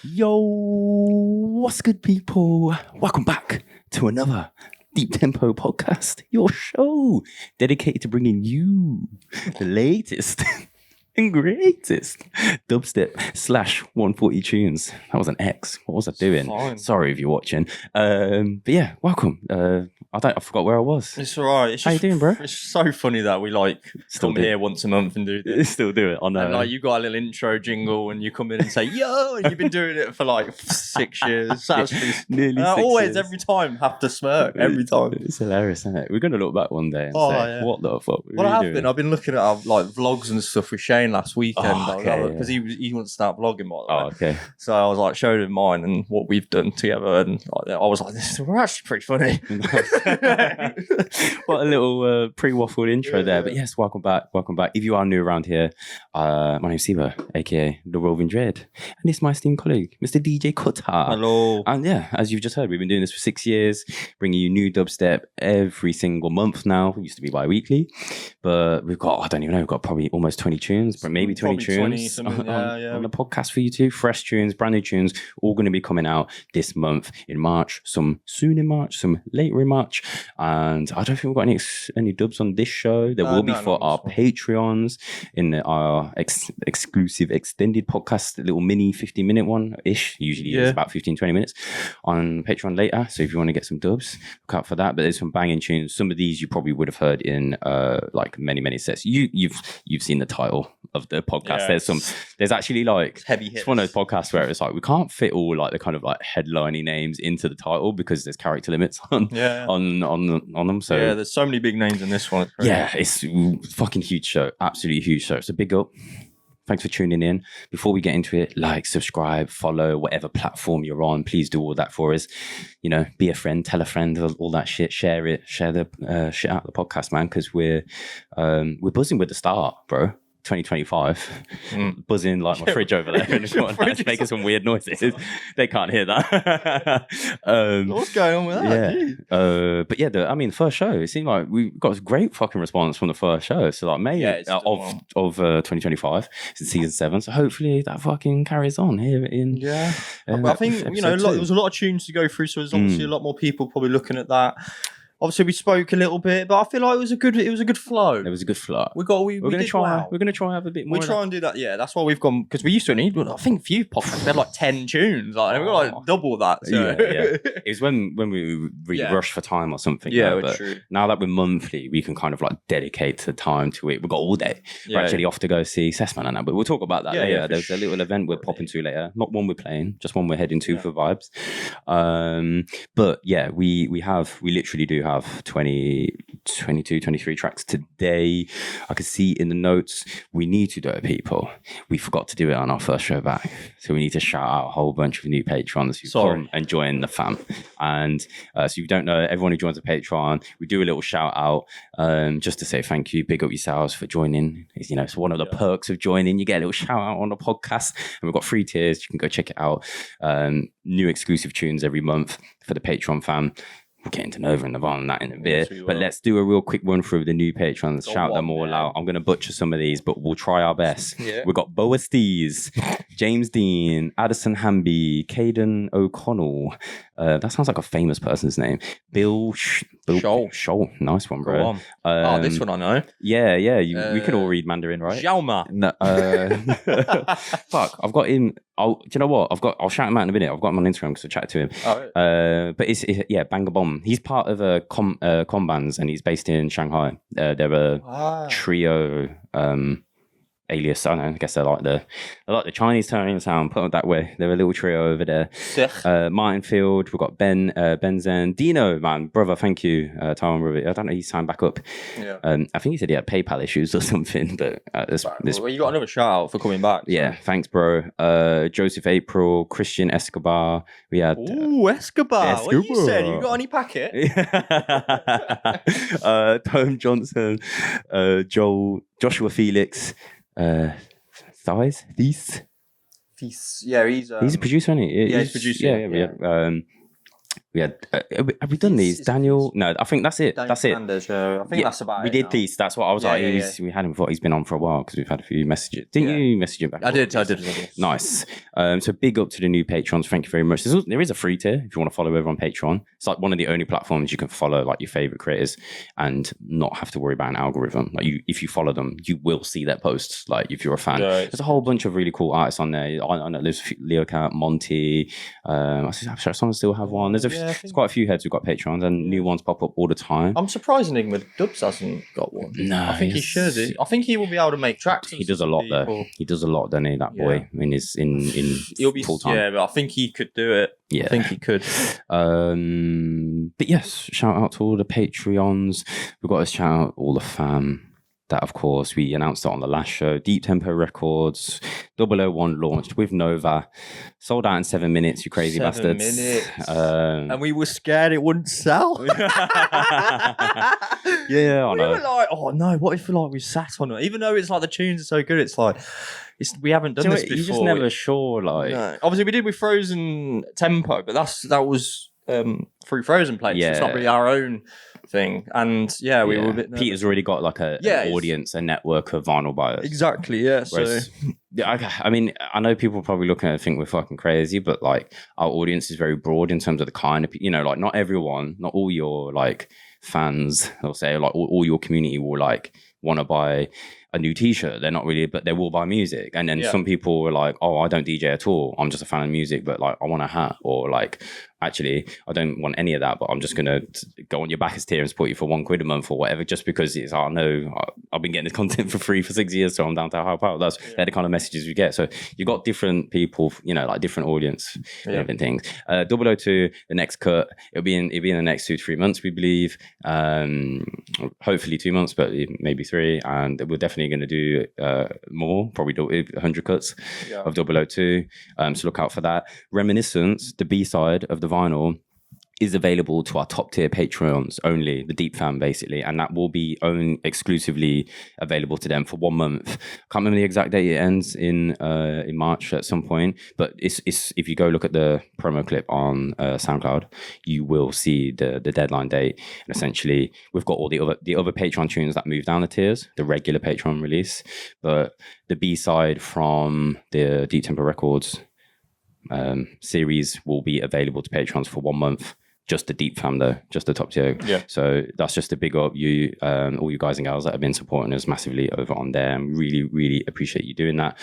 Yo, what's good, people? Welcome back to another Deep Tempo podcast, your show dedicated to bringing you the latest and greatest dubstep / 140 tunes. That was an X. What was I doing? Fine. Sorry if you're watching. But yeah, welcome. I forgot where I was. It's alright. It's How you doing, bro? It's so funny that we Still come do. here once a month and do this. Still do it on And you got a little intro jingle and you come in and say, yo, and you've been doing it for 6 years. That's nearly 6 always, years. every time, have to smirk. Every time. It's hilarious, isn't it? We're going to look back one day and say, what the fuck were Well, you I have doing? been. I've been looking at our vlogs and stuff with Shane last weekend. Oh, okay, Because he wants to start vlogging, by the way. Oh, okay. So I was showed him mine and what we've done together. And I was like, we're actually pretty funny. What a little pre-waffled intro there. But yes, welcome back. If you are new around here, my name's Siva, aka The Roving Dread. And it's my esteemed colleague, Mr. DJ Kutta. Hello. And yeah, as you've just heard, we've been doing this for 6 years, bringing you new dubstep every single month now. It used to be bi-weekly. But we've got probably almost 20 tunes, but maybe 20 tunes on the podcast for you too. Fresh tunes, brand new tunes, all going to be coming out this month in March, some soon in March, some later in March. And I don't think we've got any dubs on this show. There will be for our Patreons in our exclusive extended podcast, a little mini 15-minute one-ish. Usually it's about 15-20 minutes on Patreon later. So if you want to get some dubs, look out for that. But there's some banging tunes. Some of these you probably would have heard in many sets. You've seen the title of the podcast. There's actually heavy hits. It's one of those podcasts where it's we can't fit all the kind of headlining names into the title because there's character limits on them. So there's so many big names in this one. It's a fucking huge show. Absolutely huge show. So big up. Thanks for tuning in. Before we get into it, subscribe, follow, whatever platform you're on. Please do all that for us. Be a friend, tell a friend, all that shit. Share it. Share the shit out of the podcast, man, because we're buzzing with the start, bro. 2025, buzzing like my fridge over there and making some weird noises. They can't hear that. What's going on with that? But the first show, it seemed like we got a great fucking response from the first show. So May of 2025, it's season 7. So hopefully that fucking carries on here in. Yeah, I think there was a lot of tunes to go through, so there's obviously a lot more people probably looking at that. Obviously, we spoke a little bit, but I feel like it was a good flow. It was a good flow. We're gonna try. We're gonna try have a bit more. We try and do that. Yeah, that's why we've gone, because we used to need. I think few podcasts we had 10 tunes. We got double that. So. Yeah. It was when we really rushed for time or something. Yeah, but true. Now that we're monthly, we can kind of dedicate the time to it. We've got all day. We're actually off to go see Sekklement and that, but we'll talk about that later. Yeah, There's a little event we're popping to later. Not one we're playing, just one we're heading to for vibes. But yeah, we literally do have 22, 23 tracks today. I can see in the notes we need to do it, people. We forgot to do it on our first show back, so we need to shout out a whole bunch of new patrons who come and join the fam. And so if you don't know, everyone who joins the Patreon, we do a little shout out just to say thank you, big up yourselves for joining. It's one of the perks of joining. You get a little shout out on the podcast, and we've got 3 tiers. You can go check it out. New exclusive tunes every month for the Patreon fam. We'll get into Nova and Nirvana and that in a bit, but let's do a real quick run through the new patrons. Shout them all out. I'm going to butcher some of these, but we'll try our best. We've got Boa Steez, James Dean, Addison Hamby, Caden O'Connell. That sounds like a famous person's name. Bill Scholl. Nice one, bro. This one I know. Yeah. We can all read Mandarin, right? Xiaoma. No, fuck, I've got him. Do you know what? I'll shout him out in a minute. I've got him on Instagram because I chatted to him. But it's Banga Bomb. He's part of com bands and he's based in Shanghai. They're a trio. Alias, I don't know, I guess they're like the Chinese turning sound, put it that way. They're a little trio over there. Martin Field, we've got Ben Zen, Dino, man, brother, thank you, Taiwan brother. I don't know, he signed back up. I think he said he had PayPal issues or something, but well, you got another shout out for coming back. So. Yeah, thanks, bro. Joseph April, Christian Escobar. We had Escobar. What you said? You got any packet? Tom Johnson, Joshua Felix. These. Yeah, he's a producer, isn't he? He's a producer. Yeah. We had. Have we done these, Daniel? No, I think that's it. That's it. I think that's about we it. did now. these. That's what I was like. We had him for. He's been on for a while because we've had a few messages. Didn't you message him back? I did. Nice. So big up to the new patrons. Thank you very much. There is a free tier if you want to follow over on Patreon. It's like one of the only platforms you can follow like your favorite creators and not have to worry about an algorithm. Like if you follow them, you will see their posts. Like if you're a fan, there's a whole bunch of really cool artists on there. I know there's Leo Cat, Monty. I'm sure someone still have one. There's quite a few heads who've got Patrons and new ones pop up all the time. I'm surprised ENiGMA Dubz hasn't got one. No, I think he should. I think he will be able to make tracks. He does a lot though. He does a lot, doesn't he? That boy he'll be full time. Yeah, but I think he could do it. Yeah, I think he could. But yes, shout out to all the Patreons. We've got to shout out all the fam. That, of course, we announced it on the last show. Deep Tempo Records, 001 launched with Nova. Sold out in 7 minutes, you crazy 7 bastards. minutes. And we were scared it wouldn't sell. I know. We were like, oh no, what if we sat on it? Even though it's like the tunes are so good, it's like, we haven't done this before. You're just never sure. Like, no. Obviously, we did with Frozen Tempo, but that was through Frozen Plates. Yeah. It's not really our own thing. And we were a bit nervous. Peter's already got like an audience, a network of vinyl buyers. Exactly, yeah. Whereas, I mean, I know people probably looking at it and think we're fucking crazy, but like our audience is very broad in terms of the kind of, like not everyone, not all your like fans, they'll say like all your community will like want to buy a new t-shirt. They're not really, but they will buy music. And then some people were like, oh, I don't DJ at all. I'm just a fan of music, but like I want a hat, or like, actually, I don't want any of that, but I'm just going to go on your backers tier and support you for £1 a month or whatever, just because it's, I know I've been getting this content for free for 6 years, so I'm down to help out. They're the kind of messages we get. So you've got different people, like different audience, different things. 002, the next cut, it'll be in the next 2 to 3 months, we believe. Hopefully 2 months, but maybe 3. And we're definitely going to do more, probably 100 cuts of 002. So look out for that. Reminiscence, the B-side of the vinyl, is available to our top tier Patreons only, the Deep Fam basically, and that will be exclusively available to them for 1 month. Can't remember the exact date it ends in March at some point, but it's if you go look at the promo clip on SoundCloud, you will see the deadline date. And essentially, we've got all the other Patreon tunes that move down the tiers, the regular Patreon release, but the B side from the Deep Tempo Records series will be available to patrons for 1 month. Just the Deep Fam though, just the top tier. Yeah. So that's just a big up you, all you guys and girls that have been supporting us massively over on there. And really, really appreciate you doing that.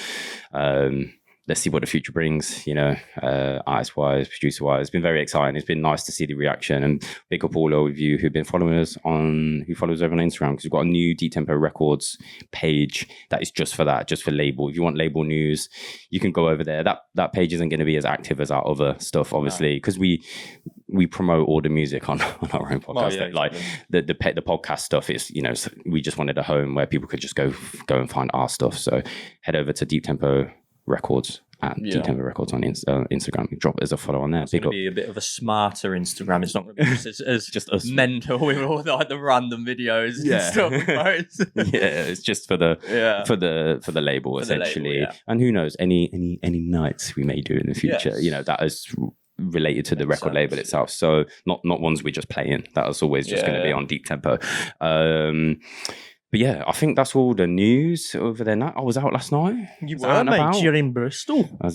Let's see what the future brings, artist wise, producer wise. It's been very exciting. It's been nice to see the reaction, and big up all of you who've been following us who follows over on Instagram, because we've got a new Deep Tempo Records page that is just for that, just for label. If you want label news, you can go over there. That page isn't going to be as active as our other stuff, obviously, because we promote all the music on our own podcast. The podcast stuff is, we just wanted a home where people could just go and find our stuff. So head over to Deep Tempo Records at Deep Tempo Records on Instagram. Drop it as a follow on there. It's going to be a bit of a smarter Instagram. It's not going to be as just us mental with all the random videos and stuff. It's just for the label, essentially. The label, and who knows, any nights we may do in the future. Yes. That is related to the record label itself. So not ones we're just playing. That was always just going to be on Deep Tempo. But yeah, I think that's all the news over there now. I was out last night. You were, mate. You're in Bristol. I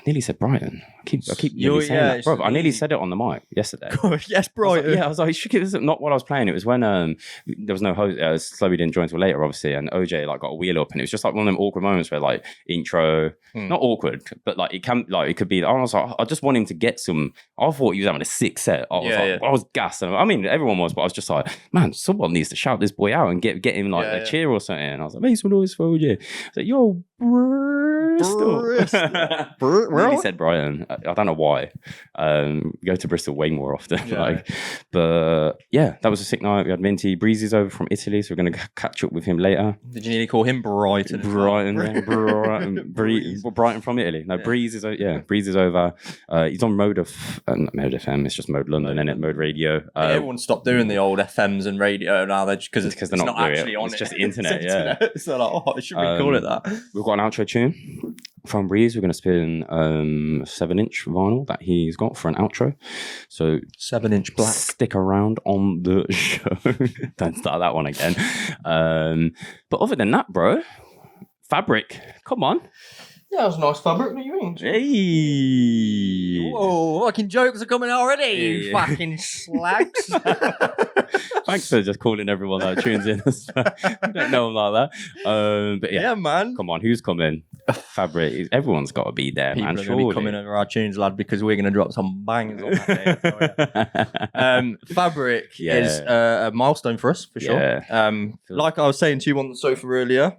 nearly said Brighton. I keep nearly saying that. Bro, I nearly said it on the mic yesterday. Yes, Brighton. I was like, it was not what I was playing. It was when there was no host. Slowly didn't join until later, obviously. And OJ got a wheel up, and it was just like one of them awkward moments where intro, not awkward, but it could be. I was like, I just want him to get some. I thought he was having a sick set. I was gassed. I mean, everyone was, but I was just like, man, someone needs to shout this boy out and get him a cheer or something. And I was like, make some noise for OJ. I was like, yo, Bristol. Really said Brighton. I don't know why. Go to Bristol way more often. But yeah, that was a sick night. We had Minty. Breezy's over from Italy, so we're going to catch up with him later. Did you nearly call him Brighton? Brighton from Italy. No, Breeze is Breeze is over. He's on Mode FM. It's just Mode London, and Mode Radio. Everyone stopped doing the old FMs and radio now. Because they're not actually on it's it. just the internet. Yeah. So it should we call it that? We've got an outro tune. from Breeze, we're going to spin 7-inch vinyl that he's got for an outro. So 7-inch black. Stick around on the show. Don't start that one again. But other than that, bro, Fabric, come on. Yeah, that was a nice fabric. What do you mean? Hey. Whoa, fucking jokes are coming already, you fucking slacks. Thanks for just calling everyone that tunes in. I don't know him like that. But yeah, man. Come on, who's coming? Fabric. Everyone's got to be there, People man. are going to be coming over our tunes, lad, because we're going to drop some bangers on that day. Fabric is a milestone for us, for sure. Yeah. Like I was saying to you on the sofa earlier,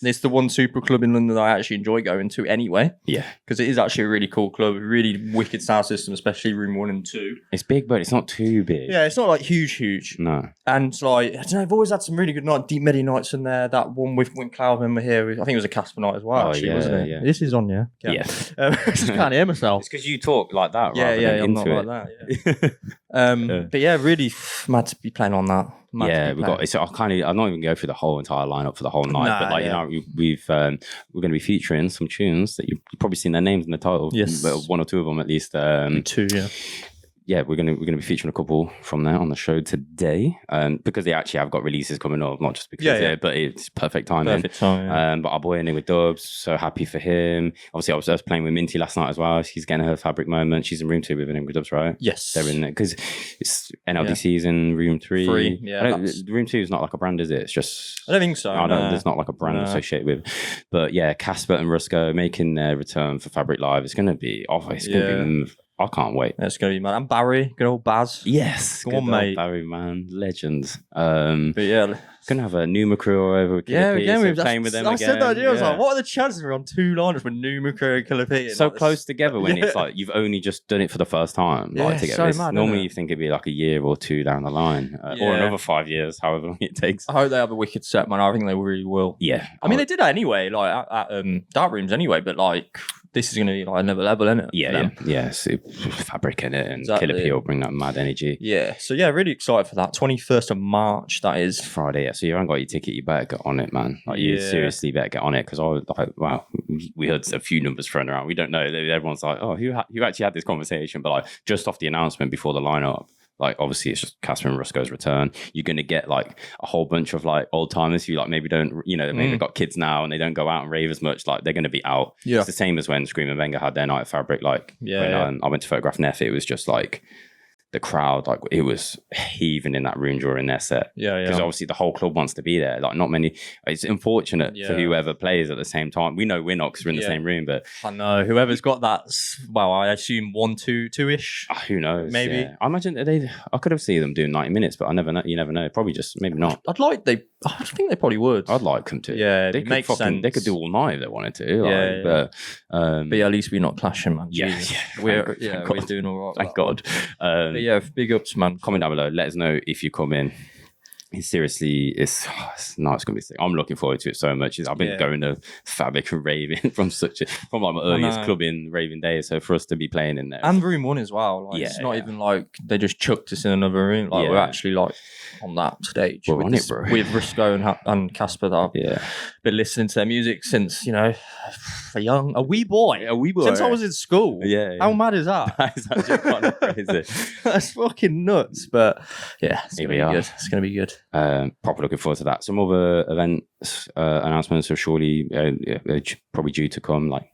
it's the one super club in London that I actually enjoy going to anyway. Yeah. Because it is actually a really cool club, really wicked sound system, especially room 1 and 2. It's big, but it's not too big. Yeah, it's not like huge. No. And like, I don't know, I've always had some really good deep midi nights in there. That one with when Cloud were here, I think it was a Casper night as well, actually, wasn't it? Yeah. This is on, yeah. Yeah. I just can't hear myself. It's because you talk like that, Yeah, rather than I'm into not it. like that. Yeah. But yeah, really mad to be playing on that. We got. So I'm not even go through the whole entire lineup for the whole night, but like we're going to be featuring some tunes that you've probably seen their names in the title. Yes, one or two of them at least. 2, yeah. Yeah, we're gonna be featuring a couple from there on the show today, because they actually have got releases coming up, not just because but it's perfect timing. Perfect time. But our boy ENiGMA Dubz, so happy for him. Obviously, I was playing with Minty last night as well. She's getting her Fabric moment. She's in room 2 with ENiGMA Dubz, right? Yes, they're in there because it's NLDC's in room 3. Yeah, room 2 is not like a brand, is it? It's just I don't think so. There's not like a brand associated with. But yeah, Casper and Rusko making their return for Fabric Live. It's going to be off. It's going to be. I can't wait. It's going to be mad. And Barry, good old Baz. Yes. Go on, mate. Barry, man. Legends. But yeah. Gonna have a Numa crew over with Killer P, again, so playing with them I again. said that, I was like, what are the chances we're on 2 lineups with Numa crew and Killer P? So like close together when it's like you've only just done it for the first time. Yeah, like, to get so this. mad, Normally you think it'd be like a year or 2 down the line, or another 5 years, however long it takes. I hope they have a wicked set, man. I think they really will. Yeah. I mean, they did that anyway, like at Dark Rooms anyway, but like this is going to be like another level, isn't it? Yeah. So Fabric in it, and Killer P will bring that mad energy. Yeah. So yeah, really excited for that. 21st of March, that is. Friday, yeah. So you haven't got your ticket, you better get on it, man. Like you seriously better get on it, because I was like, wow, we heard a few numbers thrown around. We don't know. Everyone's like, oh, who actually had this conversation? But like just off the announcement before the lineup, like obviously it's just Casper and Rusko's return. You're gonna get like a whole bunch of like old timers who like maybe don't, maybe got kids now and they don't go out and rave as much. Like they're gonna be out. Yeah. It's the same as when Scream and Venga had their night at Fabric. Like when I went to photograph Neff, it was just like the crowd, like it was heaving in that room during their set. Yeah. Because obviously the whole club wants to be there. Like not many. It's unfortunate for whoever plays at the same time. We know we're not because we're in the same room, but I know whoever's got that. Well, I assume 1, 2-ish. Who knows? Maybe. Yeah. I imagine I could have seen them doing 90 minutes, but I never know. You never know. Probably just maybe not. I think they probably would. I'd like them to. Yeah, they could sense. They could do all night if they wanted to. But yeah, at least we're not clashing, man. Yeah. We're doing all right. Thank God. But yeah, big ups, man. Comment down below. Let us know if you come in. Seriously, it's going to be sick. I'm looking forward to it so much. I've been going to Fabric and raving from like my earliest clubbing raving days. So for us to be playing in there, and room 1 as well. Like, it's not even like they just chucked us in another room. Like we're actually like on that stage. We're on it, bro. With Rusko and Casper. That I've been listening to their music since a wee boy. Since I was in school. Yeah. How mad is that? That is actually kind of crazy. That's fucking nuts. But yeah, it's gonna be good. It's gonna be good. Proper looking forward to that. Some other events announcements are surely probably due to come, like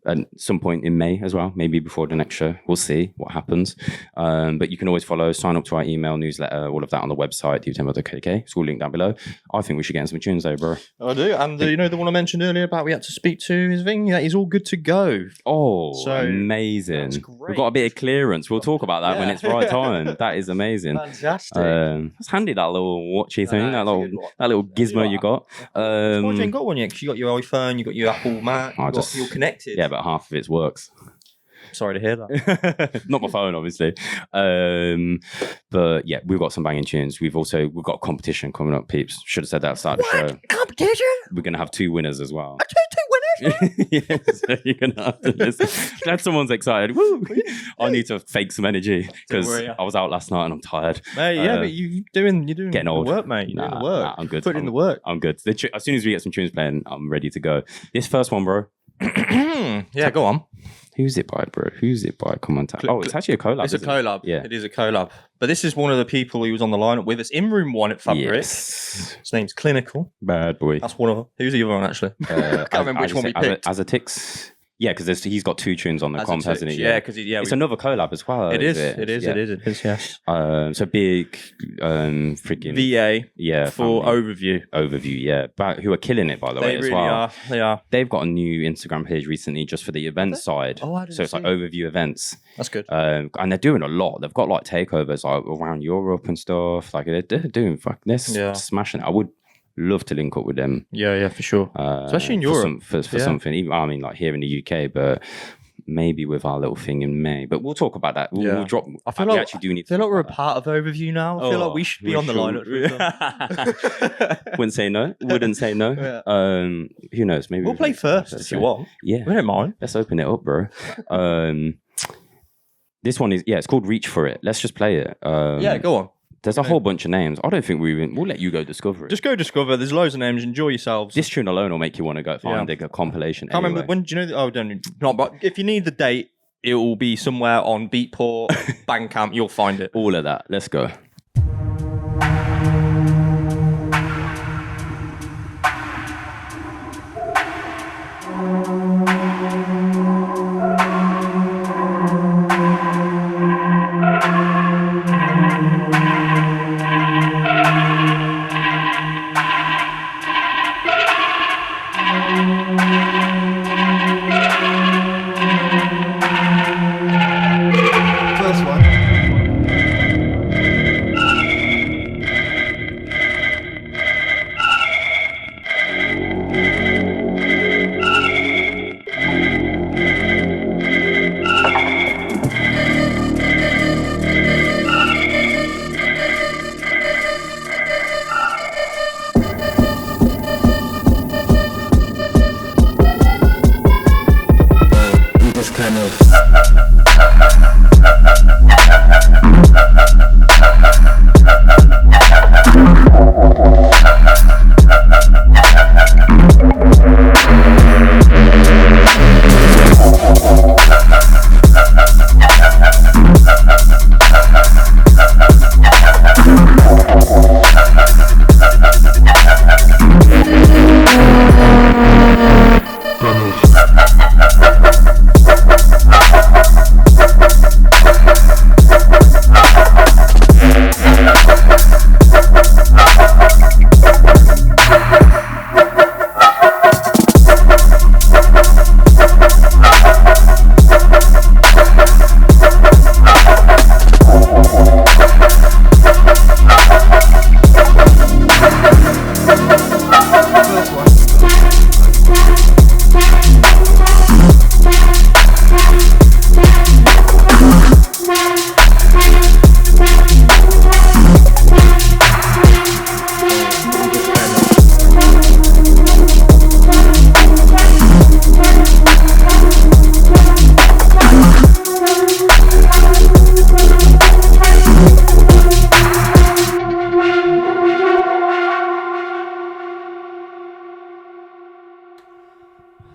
at some point in May as well, maybe before the next show. We'll see what happens. But you can always sign up to our email newsletter, all of that on the website, dubtempo.kk. It's all linked down below. I think we should get in some tunes though, bro. I do. And the one I mentioned earlier about we had to speak to his thing, he's all good to go. Oh, so amazing. That's great. We've got a bit of clearance. We'll talk about that when it's right time. That is amazing. Fantastic. It's handy, that little watchy thing, that little gizmo you got. You ain't got one yet because you got your iPhone, you got your Apple Mac, you're connected. Yeah, but half of it works. Sorry to hear that. Not my phone, obviously. But yeah, we've got some banging tunes. We've got a competition coming up, peeps. Should have said that at the start of the show. Competition? We're going to have 2 winners as well. Two winners? Yeah, so you're going to have to listen. Glad someone's excited. Woo! I need to fake some energy because I was out last night and I'm tired. Mate, but you're doing getting old. The work, mate. You're doing the work. I'm good. Putting in the work. I'm good. As soon as we get some tunes playing, I'm ready to go. This first one, bro. Yeah, go on. Who's it by, bro? Who's it by? Come on, oh, it's actually a collab. It's a collab. Yeah, it is a collab. But this is one of the people who was on the lineup with us in room 1 at Fabric. Yes. His name's Klinical. Bad boy. That's one of them. Who's the other one, actually? I can't remember which one we picked. Azotix. Yeah, because he's got 2 tunes on the comp, hasn't he? Yeah, because it's another collab as well. It is. Yes. So big, freaking VA. Yeah, for overview. Yeah, but who are killing it by the way as well. They are. They've got a new Instagram page recently just for the event side. Oh, I didn't so it's see like overview events. That's good. And they're doing a lot. They've got like takeovers like around Europe and stuff. Like they're doing smashing it. I would love to link up with them. Yeah, for sure. Especially in Europe. For something. Even, I mean, like here in the UK, but maybe with our little thing in May. But we'll talk about that. We'll drop. I feel like actually do need. I feel like we're a part of Overview now. I feel like we should be on the lineup. Wouldn't say no. Yeah. Who knows? Maybe we'll play first if you want. Yeah, we don't mind. Let's open it up, bro. This one is it's called Reach for It. Let's just play it. Yeah, go on. There's a whole bunch of names. I don't think we'll let you go discover it. Just go discover. There's loads of names. Enjoy yourselves. This tune alone will make you want to go find a compilation. I can't remember when. Do you know? Not. But if you need the date, it will be somewhere on Beatport, Bandcamp. You'll find it. All of that. Let's go.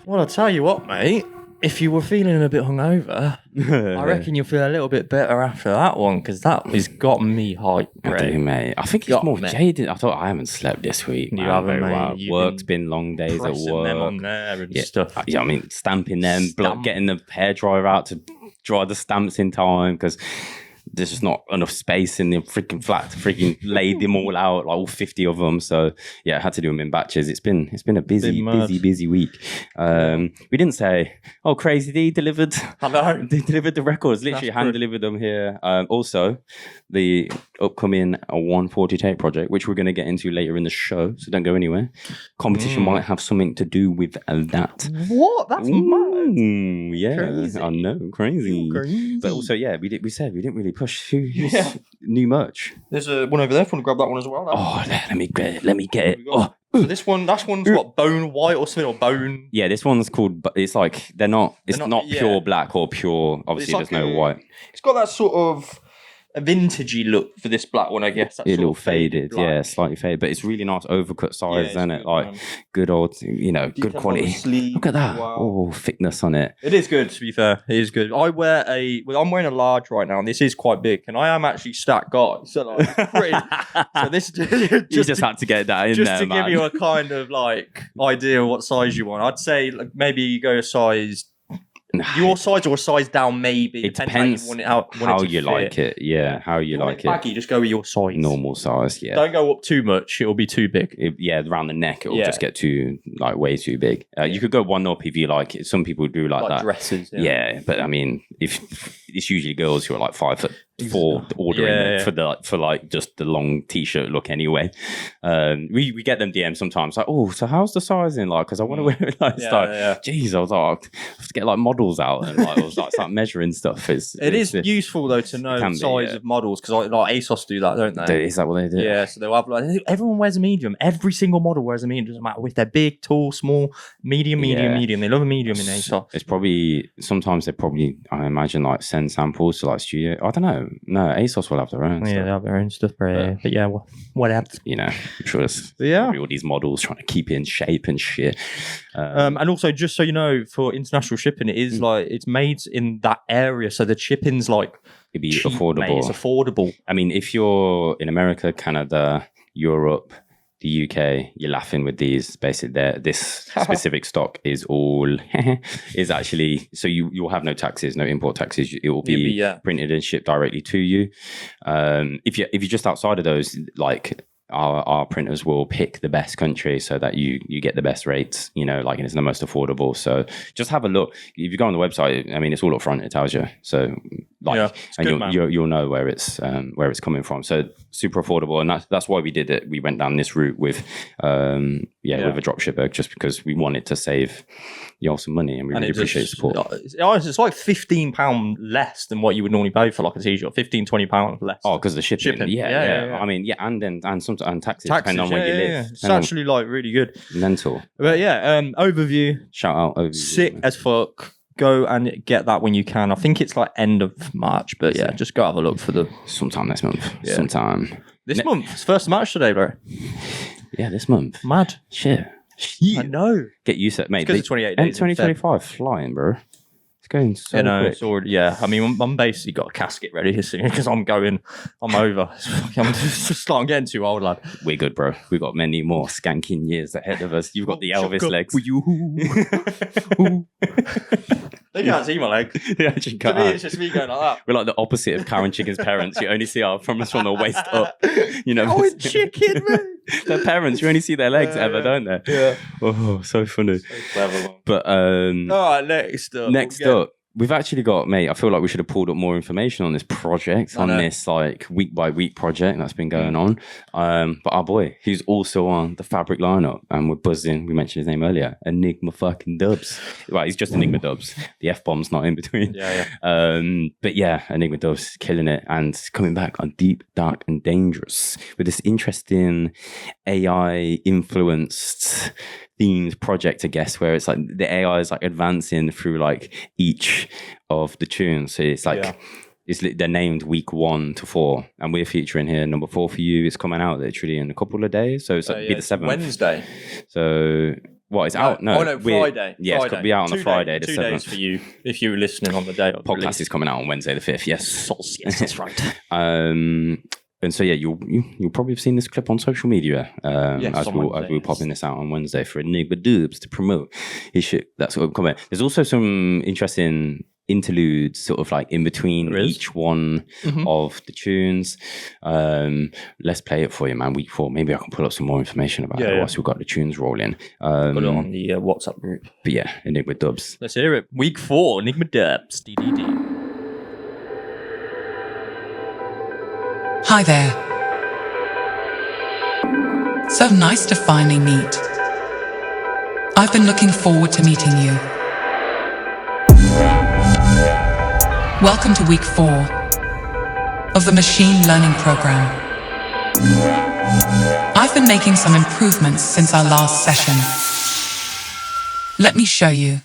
Well, I'll tell you what, mate. If you were feeling a bit hungover, I reckon you'll feel a little bit better after that one, because that has got me hyped, mate. I think it's more jaded. I thought I haven't slept this week. You haven't, mate. Work's been long days at work. Them on there and stuff. Yeah, I mean, stamping them, getting the hairdryer out to dry the stamps in time, because there's just not enough space in the freaking flat to freaking lay them all out, like all 50 of them. So yeah, I had to do them in batches. It's been a busy week. We didn't say, oh, Crazy D delivered. I know. They delivered the records. Literally hand delivered them here. Also, the upcoming 140 tape project, which we're going to get into later in the show. So don't go anywhere. Competition might have something to do with that. What? That's mad. Yeah, crazy. I know, crazy. But also, yeah, we said we didn't really push new merch. There's one over there. If you want to grab that one as well. Oh, let me get it. Oh. So this one's what, bone white or something, or bone? Yeah, this one's called. It's like it's not pure black or pure. Obviously, there's no white. It's got that sort of a vintagey look for this black one, I guess. That's a little faded, yeah, slightly faded, but it's really nice overcut size, isn't it? Like good old, good quality. Look at that, thickness on it. It is good, to be fair. It is good. I'm wearing a large right now, and this is quite big, and I am actually stacked guy. So so this you just had to get that in just there, to give you a kind of like idea of what size you want. I'd say like, maybe you go a size. Your size or a size down, maybe. It depends how you like it. Yeah, how you like it. Baggy, just go with your size. Normal size, yeah. Don't go up too much; it'll be too big. Around the neck, it'll just get way too big. You could go one up if you like it. Some people do like that. Dresses. Yeah, but I mean, if it's usually girls who are like 5'4" ordering for just the long t-shirt look anyway. We get them DMs sometimes like, oh, so how's the sizing like? Because I want to wear it like Jeez, I was like, I have to get like models out and like I was like start measuring stuff. It is useful though to know the size of models because like ASOS do that, don't they? Is that what they do? Yeah, so they'll have like everyone wears a medium. Every single model wears a medium. Doesn't matter if they're big, tall, small, medium. They love a medium in ASOS. It's probably sometimes I imagine like send samples to like studio. I don't know. No, ASOS will have their own. Yeah, they have their own stuff, but yeah, what else? I'm sure there's all these models trying to keep it in shape and shit. And also, just so you know, for international shipping, it is like it's made in that area, so the shipping's like it'd be cheap, affordable. Mate. It's affordable. I mean, if you're in America, Canada, Europe, the UK, you're laughing with these. Basically, this specific stock is all is actually so you'll have no taxes, no import taxes. It will be printed and shipped directly to you. If you're just outside of those, like our printers will pick the best country so that you get the best rates. Like it's the most affordable. So just have a look. If you go on the website, I mean, it's all up front. It tells you. So and you'll know where it's coming from. So super affordable, and that's why we did it. We went down this route with with a dropshipper just because we wanted to save y'all some money, and we really appreciate support. It's like £15 less than what you would normally pay for like a t-shirt. £15-20 less. Oh, because of the shipping. Yeah. I mean, and taxes depending on where you live. It's actually like really good. Mental. But overview. Shout out overview. Sick as fuck. Go and get that when you can. I think it's like end of March, but just go have a look for the sometime next month. Yeah. Sometime this month. It's first March today, bro. Yeah, this month. Mad shit. I know. Get used to it, mate. Because it's 28 days. 2025 flying, bro. It's going so quick. It's already, I mean, I'm basically got a casket ready because I'm over. I'm getting too old, lad. We're good, bro. We've got many more skanking years ahead of us. You've got the Elvis legs. They can't see my legs. They actually can't. To me, it's just me going like that. We're like the opposite of Karen Chicken's parents. You only see our from the waist up. Chicken, man. Their parents, you only see their legs ever, don't they? Yeah. Oh, so funny. So clever, man. But all right, next up. We've actually got, mate, I feel like we should have pulled up more information on this project, this like week by week project that's been going on. But our boy, he's also on the Fabric lineup, and we're buzzing. We mentioned his name earlier, ENiGMA fucking Dubz. Well, he's just ENiGMA Dubz. The F-bomb's not in between. But yeah, ENiGMA Dubz killing it and coming back on Deep, Dark and Dangerous with this interesting AI influenced themed project, I guess, where it's like the AI is like advancing through like each of the tunes. So it's like they're named week 1 to 4, and we're featuring here number 4 for you. It's coming out literally in a couple of days, so it's like be the 7th Wednesday. So it's out? No, Friday. Yeah, it's going to be out on the Friday, the 7th. 2 days for you if you were listening on the day of podcast is coming out on Wednesday the 5th. Yes, yes, that's right. And so you'll probably have seen this clip on social media as we're popping this out on Wednesday for ENiGMA Dubz to promote his shit. That's what I'm coming. There's also some interesting interludes sort of like in between each one of the tunes. Let's play it for you, man. Week 4. Maybe I can pull up some more information about it once we've got the tunes rolling. Put it on the WhatsApp group. But yeah, ENiGMA Dubz. Let's hear it. Week 4, ENiGMA Dubz. DDD. Hi there. So nice to finally meet. I've been looking forward to meeting you. Welcome to week 4 of the machine learning program. I've been making some improvements since our last session. Let me show you.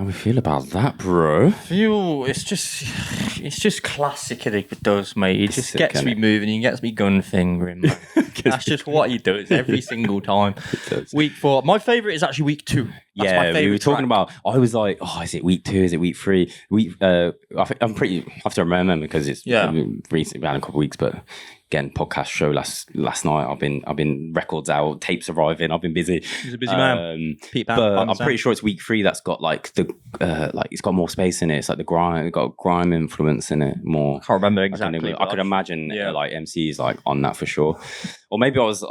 do we feel about that, bro? It's just classic ENiGMA Dubz, mate. He just gets me moving. He gets me gun fingering, man. That's just what he does every single time. Week 4. My favourite is actually week 2. That's my favourite we were talking track. about. I was like, oh, is it week 2? Is it week 3? I'm pretty. I have to remember because it's recently been a couple of weeks, but. Again, podcast show last night. I've been records out, tapes arriving. I've been busy. He's a busy man. But I'm pretty sure it's week 3 that's got like the it's got more space in it. It's like the grime, got grime influence in it more. I can't remember exactly. I could imagine like MCs like on that for sure. Or maybe I was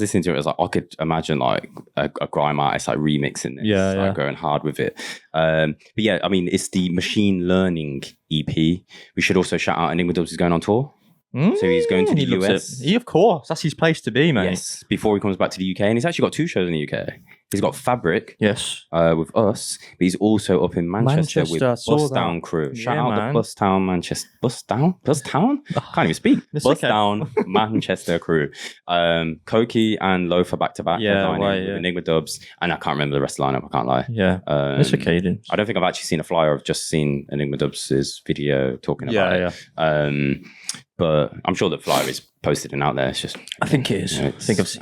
listening to it. It was like I could imagine like a grime artist like remixing it, like going hard with it. But yeah, I mean it's the Machine Learning EP. We should also shout out ENiGMA Dubz is going on tour. So he's going to the US. Of course. That's his place to be, mate. Yes, before he comes back to the UK. And he's actually got 2 shows in the UK. He's got Fabric with us, but he's also up in Manchester with Bust Down Crew. Shout out the Bust Down Manchester. Bust Down? Can't even speak. Bust Down Manchester crew. Koki and Lofa back to back. ENiGMA Dubz. And I can't remember the rest of the lineup, I can't lie. Yeah. It's okay. I don't think I've actually seen a flyer. I've just seen ENiGMA Dubz's video talking about it. But I'm sure the flyer is posted and out there. It's just I think it is. I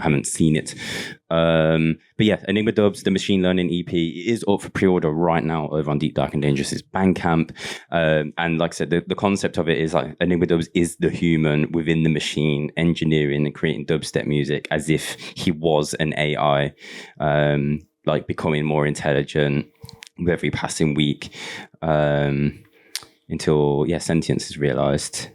haven't seen it. But yeah, ENiGMA Dubz, the Machine Learning EP, is up for pre-order right now over on Deep Dark and Dangerous' Bandcamp. And like I said, the concept of it is like ENiGMA Dubz is the human within the machine, engineering and creating dubstep music as if he was an AI, like becoming more intelligent with every passing week, until sentience is realized.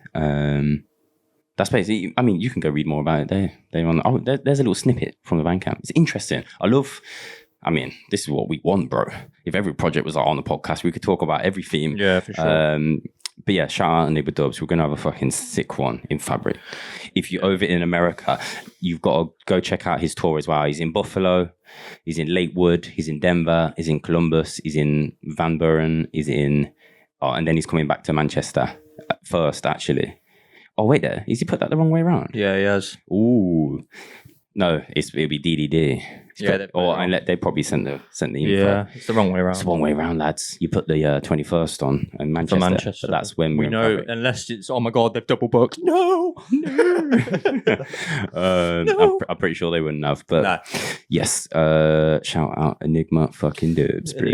That's basically. I mean, you can go read more about it. There's a little snippet from the Bandcamp. It's interesting. I mean, this is what we want, bro. If every project was on the podcast, we could talk about every theme. Yeah, for sure. But yeah, shout out to ENiGMA Dubz. We're gonna have a fucking sick one in Fabric. If you're over in America, you've got to go check out his tour as well. He's in Buffalo, he's in Lakewood, he's in Denver, he's in Columbus, he's in Van Buren, he's in, and then he's coming back to Manchester first, actually. Oh, wait there. Has he put that the wrong way around? Yeah, he has. Ooh. No, it'll be DDD. They probably sent the info. Yeah, it's the wrong way around. It's the wrong way around, lads. You put the 21st on in Manchester. For Manchester. But that's when we know, unless it's, oh my God, they've double booked. No. I'm pretty sure they wouldn't have. But yes, shout out ENiGMA fucking Dubz, bro.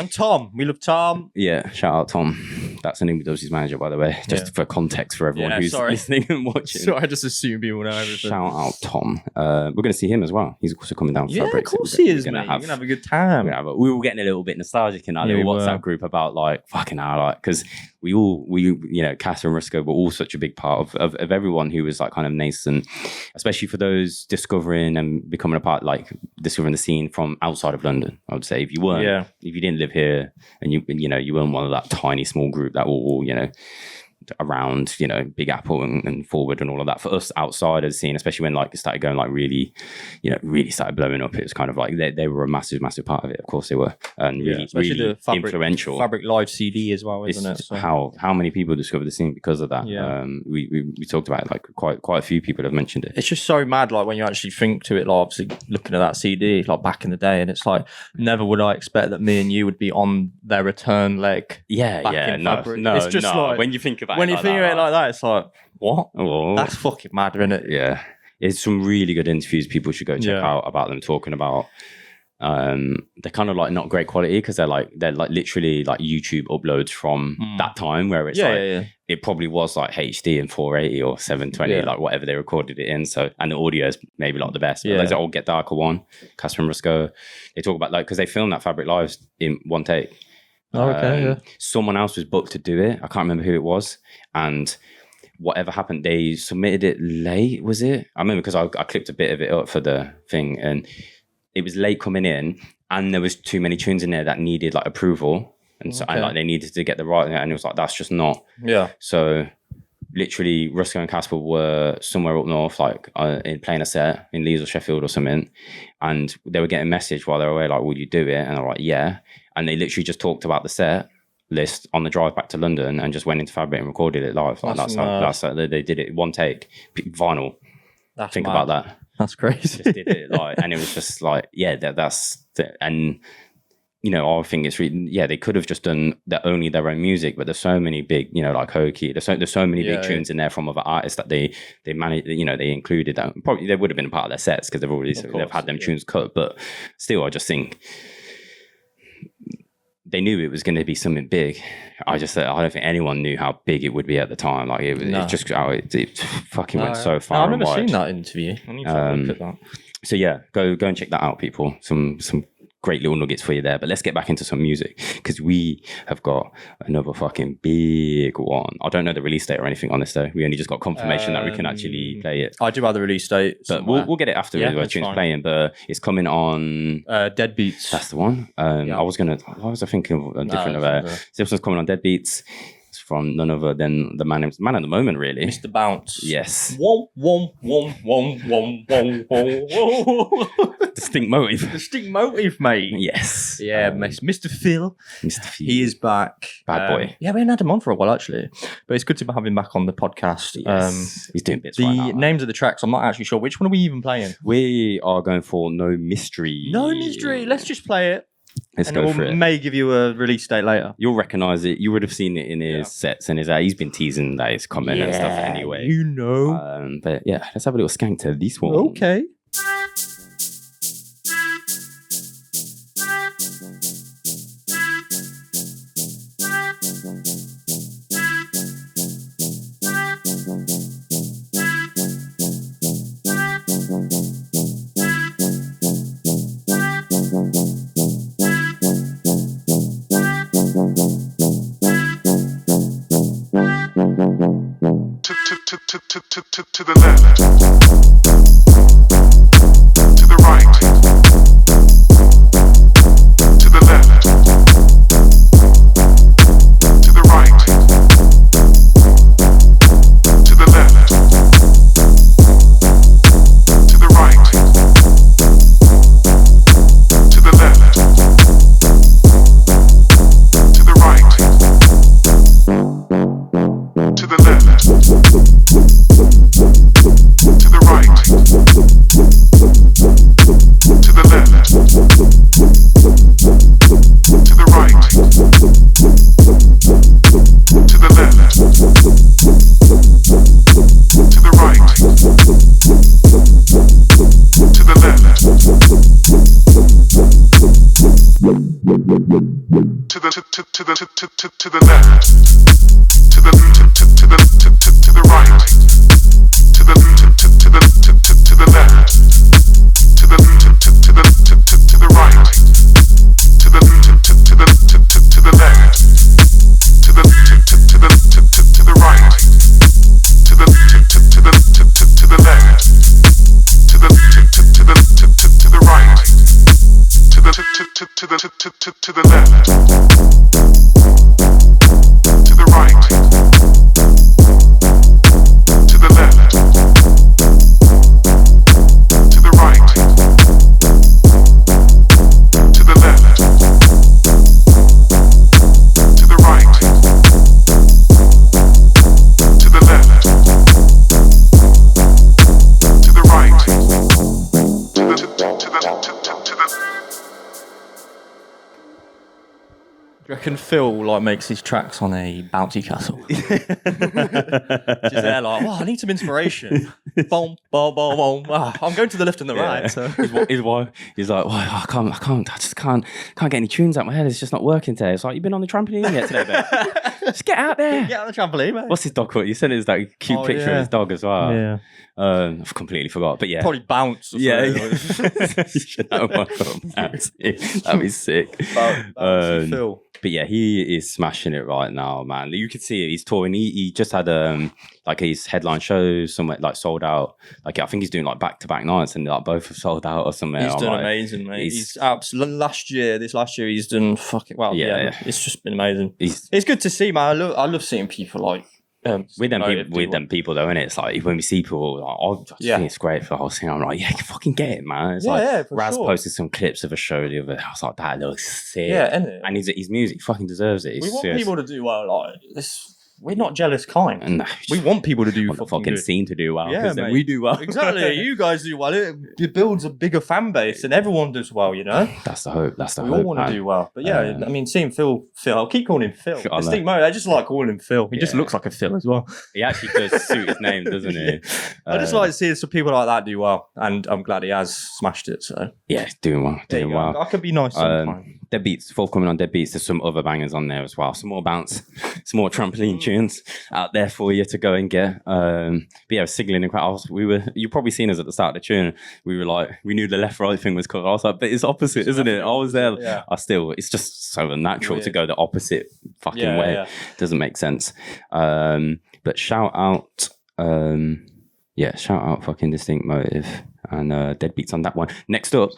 And Tom. We love Tom. Yeah, shout out Tom. That's ENiGMA Dubz' manager, by the way. Just for context for everyone who's listening and watching. So I just assume people know everything. Shout out Tom. We're going to see him as well. He's also coming down for Fabric. Of course he is, mate. You're going to have a good time. We were getting a little bit nostalgic in our little WhatsApp group about like, fucking hell, like, because we Cass and Risco were all such a big part of everyone who was like kind of nascent, especially for those discovering and becoming a part, like discovering the scene from outside of London. I would say if you didn't live here and you weren't one of that tiny small group that all around Big Apple and Forward and all of that, for us outsiders scene, especially when like it started going like really started blowing up, it was kind of like they were a massive part of it. Of course they were, and really the influential Fabric live CD as well, isn't it? So. How many people discovered the scene because of that? We talked about it, like quite a few people have mentioned it. It's just so mad, like when you actually think to it, like obviously looking at that CD like back in the day, and it's like never would I expect that me and you would be on their return leg. Fabric. No, it's just like when you think about when you think of it like that, it's like, what? Oh. That's fucking mad, isn't it? Yeah. It's some really good interviews people should go check out about them talking about. They're kind of like not great quality because they're like literally like YouTube uploads from that time where it's it probably was like HD and 480 or 720, like whatever they recorded it in. So, and the audio is maybe not the best. But there's an old Get Darker one, Casper and Risco. They talk about like, because they filmed that Fabric Live in one take. Someone else was booked to do it. I can't remember who it was, and whatever happened, they submitted it late. Was it? I remember because I clipped a bit of it up for the thing, and it was late coming in, and there was too many tunes in there that needed like approval, and so and like they needed to get the right, and it was like that's just not. So literally, Rusco and Casper were somewhere up north, like in playing a set in Leeds or Sheffield or something, and they were getting a message while they were away, like, "Will you do it?" And they're like, "Yeah." And they literally just talked about the set list on the drive back to London and just went into Fabric and recorded it live. Like that's how they did it one take, vinyl. Think about that. That's crazy. Just did it like, and it was just like, that's and I think it's really, they could have just done only their own music, but there's so many big, like Hoki, there's so many big tunes in there from other artists that they managed, they included that. Probably they would have been a part of their sets because they've had them tunes cut, but still, I just think they knew it was going to be something big. I don't think anyone knew how big it would be at the time. Like it fucking went so far. I've never seen that interview. I need to look at that. So yeah, go and check that out, people. Some great little nuggets for you there. But let's get back into some music because we have got another fucking big one. I don't know the release date or anything on this though. We only just got confirmation that we can actually play it. I do have the release date, but we'll get it after the tune's playing. But it's coming on Deadbeats. That's the one. I was thinking of a different. This one's coming on Deadbeats. From none other than the man at the moment, really. Mr. Bounce. Yes. Distinct motive, mate. Yes. Yeah, Mr. Phil. Mr. Phil. He is back. Bad boy. Yeah, we hadn't had him on for a while, actually. But it's good to have him back on the podcast. Yes. He's doing bits the right now. The names of the tracks, I'm not actually sure. Which one are we even playing? We are going for No Mystery. No Mystery. Let's just play it. Let's go for it. May give you a release date later. You'll recognise it. You would have seen it in his sets and he's been teasing that it's coming and stuff anyway. You know. But yeah, let's have a little skank to this one. Okay. To the left, to the right, to the left, to the right, to the left, to the right, to the left, to the right, to the left. To the right, to the left, to the right, to the left, to the right, to the left, to the left, to the left, to the right. To the left, to the right, to the right, to the left, to the right, to the left, to the right, to the Do you reckon Phil makes his tracks on a bouncy castle? Just there I need some inspiration. Boom, boom, boom, boom. I'm going to the left and the right. So. His wife, he's like, I just can't get any tunes out of my head. It's just not working today. It's like, you been on the trampoline yet today, babe? Just get out there. Get on the trampoline, mate. What's his dog called? You sent us that cute picture of his dog as well. Yeah. I've completely forgot, but yeah. Probably bounce. Or That'd be sick. Bouncy Phil. But yeah, he is smashing it right now, man. You can see it. He's touring. He just had his headline shows somewhere sold out. I think he's doing back-to-back nights and both have sold out or something. He's done amazing, mate. He's absolutely this last year he's done fucking well. Yeah. It's just been amazing. It's good to see, man. I love seeing people with them people though, innit? It's like when we see people, I think it's great for the whole thing. I'm like, yeah, fucking get it, man. It's Raz posted some clips of a show the other day. I was like, that looks sick. Yeah, innit? And his music fucking deserves it. We want people to do well. we're not jealous kind. And we want people to do the fucking good. scene to do well. Yeah, because then mate. we do well. Exactly. You guys do well. It builds a bigger fan base, and everyone does well. You know. That's the hope. That's the We hope. all want to do well. But yeah, I mean, seeing Phil. I'll keep calling him Phil. I know. Distinct mode. I just like calling him Phil. He just looks like a Phil as well. He actually does suit his name, doesn't he? I just like seeing some people like that do well, and I'm glad he has smashed it. So yeah, he's doing well. there Doing you go. well. I could be nice sometimes. Deadbeats, forthcoming on Deadbeats. There's some other bangers on there as well. Some more bounce, some more trampoline tunes out there for you to go and get. But yeah, signaling in quite. You probably seen us at the start of the tune. We were like, we knew the left right thing was cool. I was like, but it's opposite, isn't it? I was there. Yeah. It's just so unnatural to go the opposite fucking way. Yeah. Doesn't make sense. But shout out, shout out fucking Distinct Motive. And Deadbeats on that one. Next up,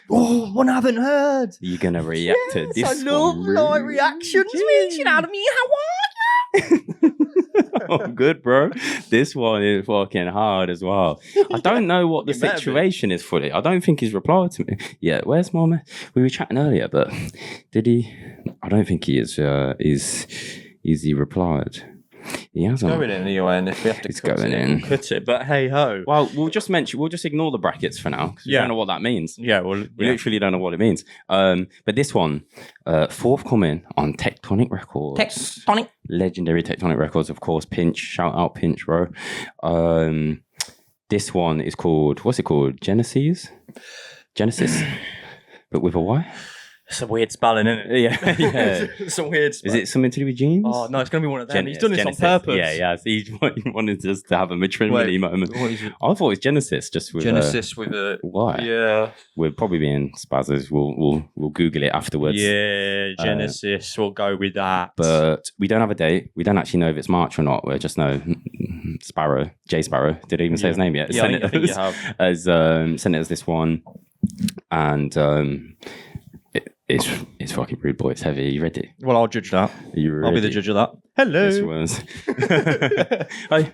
One I haven't heard. you're gonna react to this. I love one. live reactions. Reaching out of me. How are you? Oh, good, bro. This one is fucking hard as well. I don't know what the It better be. situation is fully. I don't think he's replied to me. Yeah, where's my man? We were chatting earlier, but did he? I don't think he is. Is he replied? He hasn't. Going in anyway, and if we have to It's cut going it, in. we'll cut it. But hey ho. Well, we'll just ignore the brackets for now because we Yeah. don't know what that means. Yeah, well, We literally don't know what it means. But this one, forthcoming on Tectonic Records. Tectonic. Legendary Tectonic Records, of course. Pinch, shout out Pinch, bro. This one is called, what's it called? Genesys? But with a Y? It's a weird spelling, isn't it? Yeah, yeah. It's a weird Is spelling. it something to do with jeans? Oh, no, it's going to be one of them. Gen- He's done this Genesys. on purpose. Yeah. So he wanted us to have a matrimony moment. What is it? I thought it was Genesys, just with Genesys with a... Y. Yeah. We're probably being spazzers. We'll Google it afterwards. Yeah, Genesys. We'll go with that. But we don't have a date. We don't actually know if it's March or not. We just know Sparrow, J.Sparrow. Did I even say his name yet? Yeah, I think you have. Sent it as this one. And it's fucking rude, boy. It's heavy. Are you ready? Well, I'll judge that. Are you ready? I'll be the judge of that. Hello. This was. Hi.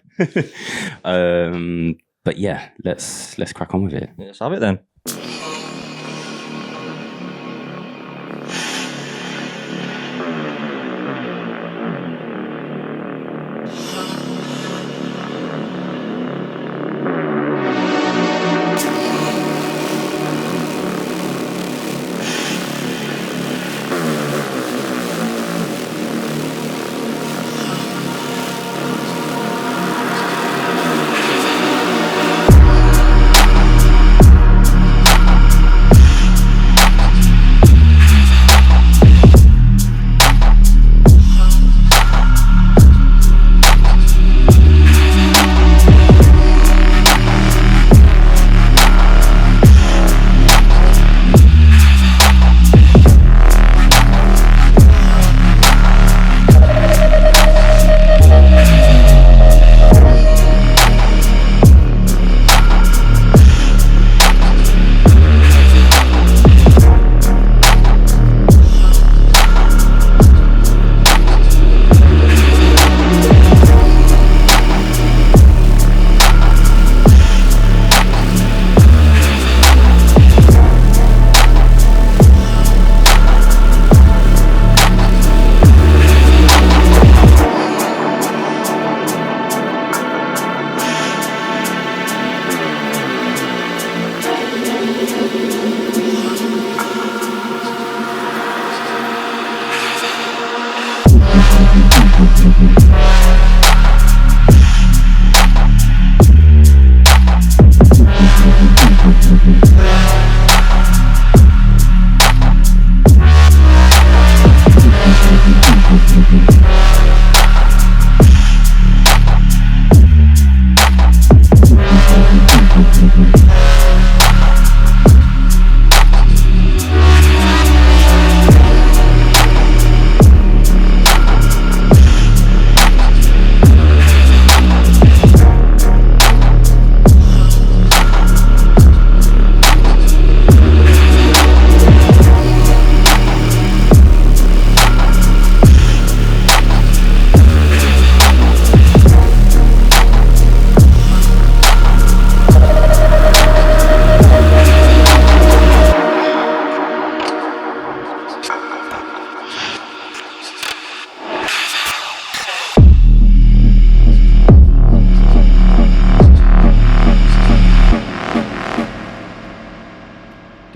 But yeah, let's crack on with it. Let's have it then.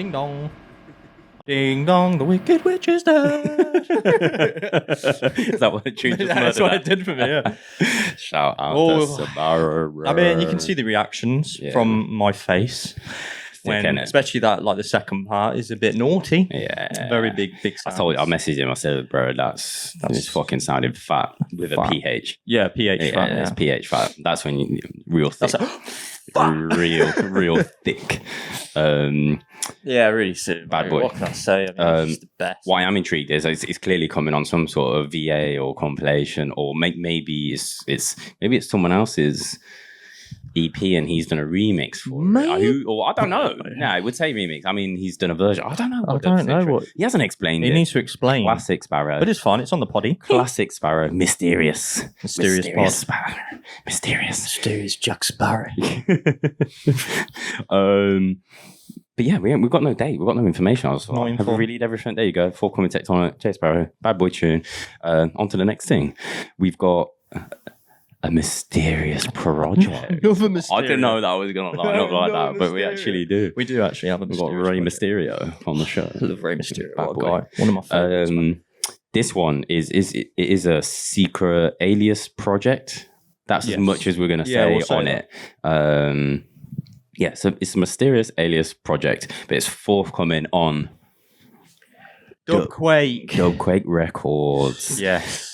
Ding dong. Ding dong, the wicked witch is dead. Is that what the tune just That's what it did for me, yeah. Shout out Oh. to Cimmerian. I mean, you can see the reactions from my face. When, innit? especially that, like the second part is a bit naughty. Yeah. Very big sound. I messaged him. I said, bro, that's fucking sounded fat with a PH. Yeah, PH Yeah, fat. it's PH fat. That's when you real thick. That's real thick. Yeah, really sick. Bad boy. What can I say? I mean, it's the best. Why I'm intrigued is it's clearly coming on some sort of VA or compilation, or maybe it's someone else's EP and he's done a remix for it. Or I don't know. No, I would say remix. I mean, he's done a version. I don't know. I don't know what he hasn't explained. He it. needs to explain. Classic Sparrow, but it's fine. It's on the poddy. Classic Sparrow, mysterious pod. Sparrow, mysterious Jack Sparrow. But yeah, we've got no date. We've got no information. I was Not like, have informed. we released everything? There you go. Forthcoming Tectonic, J.Sparrow, Bad Boy tune. On to the next thing. We've got a mysterious project. Another mysterious. I didn't know that I was going to line up like that, but we actually do. We do actually have a We've got Ray Mysterio on the show. I love Ray Mysterio. Bad What a boy. guy. One of my favorites. This one is a secret alias project. That's as much as we're going to say we'll say on that. it. Yeah, so it's a mysterious alias project, but it's forthcoming on Dubquake Records. Yes.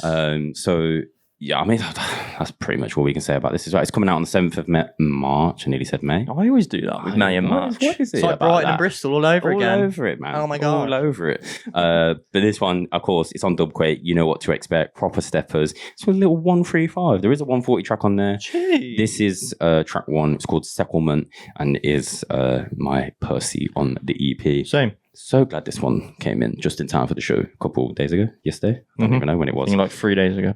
So yeah, I mean that's pretty much what we can say about this. Is right. It's coming out on the 7th of March. I nearly said May. I always do that with May and March. What is it It's like about Brighton that? and Bristol all over again. All over it, man. Oh my God. All over it. But this one, of course, it's on Dubquake. You know what to expect. Proper steppers. It's a little 135. There is a 140 track on there. Jeez. This is track 1. It's called Sekklement and is my Percy on the EP. Same. So glad this one came in just in time for the show a couple of days ago. Yesterday. I don't even know when it was. I think like 3 days ago.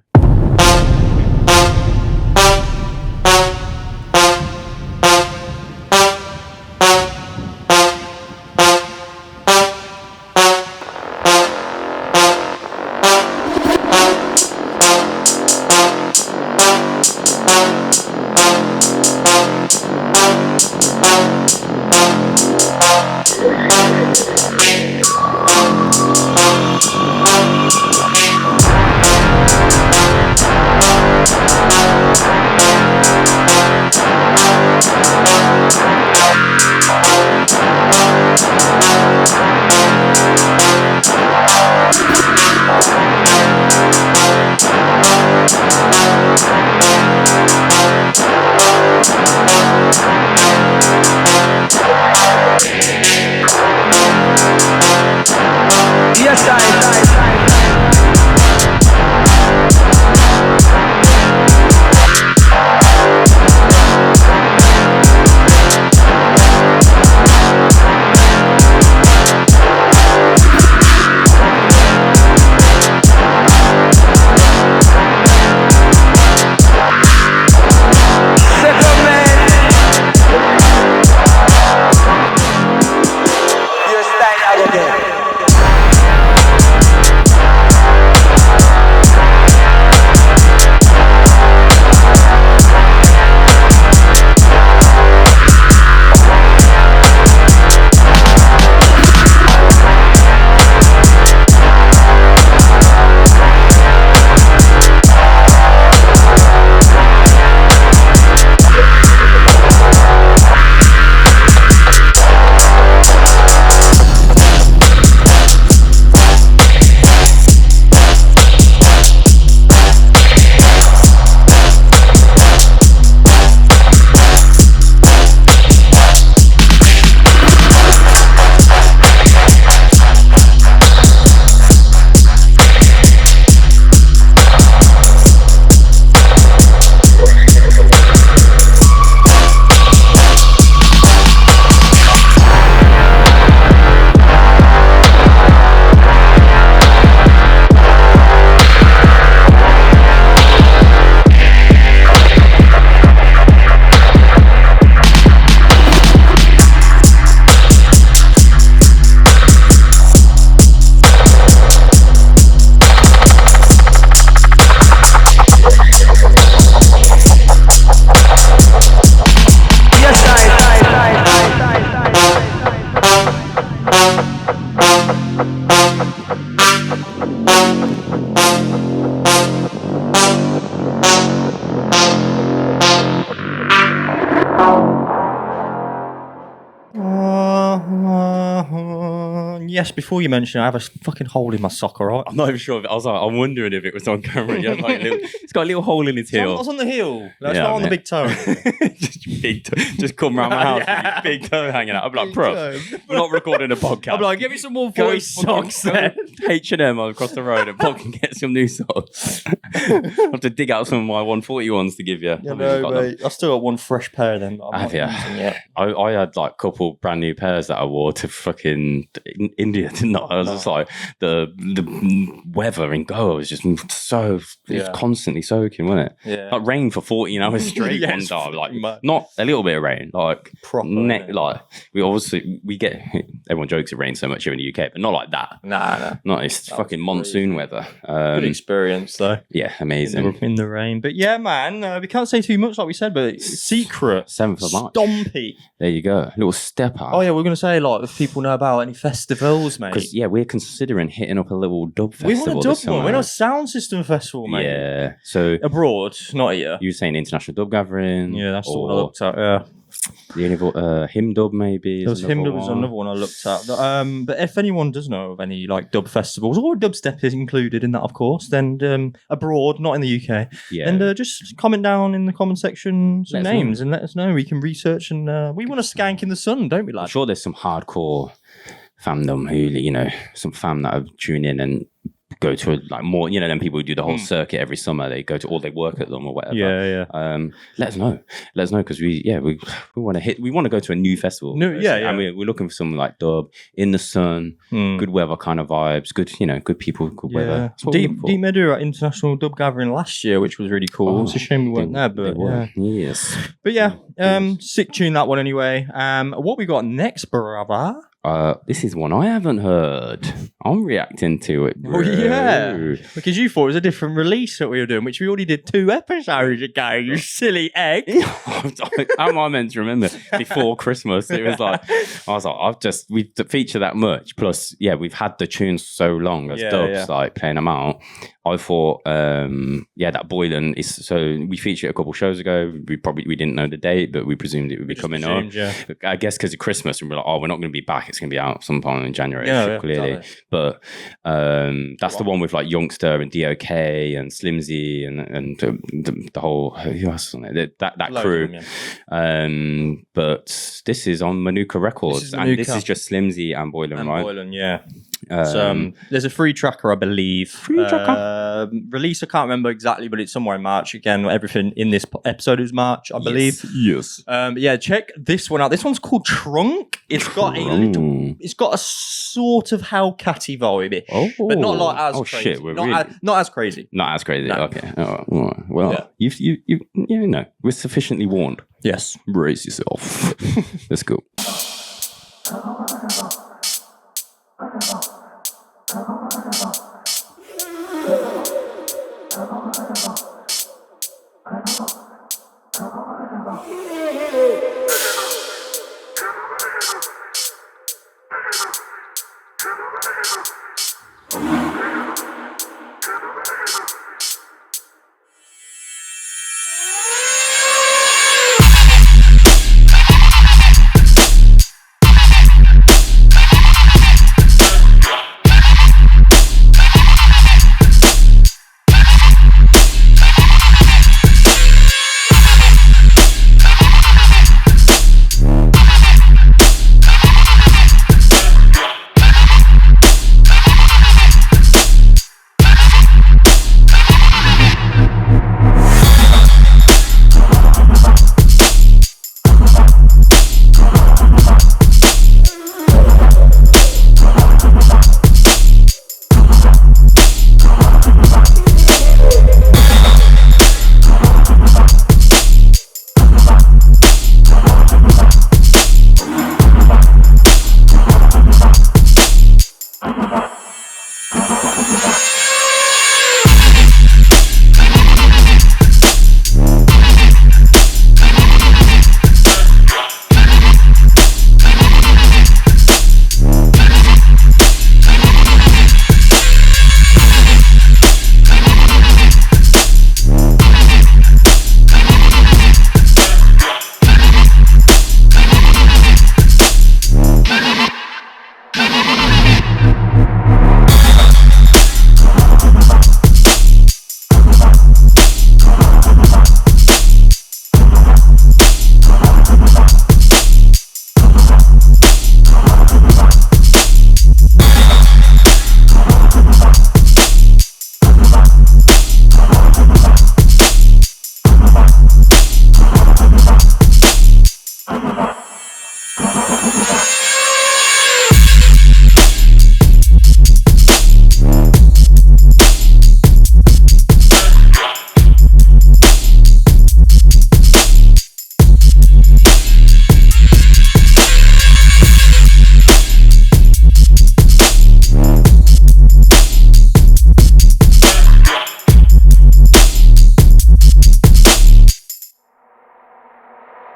Yes, before you mention it, I have a fucking hole in my sock, all right? I'm not even sure. I was like, I'm wondering if it was on camera. Yeah, like it's got a little hole in his heel. I was on the heel. That's not on the big toe. just come around my house with your big toe hanging out. I'm like, bro, we're not recording a podcast. I'm like, give me some more voice socks then. H&M across the road and Pop can get some new socks. I have to dig out some of my 140 ones to give you. Yeah, no, mate. I've still got one fresh pair of them. Have you? I had like a couple brand new pairs that I wore to fucking India, didn't I? I was just like, the weather in Goa was just so, it was constantly soaking, wasn't it? Yeah. Like rain for 14 hours straight one time. Like, not a little bit of rain, like proper. Like, we get, everyone jokes it rains so much here in the UK, but not like that. Nah. No, it's fucking monsoon weather. Good experience, though. Yeah, amazing. In the rain. But yeah, man, we can't say too much like we said, but Secret. 7th of March. Stompy. There you go. A little step up. Oh, yeah, we're going to say, like, if people know about any festivals, mate. Because, yeah, we're considering hitting up a little dub festival. We want a dub one. We're not a sound system festival, mate. Yeah. So abroad, not here. You were saying International Dub Gathering. Yeah, that's the one I looked at, yeah. The Him Dub maybe. There was Him Dub was another one I looked at. But if anyone does know of any like dub festivals or dubstep is included in that, of course, then abroad, not in the UK, then just comment down in the comment section some names and let us know. We can research and we want to skank in the sun, don't we, lad? I'm sure there's some hardcore famdom who, some fam that have tuned in and go to like more, them people who do the whole circuit every summer. They go to all, they work at them or whatever. Yeah. Let us know because we want to go to a new festival. And we're looking for some like dub in the sun, good weather kind of vibes, good good people, good weather. Dimeshift do at International Dub Gathering last year, which was really cool. It's a shame we weren't there, but yes. But sick tune that one anyway. What we got next, brother? This is one I haven't heard. I'm reacting to it, bro. Oh, yeah. Because you thought it was a different release that we were doing, which we already did 2 episodes ago, you silly egg. How am I meant to remember? Before Christmas, it was like, I was like, we feature that much. Plus, we've had the tunes so long as dubs, like playing them out. I thought, that Boylan is, so we featured it a couple shows ago. We didn't know the date, but we presumed it would be coming up. Yeah. I guess because of Christmas, and we're like, we're not going to be back. It's going to be out sometime in January, clearly. Exactly. But that's the one with like Youngster and DOK and Slimzee and the whole, who else on it? That crew. But this is on Manuka Records, and this is just Slimzee and Boylan, right? Boylan, yeah. There's a free tracker, I believe. Release, I can't remember exactly, but it's somewhere in March. Again, everything in this episode is March, I believe. Yes. Check this one out. This one's called Trunk. It's got a sort of Hellcatty vibe, but not like as crazy. Shit, not as crazy. Not as crazy. No. Okay. Oh, well, you we're sufficiently warned. Yes. Brace yourself. Let's go.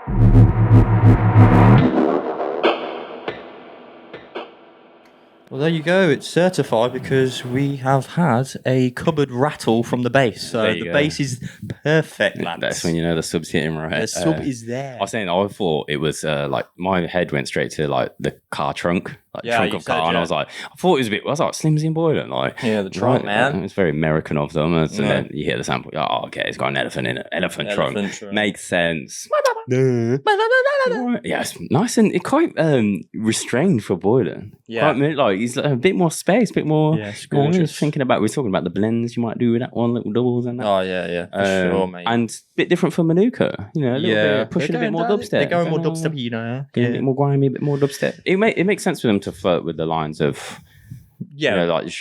Well, there you go. It's certified because we have had a cupboard rattle from the bass. So the bass is perfect, lads. That's when you know the sub's hitting right. The sub is there. I was saying, I thought it was like my head went straight to like the car trunk, like trunk of car, and I was like, I thought it was a bit. I was like Slimzee and Boylan, like the trunk, man. It's very American of them. And then you hear the sample. Oh, okay, it's got an elephant in it. Elephant trunk. Makes sense. Yeah, it's nice and it quite restrained for Boylan. Yeah, quite, like he's a bit more space, a bit more. Yeah, it's gorgeous. Thinking about, we're talking about the blends you might do with that one, little doubles and that. Oh yeah, for sure, mate. And a bit different from Manuka, you know, a little bit, pushing a bit more dubstep. They're going more dubstep, you know. A bit more grimy, a bit more dubstep. It makes sense for them to flirt with the lines of, you know, like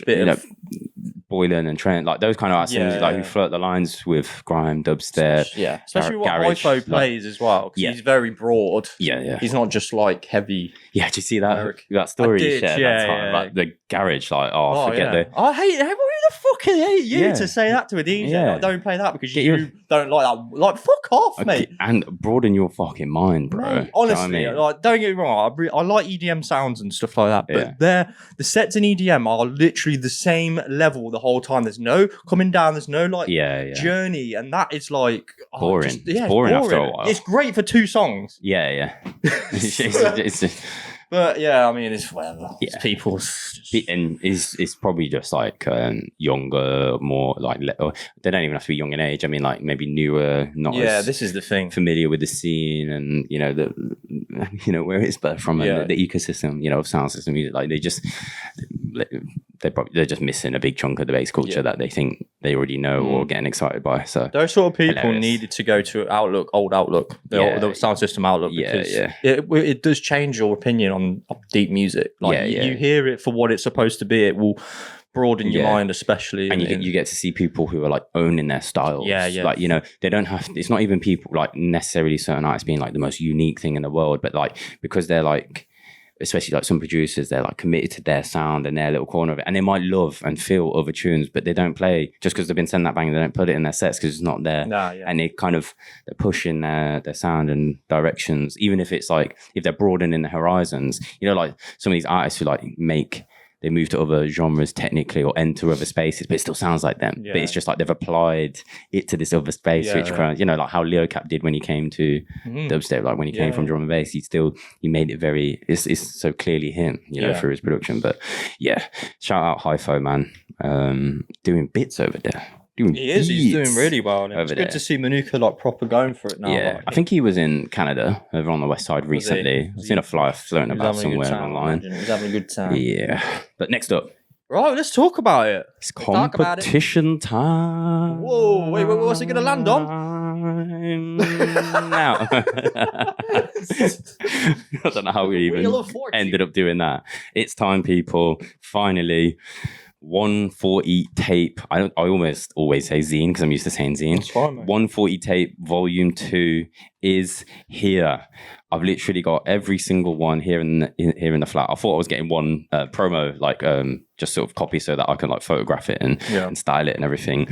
Boylan and Trent, like those kind of artists, who flirt the lines with grime, dubstep. Yeah, especially what garage, Hypo plays as well. Yeah, he's very broad. Yeah. He's not just like heavy. Yeah, did you see that story you shared that time? Like the garage, like, forget the. I hate it. Who the fuck hate you to say that to a DJ? Yeah. Like, don't play that because you don't like that. Like, fuck off, mate. And broaden your fucking mind, bro. Mate, honestly, like, don't get me wrong. I like EDM sounds and stuff like that, but the sets in EDM are literally the same level the whole time. There's no coming down. There's no like journey, and that is like boring. It's boring after a while. It's great for 2 songs. Yeah. it's just, but yeah, I mean, it's whatever. Yeah. It's people's. And it's probably just like younger, more like, they don't even have to be young in age. I mean, like maybe newer, not as this is the thing, familiar with the scene and, you know, where it's birthed from and the ecosystem, you know, of sound system music. Like they're just missing a big chunk of the bass culture that they think they already know or getting excited by. So those sort of people needed to go to old Outlook, the sound system Outlook, because it does change your opinion on deep music. Like you hear it for what it's supposed to be. It will broaden your mind, especially, and you get to see people who are like owning their styles. Like, you know, they don't have. It's not even people like necessarily certain artists being like the most unique thing in the world, but like because they're like, especially like some producers, they're like committed to their sound and their little corner of it, and they might love and feel other tunes, but they don't play just because they've been sent that bang. They don't put it in their sets because it's not there. And they're pushing their sound and directions, even if it's like if they're broadening the horizons. You know, like some of these artists who like they move to other genres technically or enter other spaces, but it still sounds like them. But it's just like they've applied it to this other space, which you know, like how Leo Cap did when he came to dubstep. Like when he came from drum and bass, he made it very. It's so clearly him, you know, through his production. But yeah, shout out Hypo, man, doing bits over there. He's doing really well. And it's good to see Manuka like proper going for it now. Yeah, like, I think he was in Canada over on the west side recently. I've seen a flyer floating about somewhere online. He's having a good time. Yeah, but next up. Right, let's talk about it. It's competition time. Whoa, wait, what's it going to land on? Now. I don't know how we even ended up doing that. It's time, people. Finally. 140 tape. I almost always say zine because I'm used to saying zine. That's fine, mate. 140 tape volume 2 is here. I've literally got every single one here in the flat. I thought I was getting one promo, like just sort of copy so that I can like photograph it and style it and everything.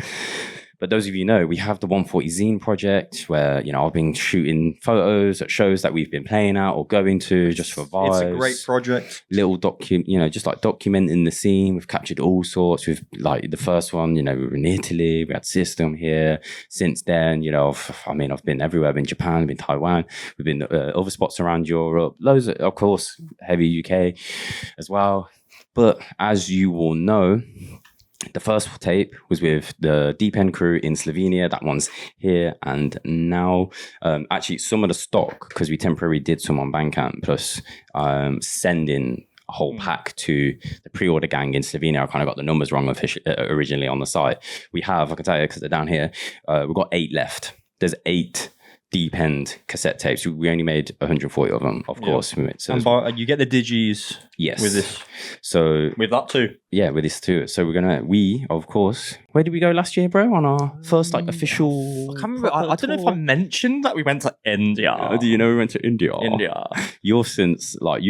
But those of you know, we have the 140 Zine project where, you know, I've been shooting photos at shows that we've been playing at or going to just for vibes. It's a great project. Little just like documenting the scene. We've captured all sorts. We've like the first one, you know, we were in Italy. We had System here. Since then, you know, I mean, I've been everywhere. I've been Japan, I've been Taiwan. We've been other spots around Europe. Loads of course, heavy UK as well. But as you all know, the first tape was with the Deep End crew in Slovenia. That one's here and now. Actually, some of the stock, because we temporarily did some on Bandcamp, plus sending a whole pack to the pre-order gang in Slovenia. I kind of got the numbers wrong originally on the site. We have, I can tell you, because they're down here, we've got 8 left. There's 8 Deep End cassette tapes. We only made 140 of them, of course. So and you get the digis with this. So with that too. Yeah, with this too. So we of course, where did we go last year, bro? On our first like official. I can't remember. I don't know if I mentioned that we went to India. Do you know we went to India? You've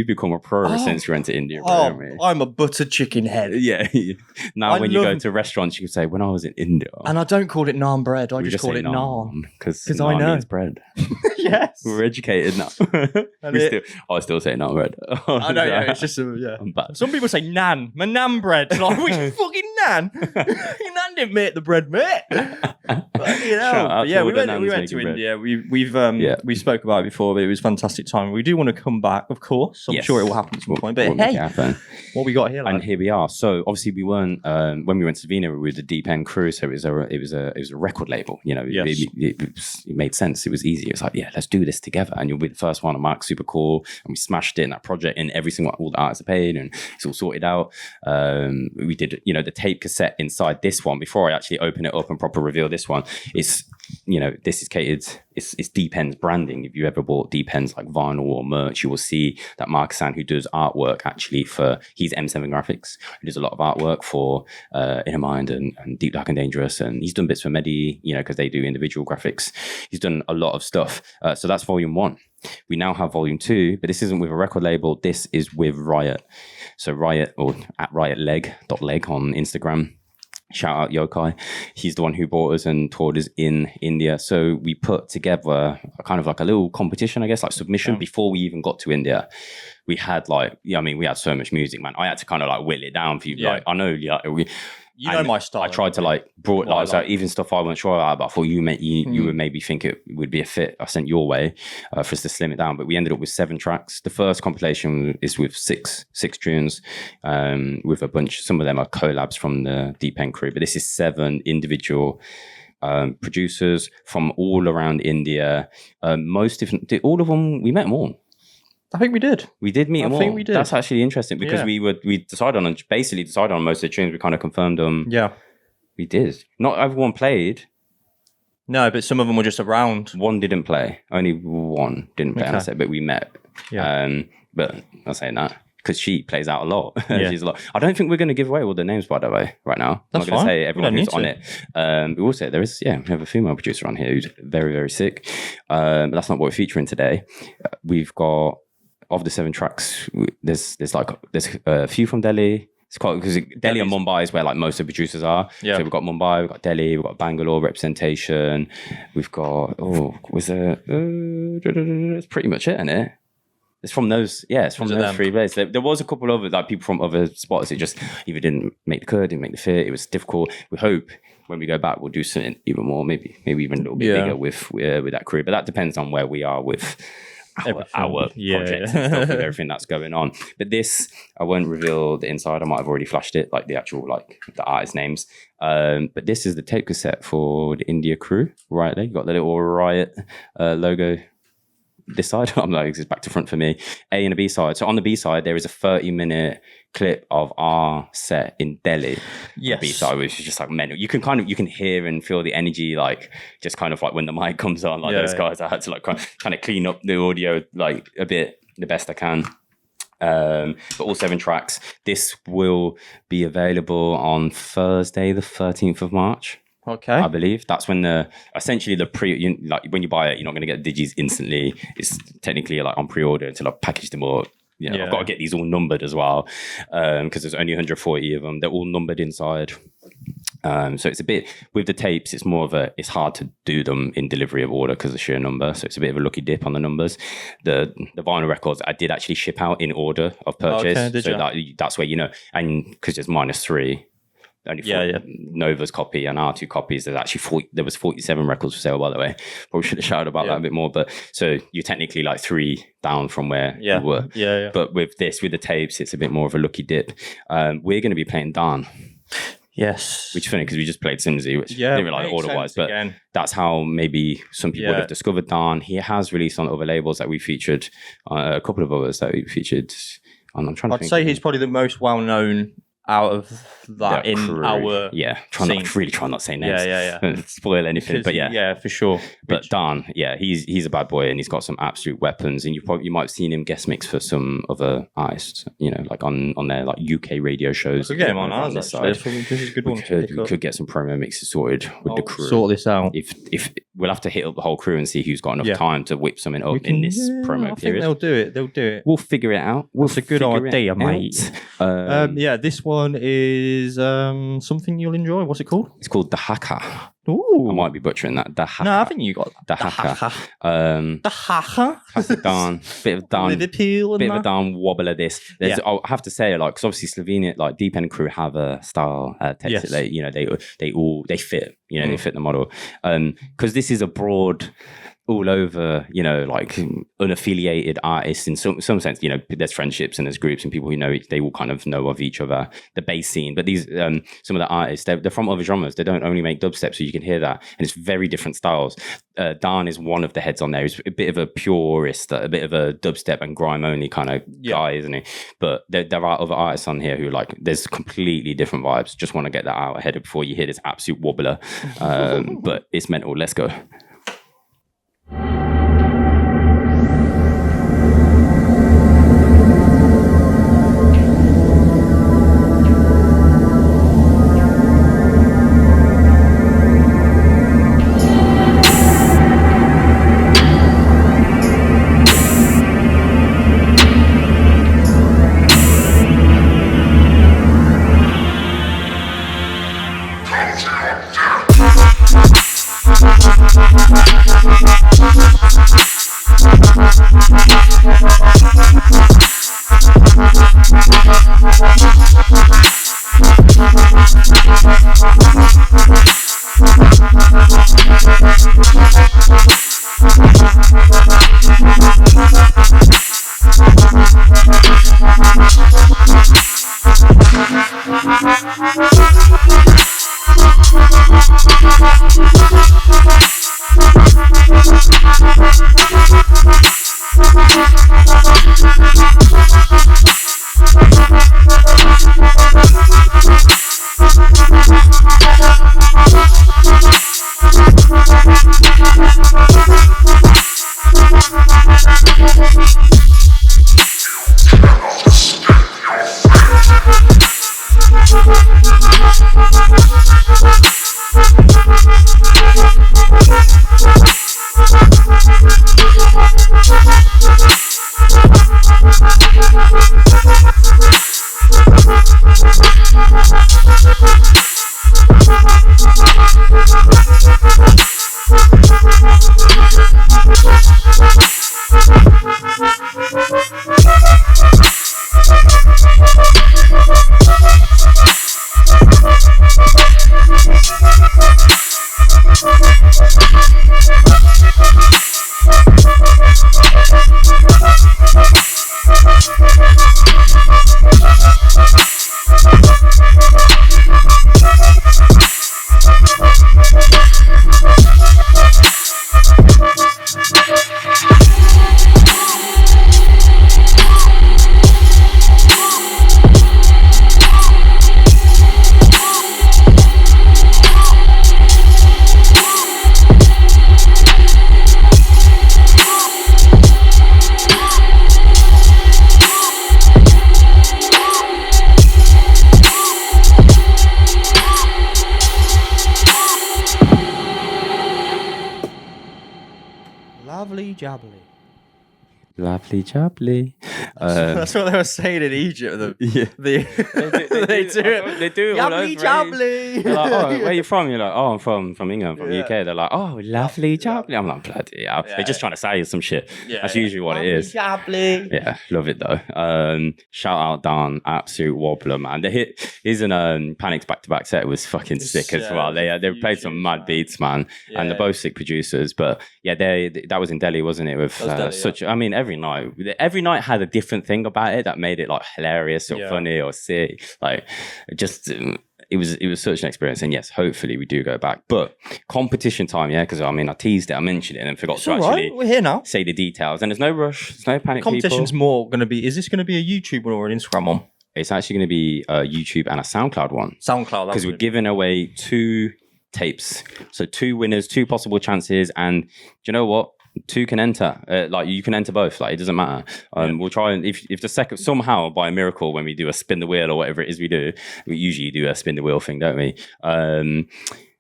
become a pro since you went to India, bro. I'm a butter chicken head. Yeah. Now when you go to restaurants, you can say, when I was in India. And I don't call it naan bread. I just call it naan. Because I know. means bread. red. Yes. We're educated now. I still say not red. I know, yeah, it's just, I'm bad. Some people say nan. My nan bread. Like, which fucking nan? Your nan didn't make the bread, mate. But, you know, yeah, we went to India. We spoke about it before, but it was a fantastic time. We do want to come back, of course. I'm sure it will happen at some point. But hey, what we got here? And here we are. So obviously we weren't when we went to Vienna. We were the Deep End crew, so it was a record label. You know, it made sense. It was easy. It was like, yeah, let's do this together, and you'll be the first one. I'm like, super cool, and we smashed it in that project, and all the artists are paid, and it's all sorted out. We did, you know, the tape cassette inside this one. Before I actually open it up and proper reveal this one, it's, you know, this is catered. It's Deep End's branding. If you ever bought Deep End's like vinyl or merch, you will see that Mark-san, who does artwork actually he's M7 Graphics, who does a lot of artwork for Inner Mind and Deep Dark and Dangerous, and he's done bits for Medi, you know, because they do individual graphics. He's done a lot of stuff. So that's volume 1. We now have volume 2, but this isn't with a record label. This is with Riot. So Riot, or at riotleg on Instagram. Shout out Yokai. He's the one who bought us and toured us in India. So we put together a kind of like a little competition, I guess, like submission before we even got to India. We had we had so much music, man. I had to kind of like whittle it down for you. Yeah. Like, I know, you know my style. I tried to so even stuff I wasn't sure about, but I thought you would maybe think it would be a fit. I sent your way for us to slim it down, but we ended up with 7 tracks. The first compilation is with six tunes, with a bunch. Some of them are collabs from the Deep End crew, but this is 7 individual producers from all around India. All of them, we met them all. I think we did. We did meet them all. I think we did. That's actually interesting because we decided on most of the tunes. We kind of confirmed them. Yeah, we did. Not everyone played. No, but some of them were just around. One didn't play. Only one didn't play. Okay. But we met. Yeah. But I'm saying that because she plays out a lot. Yeah. She's a lot. I don't think we're going to give away all the names, by the way, right now. That's I'm not going to say everyone who's on it. We will say we have a female producer on here who's very, very sick. But that's not what we're featuring today. We've got. Of the 7 tracks, there's a few from Delhi. It's quite because Delhi and Mumbai is where like most of the producers are. Yeah. So we've got Mumbai, we've got Delhi, we've got Bangalore representation. We've got it's pretty much it, isn't it? It's from those, it's from those 3 places. There was a couple of like people from other spots. It just either didn't make the cut, didn't make the fit. It was difficult. We hope when we go back, we'll do something even more, maybe even a little bit bigger with that crew. But that depends on where we are with. Our project and stuff with everything that's going on. But this, I won't reveal the inside. I might have already flashed it, like the actual, like the artist names. But this is the tape cassette for the India crew, right there. You got the little Riot logo this side. I'm like, it's back to front for me. A and a B side. So on the B side, there is a 30-minute clip of our set in Delhi. Yes. B side, which is just like mental. You can hear and feel the energy, like just kind of like when the mic comes on, like those guys. I had to like kind of clean up the audio like a bit, the best I can. But all 7 tracks. This will be available on Thursday, the 13th of March. Okay, I believe that's when when you buy it, you're not going to get digis instantly. It's technically like on pre-order until I've packaged them all. I've got to get these all numbered as well because there's only 140 of them. They're all numbered inside. So it's a bit with the tapes. It's more of it's hard to do them in delivery of order because of the sheer number. So it's a bit of a lucky dip on the numbers. The vinyl records I did actually ship out in order of purchase. Okay, so that's where and because there's -3. Only Nova's copy and our 2 copies. There's actually there was 47 records for sale, by the way. Probably should have shouted about that a bit more. But so you're technically like 3 down from where you were. Yeah. But with the tapes, it's a bit more of a lucky dip. We're going to be playing Dan. Yes. Which is funny because we just played Slimzee, which didn't really order-wise. But that's how maybe some people would have discovered Dan. He has released on other labels that we featured, a couple of others that we featured. I'm trying to think. I'd say he's probably the most well-known out of that in crew. Our try not to say names, spoil anything, but for sure. But Dan, he's a bad boy and he's got some absolute weapons, and you might have seen him guest mix for some other artists, like on their like UK radio shows. We could get him on ours. This is a good one. We could get some promo mixes sorted with the crew. Sort this out. If we'll have to hit up the whole crew and see who's got enough time to whip something up in this promo period. I think they'll do it. We'll figure it out. It's a good idea, mate. This one is something you'll enjoy. What's it called? It's called Dahaka. Ooh. I might be butchering that. Dahaka. No, I think you got that. Dahaka. Dahaka. Classic Dan. Bit of Dan. Liverpool and Bit of a that. Dan wobble of this. I have to say, like, because obviously Slovenia, like Deep End Crew have a style. Yes. They, you know, they fit. You know, they fit the model. Because this is a broad, all over, you know, like unaffiliated artists in some sense. You know, there's friendships and there's groups and people who know they all kind of know of each other, the bass scene. But these some of the artists, they're from other genres. They don't only make dubstep, so you can hear that, and it's very different styles. Dan is one of the heads on there. He's a bit of a purist, a bit of a dubstep and grime only kind of guy, isn't he? But there are other artists on here who, like, there's completely different vibes. Just want to get that out ahead of before you hear this absolute wobbler. But it's mental. Let's go. Lovely jubbly. That's what they were saying in Egypt. Yeah. They do it all over. Jubbly. They're like, oh, where are you from? You're like, oh, I'm from England, from UK. They're like, oh, lovely jubbly. I'm like, bloody hell. They're just trying to say some shit. That's usually what it is. Jubbly. Yeah, love it though. Shout out Dan, absolute wobbler, man. His and Panic's back-to-back set was fucking sick as well. They played some mad beats, man, and they're both sick producers. But yeah, that was in Delhi, wasn't it? With Delhi, I mean, every night had a different thing about it that made it like hilarious or funny or sick. Like, just it was such an experience. And yes, hopefully we do go back. But competition time, because I mean, I teased it, I mentioned it, and forgot to actually we're here now. Say the details. And there's no rush, there's no panic. Competition's more going to be. Is this going to be a YouTube one or an Instagram one? It's actually going to be a YouTube and a SoundCloud one. SoundCloud, because we're giving away 2 tapes, so 2 winners, 2 possible chances, and do you know what? 2 can enter. Like, you can enter both. Like, it doesn't matter. We'll try, and if the second, somehow by a miracle, when we do a spin the wheel or whatever it is we usually do a spin the wheel thing, don't we?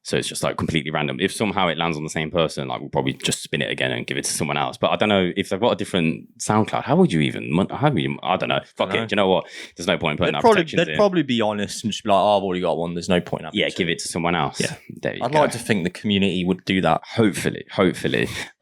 So it's just like completely random. If somehow it lands on the same person, like we'll probably just spin it again and give it to someone else. But I don't know if they've got a different SoundCloud. How would you even? I don't know. Fuck it. Do you know what? There's no point in putting that protections in. They'd probably be honest and just be like, "Oh, I've already got one. There's no point." Give it to someone else. Yeah, there you I'd go. like to think the community would do that. Hopefully.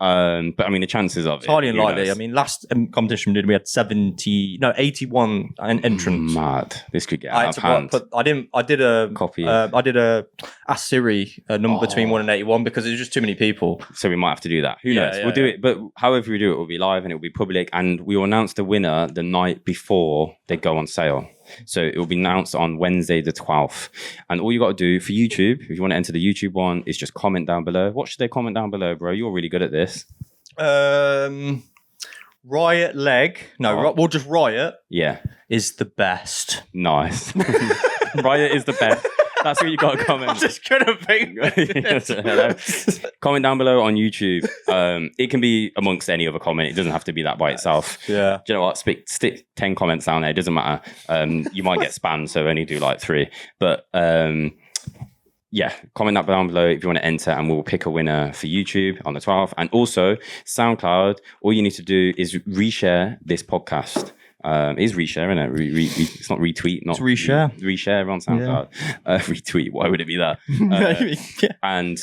But I mean, the chances of it's highly unlikely. I mean, last competition we had 81 entrants. Mad. This could get out of hand. But I did a copy. I did a Ask Siri number between 1 and 81 because there's just too many people. So we might have to do that. Who knows? We'll do it. But however we do it, will be live and it will be public. And we will announce the winner the night before they go on sale. So it will be announced on Wednesday the 12th. And all you got to do for YouTube, if you want to enter the YouTube one, is just comment down below. What should they comment down below, bro? You're really good at this. Riot leg. No, we'll just Riot. Yeah. Is the best. Nice. Riot is the best. That's what you got to comment. I just couldn't think. Comment down below on YouTube. It can be amongst any other comment. It doesn't have to be that by itself. Yeah. Do you know what? Stick 10 comments down there. It doesn't matter. You might get spammed, so only do like 3. But comment that down below if you want to enter, and we'll pick a winner for YouTube on the 12th. And also SoundCloud. All you need to do is reshare this podcast. It is reshare, isn't it? It's not retweet, not it's reshare. Reshare on SoundCloud. Yeah. Retweet, why would it be that? And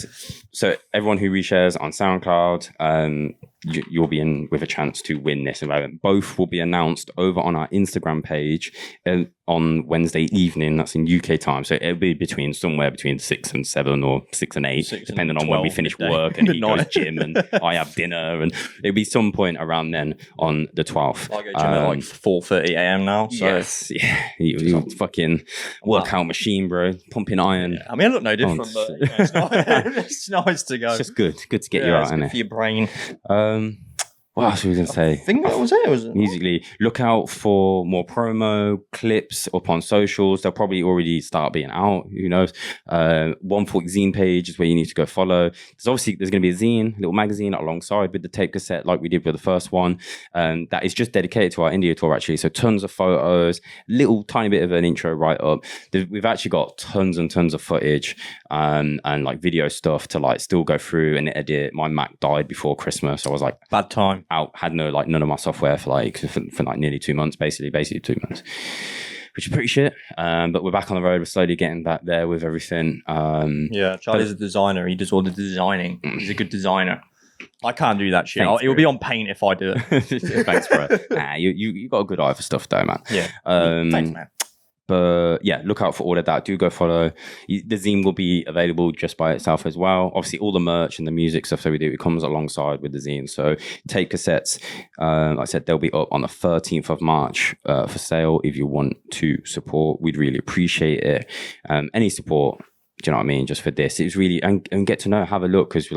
so everyone who reshares on SoundCloud, you'll be in with a chance to win this event. Both will be announced over on our Instagram page on Wednesday evening. That's in UK time. So it'll be somewhere between 6 and 7 or 6 and 8, depending on when we finish work and he goes gym and I have dinner. And it'll be some point around then on the 12th. I go gym at like 4:30 a.m. now. So. Yes, yeah. You fucking workout machine, bro. Pumping iron. Yeah. I mean, I look no different, but it's nice to go. It's just good. Good to get you out, isn't it? For your brain. What else were we going to say? I think that was it. Musically, look out for more promo clips up on socials. They'll probably already start being out. Who knows? 140 Zine page is where you need to go follow. There's going to be a zine, a little magazine alongside with the tape cassette, like we did with the first one. That is just dedicated to our India tour, actually. So tons of photos, little tiny bit of an intro write up. We've actually got tons and tons of footage and like video stuff to like still go through and edit. My Mac died before Christmas, so I was like, bad time. Had none of my software for nearly 2 months, basically 2 months, which is pretty shit. But we're back on the road. We're slowly getting back there with everything. Charlie's a designer. He does all the designing. He's a good designer. I can't do that shit. It will be on paint if I do it. Thanks, bro. You got a good eye for stuff, though, man. Yeah. Thanks, man. But yeah, look out for all of that. Do go follow. The zine will be available just by itself as well. Obviously, all the merch and the music stuff that we do, it comes alongside with the zine. So tape cassettes, like I said, they'll be up on the 13th of March for sale. If you want to support, we'd really appreciate it. Any support, do you know what I mean? Just for this, it's really and get to know, have a look, because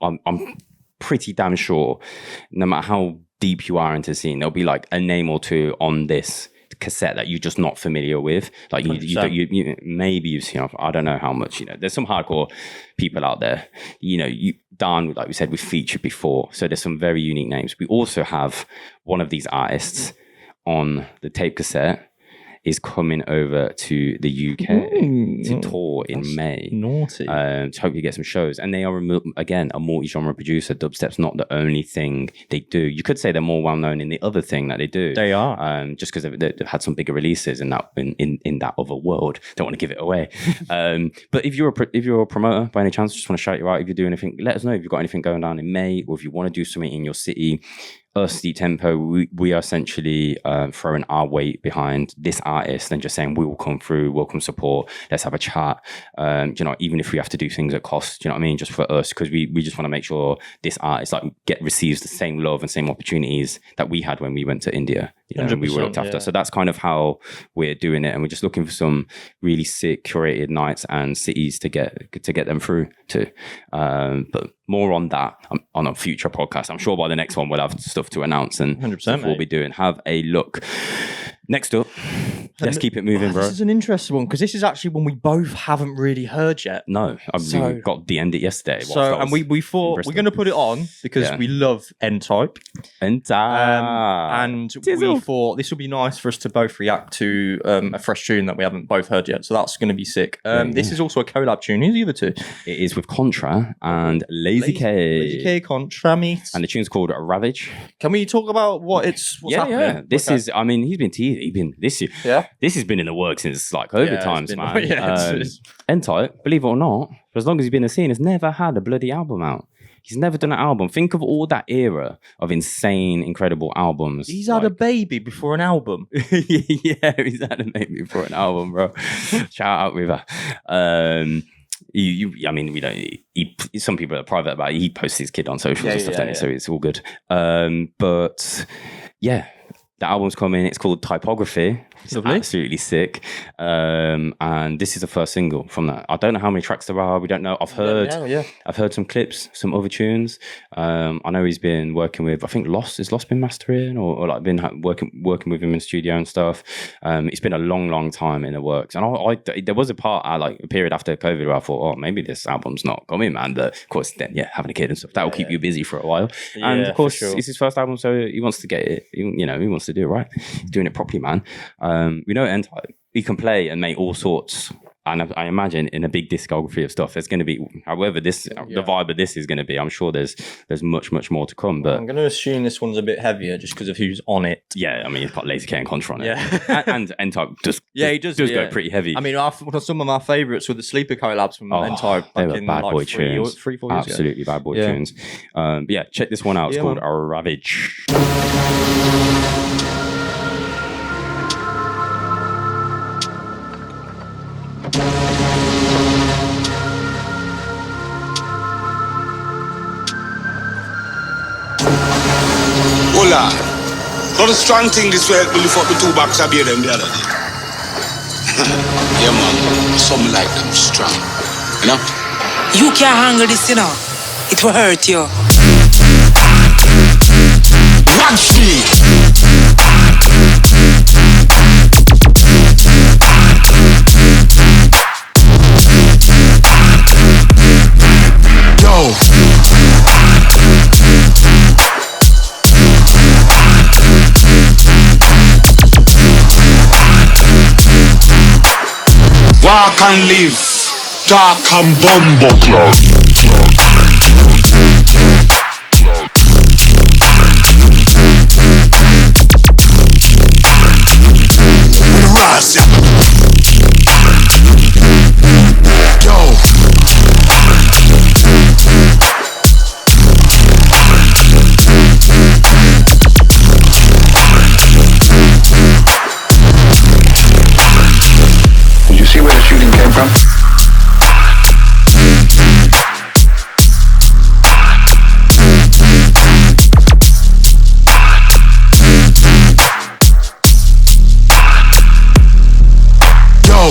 I'm pretty damn sure, no matter how deep you are into the scene, there'll be like a name or two on this cassette that you're just not familiar with. Like you maybe you've seen, I don't know how much, there's some hardcore people out there, Dan, like we said, we've featured before, so there's some very unique names. We also have one of these artists on the tape cassette is coming over to the UK to tour in May. Naughty. To hopefully get some shows. And they are, again, a multi-genre producer. Dubstep's not the only thing they do. You could say they're more well-known in the other thing that they do. They are. Just because they've had some bigger releases in that other world. Don't want to give it away. But if you're a promoter, by any chance, just want to shout you out. If you do anything, let us know if you've got anything going down in May, or if you want to do something in your city. Us, the Tempo, we are essentially throwing our weight behind this artist and just saying we will come through, we'll come support, let's have a chat. Even if we have to do things at cost, do you know what I mean? Just for us, because we just want to make sure this artist receives the same love and same opportunities that we had when we went to India. And we were looked after. Yeah. So that's kind of how we're doing it, and we're just looking for some really sick curated nights and cities to get them through to. But more on that on a future podcast. I'm sure by the next one we'll have stuff to announce and 100%, stuff we'll be doing. Have a look. Next up, Let's keep it moving, bro. This is an interesting one because this is actually one we both haven't really heard yet. No, we got DM'd it yesterday. And we thought we're going to put it on because we love N-Type. And we thought this would be nice for us to both react to a fresh tune that we haven't both heard yet. So that's going to be sick. This is also a collab tune. Who's the other two? It is with CØNTRA and Lazy K. Lazy K, CØNTRA, mate. And the tune's called Ravage. Can we talk about what's happening? Yeah. This is, I mean, he's been teasing. This has been in the works since like COVID times, man. N-Type, believe it or not, for as long as he's been in the scene, has never had a bloody album out. He's never done an album. Think of all that era of insane, incredible albums. He's had a baby before an album. Yeah, he's had a baby before an album, bro. Shout out with her. I mean, we don't. Some people are private about it. He posts his kid on socials and stuff, so it's all good. But yeah, the album's coming. It's called Typography. It's absolutely sick. And this is the first single from that. I don't know how many tracks there are. We don't know. I've heard some clips, some other tunes. I know he's been working with, I think Lost been mastering or like been working with him in the studio and stuff. It's been a long time in the works. And I there was a period after COVID where I thought, oh, maybe this album's not coming, man. But of course, then having a kid and stuff, that will keep you busy for a while. And of course, it's his first album, so he wants to get it. He wants to do it right. He's doing it properly, man. We know N-Type. He can play and make all sorts. And I imagine in a big discography of stuff, there's going to be, however the vibe of this is going to be, I'm sure there's much more to come. But I'm going to assume this one's a bit heavier just because of who's on it. Yeah, I mean, it's got Lazy K and CØNTRA on it. and N-Type he does go pretty heavy. I mean, some of my favourites were the Sleeper collabs from N-Type. They were bad boy tunes. 3-4 years Absolutely ago. Bad boy tunes. But yeah, check this one out. It's called Ravage. Hola. Not a strong thing this way when you fuck the 2 box of beer them the other day. Yeah, man. Something like them strong. You know? You can't handle this, you know. It will hurt you. Watch me. Yo. Walk and live, dark and bumble cloud. Rasa. Yo. Did you see where the shooting came from? Yo.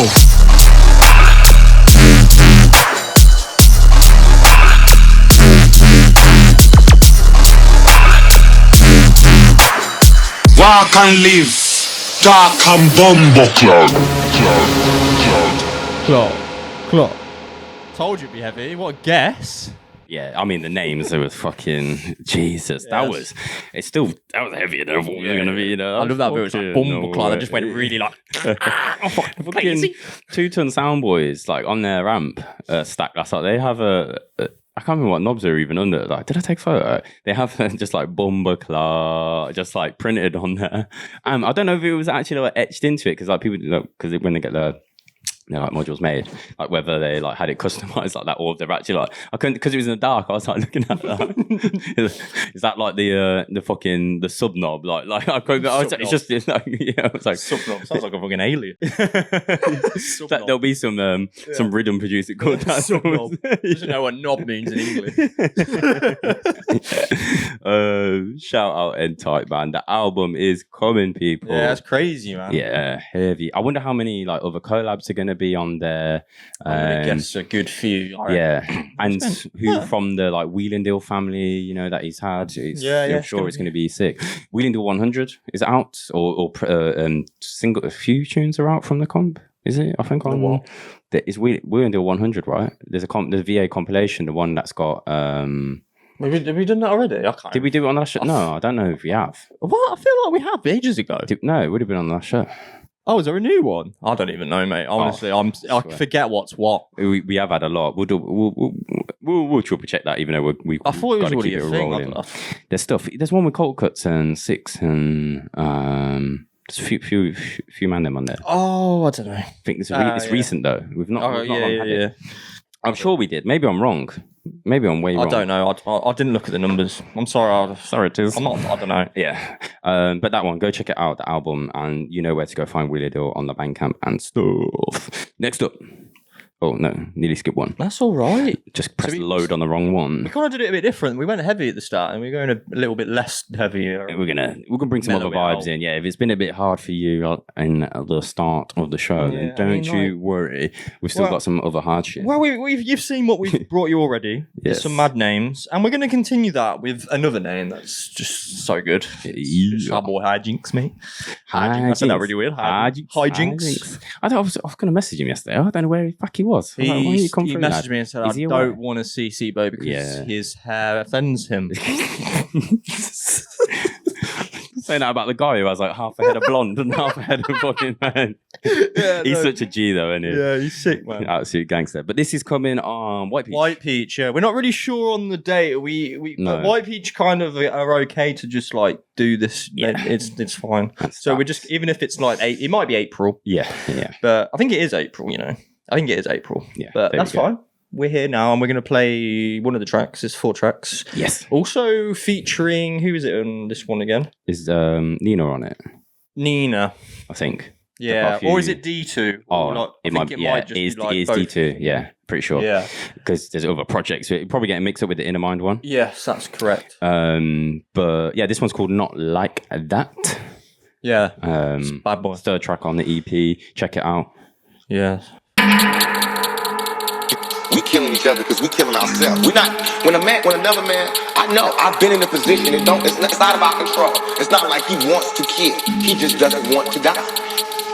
Walk and live, dark and bumble cloud. Clock. Told you it'd be heavy. What a guess. Yeah, I mean the names. It was fucking Jesus. That was heavier than what we were gonna be. You know, I love that bit. It was like Bumbleclaw. That just went really like. Fucking 2-ton Soundboys like on their ramp stack. That's like they have a I can't remember what knobs are even under. Like, did I take a photo? They have just like Bumbleclaw just like printed on there. I don't know if it was actually like etched into it because like people because when they get the like modules made, like whether they like had it customized like that or if they're actually like I couldn't because it was in the dark. I was like looking at that. Is that like the fucking the sub knob? Like I couldn't. It's just like it's like sub knob sounds like a fucking alien. There'll be some rhythm producer called that. Sub knob. Doesn't know what knob means in English. Shout out N-Type, man. The album is coming, people. Yeah, that's crazy, man. Yeah, heavy. I wonder how many like other collabs are going to be on there. I guess a good few. And who from the like Wheelandale family, you know, that he's had. I'm sure it's going to be sick. Wheelandale 100 is out, or a few tunes are out from the comp. Is it? I think on is Wheelandale 100, right? There's a VA compilation, the one that's got. Have we done that already? I can't. Did we do it on the last show? No, I don't know if we have. What? I feel like we have ages ago. No, it would have been on the last show. Oh, is there a new one? I don't even know, mate. Honestly, I forget what's what. We have had a lot. We'll triple check that, even though we. I thought it was already keep a it thing. rolling. There's stuff. There's one with Cold Cuts and Six and there's a few man them on there. Oh, I don't know. I think it's recent though. We've not. Oh, we've not long had it. I'm sure we did. Maybe I'm wrong. Maybe I'm way wrong. I don't know. I didn't look at the numbers. I'm sorry. Sorry, too. I'm not. I don't know. Yeah. But that one, go check it out, the album, and you know where to go find Wheelandale on the Bandcamp and stuff. Next up. Oh, no. Nearly skipped one. That's all right. Just pressed load on the wrong one. We kind of did it a bit different. We went heavy at the start, and we're going a little bit less heavy. We're gonna bring some other vibes in. Yeah, if it's been a bit hard for you in the start of the show, then don't you worry. We've still got some other hard shit. Well, you've seen what we've brought you already. There's some mad names, and we're going to continue that with another name that's just so good. Our boy Hijinx, mate. I said that really weird. Hijinx. I was going to message him yesterday. I don't know where the fuck he was. He messaged me and said, I don't want to see Sibo because his hair offends him. Saying that about the guy who has like half a head of blonde and half a head of fucking man. He's such a G though, isn't he? Yeah, he's sick, man. Absolute gangster. But this is coming on White Peach. White Peach, yeah. We're not really sure on the date. But White Peach kind of are okay to just like do this. Yeah. It's fine. So we're just, even if it's like it might be April. Yeah. But I think it is April, you know. I think it is April. Yeah. But that's fine. We're here now and we're going to play one of the tracks. It's 4 tracks. Yes. Also featuring, who is it on this one again? Is Nina on it? Nina. I think. Yeah. Or is it D2? Oh, it might just be like it is D2. Yeah. Pretty sure. Yeah. Because there's other projects. So you're probably getting mixed up with the Inner Mind one. Yes, that's correct. But yeah, this one's called Not Like That. Yeah. Bad boy. Third track on the EP. Check it out. Yeah. We killing each other because we killing ourselves. We're not. When another man, I know I've been in a position. It's out of our control. It's not like he wants to kill. He just doesn't want to die.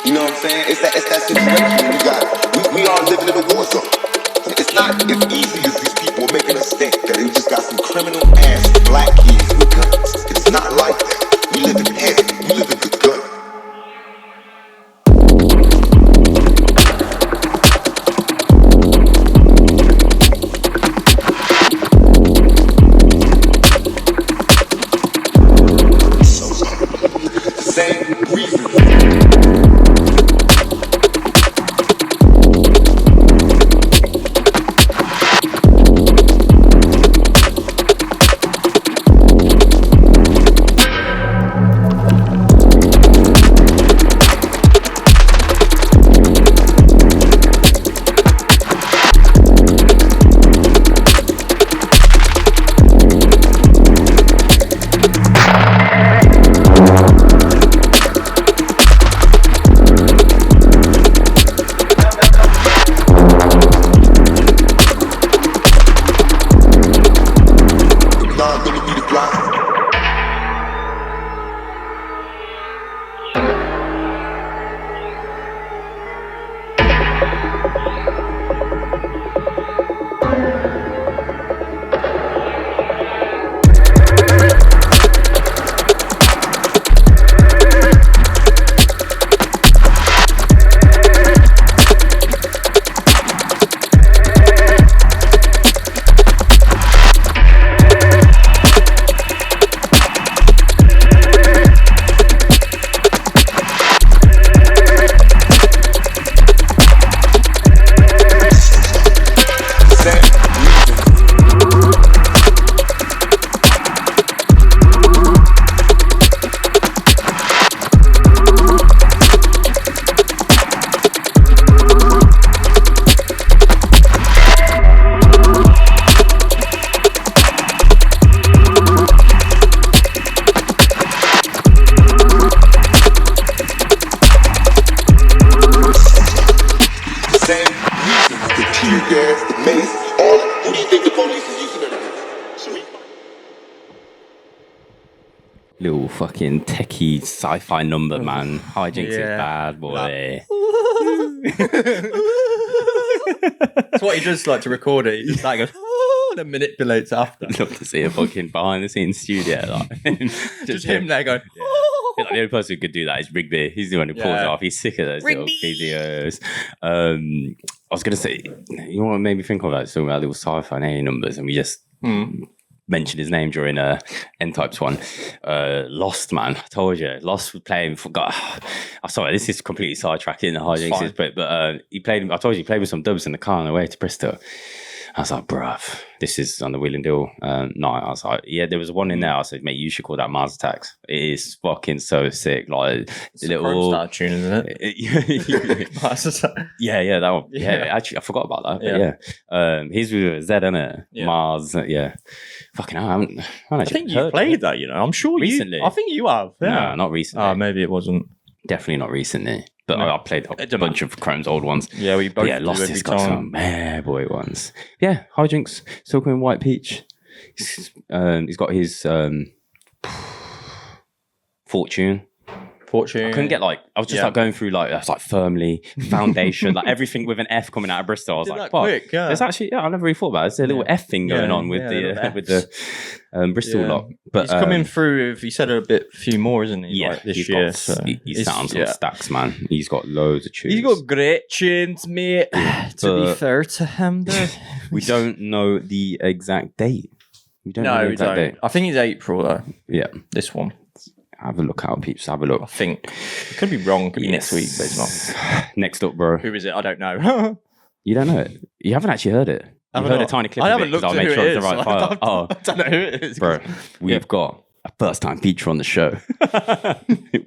You know what I'm saying? It's that situation. We are living in a war zone. It's not as easy as these people are making us think that we just got some criminal ass black kids with guns. It's not like that. We live in hell. We live in the gun. little fucking techie sci-fi number, man. Hijinx is bad, boy. That's what he does like to record it. He just like goes, and then manipulates after. I'd love to see a fucking behind the scenes studio. Like, just him there going, like, the only person who could do that is Rigby. He's the one who pulls it off. He's sick of those little videos. I was going to say, you know what made me think of that? Talking about little sci-fi and alien numbers, and we just mentioned his name during N-Types one. Lost, man. I told you. Lost was playing. I'm sorry, this is completely sidetracking the Hijinx, but he played. I told you he played with some dubs in the car on the way to Bristol. I was like, bruv, this is on the Wheel and Deal night. I was like, yeah, there was one in there. I said, mate, you should call that Mars Attacks. It is fucking so sick. Like, it's little star tune, isn't it? Yeah, that one. Yeah, actually, I forgot about that. Yeah. He's with Z, isn't it? Yeah. Mars. Yeah. Fucking hell, I haven't I think you played that, you know. I'm sure recently. I think you have. Yeah. No, not recently. Oh, maybe it wasn't. Definitely not recently. But I played a bunch of Chrome's old ones. Yeah, we both Lost his got some boy ones. Yeah, Hijinx, Silk and White Peach. He's got his Fortune. I couldn't get I was just going through that's Firmly, Foundation, everything with an F coming out of Bristol. I was like, quick, yeah. There's actually, I never really thought about it. There's a little F thing going on with the Bristol lot. But he's coming through. He said a few more, isn't he? Yeah, this year. He's found some stacks, man. He's got loads of tunes. He's got great tunes, mate. To be fair to him, though, we don't know the exact date. We don't know the exact date. I think it's April though. Yeah, this one. Have a look out, peeps. Have a look. I think it could be wrong. It could be next week, but it's not. Next up, bro. Who is it? I don't know. You don't know it? You haven't actually heard it? You've heard a tiny clip of it because I'll make sure it's the right file. I don't know who it is. Bro, we've got a first-time feature on the show.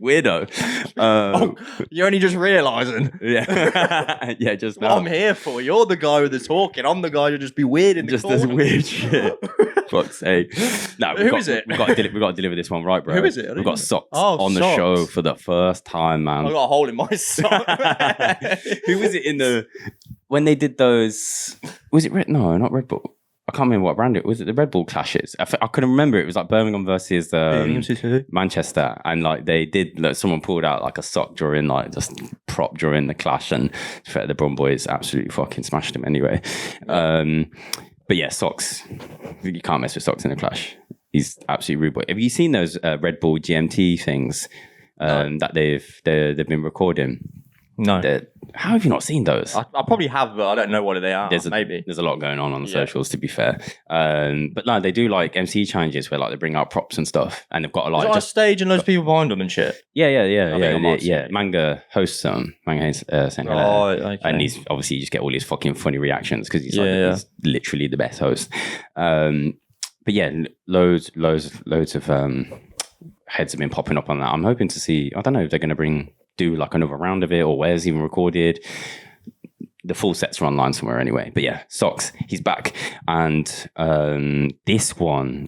Weirdo. You're only just realising. Yeah. Yeah, just now. What I'm here for. You're the guy with the talking. I'm the guy who just be weird in the corner. Just does weird shit. Fuck's sake. No, Who is it? We've got to deliver this one right, bro. Who is it? We've got Socks on the show for the first time, man. I got a hole in my sock. Who was it in the... When they did those... Was it Red... No, not Red Bull. I can't remember what brand it was. It the Red Bull clashes. I couldn't remember. It was Birmingham versus Manchester, and they did. Someone pulled out a sock during just prop during the clash, and the Brum Boys absolutely fucking smashed him anyway. But yeah, Socks. You can't mess with Socks in a clash. He's absolutely rude boy. Have you seen those Red Bull GMT things that they've been recording? No. How have you not seen those? I probably have, but I don't know what they are. There's a lot going on the socials, to be fair. But no, they do MC challenges where they bring out props and stuff, and they've got a stage and loads of people behind them and shit. Yeah. Manga hosts them. Manga sent okay. And he's obviously you just get all his fucking funny reactions because he's he's literally the best host. But yeah, loads of heads have been popping up on that. I'm hoping to see. I don't know if they're going to do another round of it or where's even recorded. The full sets are online somewhere anyway. But yeah, Socks, he's back. And this one,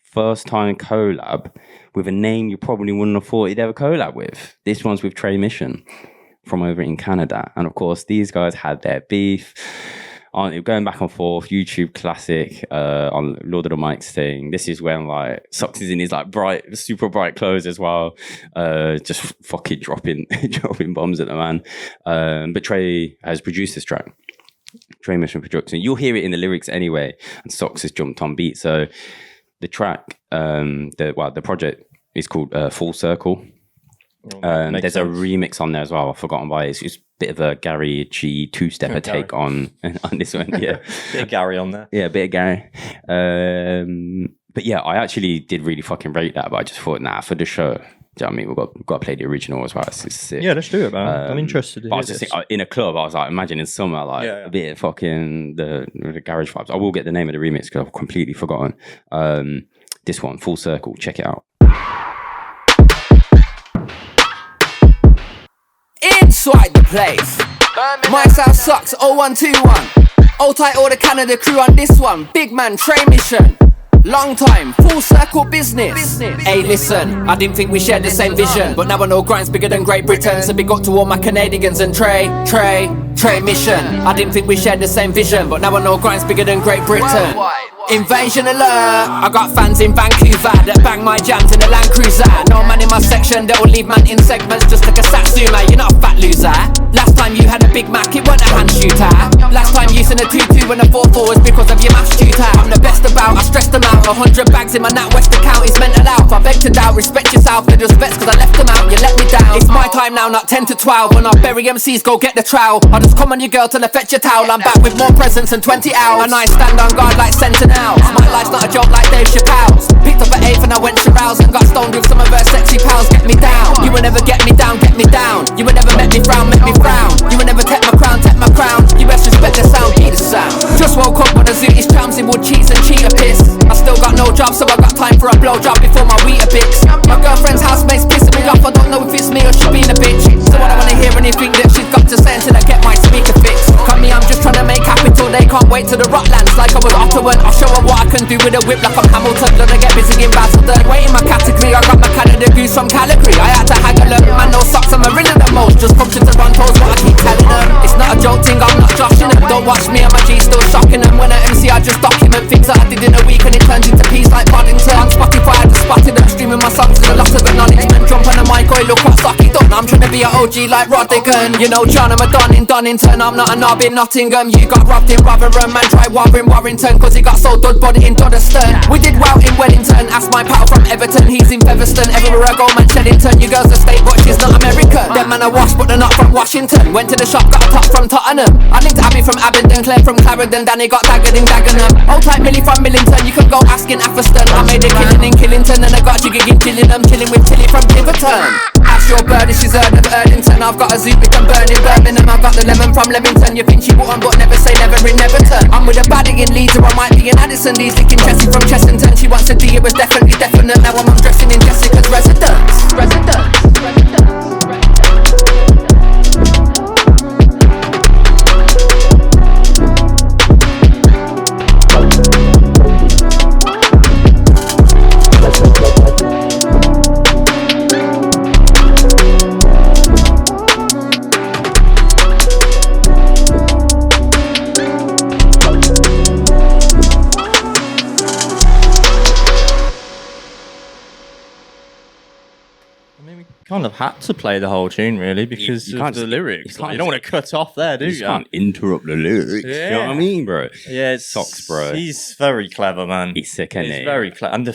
first time collab with a name you probably wouldn't have thought he'd ever collab with. This one's with Tre Mission from over in Canada. And of course, these guys had their beef. Going back and forth, YouTube classic on Lord of the Mics thing. This is when Socks is in his super bright clothes as well, just fucking dropping bombs at the man. But Tre has produced this track. Tre Mission Production. You'll hear it in the lyrics anyway, and Socks has jumped on beat. So the track, the project is called Full Circle. There's a remix on there as well. I've forgotten why. It's just a bit of a Gary G two-stepper take on this one. Yeah, bit of Gary on there. Yeah, a bit of Gary. But yeah, I actually did really fucking rate that. But I just thought, for the show, do you know what I mean? We've got to play the original as well. It's sick. Yeah, let's do it, man. I'm interested. But I was just thinking, in a club, I was imagining somewhere a bit of fucking the garage vibes. I will get the name of the remix because I've completely forgotten. This one, Full Circle. Check it out. Inside the place. My sound sucks, 0121. Old tight all the Canada crew on this one. Big man, Tre Mission. Long time, full circle business. Hey listen, I didn't think we shared the same vision, but now I know grind's bigger than Great Britain. So big up to all my Canadians and Tre Mission. I didn't think we shared the same vision, but now I know grind's bigger than Great Britain. Invasion alert! I got fans in Vancouver that bang my jams in the Land Cruiser. No man in my section that'll leave man in segments just like a Satsuma. You're not a fat loser. Last time you had a Big Mac, it wasn't a hand shooter. Last time you sent a 2-2 and a 4-4 was because of your maths tutor. I'm the best about, I stressed them out. 100 bags in my NatWest account is mental out. I beg to doubt, respect yourself, with respect cause I left them out, you let me down. It's my time now, not 10 to 12. When I bury MCs, go get the trowel. I just come on your girl till I fetch your towel. I'm back with more presents and 20 hours. And I stand on guard like Sentinels. My life's not a joke like Dave Chappelle's. Picked up at 8th and I went to rouse and got stoned with some of her sexy pals. Get me down. You will never get me down, get me down. You will never make me frown, make me frown. You will never take my crown, take my crown. You best respect the sound, be the sound. Just woke up on a Azotix trams in wood cheese and cheetah piss. I still got no job, so I got time for a blowjob before my Weetabix bits. My girlfriend's housemate's pissing me off. I don't know if it's me or she being a bitch. So I don't wanna hear anything that she's got to say until I get my speaker fixed. Cut me, I'm just trying to make capital. They can't wait till the Rocklands like I was Ottawa. I'll show her what I can do with a whip like I'm Hamilton. Gonna get busy in Basildon. Wait in my category, I got my Canada Goose from Calgary. I had to haggle them. Man, no socks, I'm a ring of the most. Just come to Toronto's what I keep telling them. It's not a joke thing, I'm not joshing them. Don't watch me, I'm a G still shocking them. When I MC, I just document things that I did in a week and it turns into peace like Boddington. On Spotify, I just spotted them streaming my songs with a lot of acknowledgement. Jump on the mic, oi, look what Socky done. I'm trying to be an OG like Rodigan. You know John, I'm a Don in Donington. I'm not a knob in Nottingham. You got robbed in Rotherham. Man, try war in Warrington cause he got so dud body in Dudderston. We did well in Wellington. Ask my pal from Everton, he's in Featherstone. Everywhere I go, man, Cheddington. Your girl's a state, but she's not American. Them man are washed, but they're not from Washington. Went to the shop, got a top from Tottenham. I linked Abby from Abingdon, Claire from Clarendon. Danny got daggered in Dagenham. Old type Millie from Millington. You can go asking Atherstone. I made a killing in Killington, and I got you gigging Gillingham. Chilling with Tilly from Tiverton. Ask your bird if she's heard of Erdington. I've got a Zupik and burning Birmingham. I've got the lemon from Leamington. You think she wouldn't, but never say never in Neverton. I'm with a baddie in Leeds, or I might be in Addison. These licking Jessie from Chessington. She wants a D, it was definitely definite. Now I'm undressing in Jessica's residence. Kind of had to play the whole tune really because you of can't the lyrics. You don't want to cut off there, do you? You can't interrupt the lyrics. Yeah. You know what I mean, bro? Yeah, it's Socks, bro. He's very clever, man. He's sick, isn't he? He's very clever. And do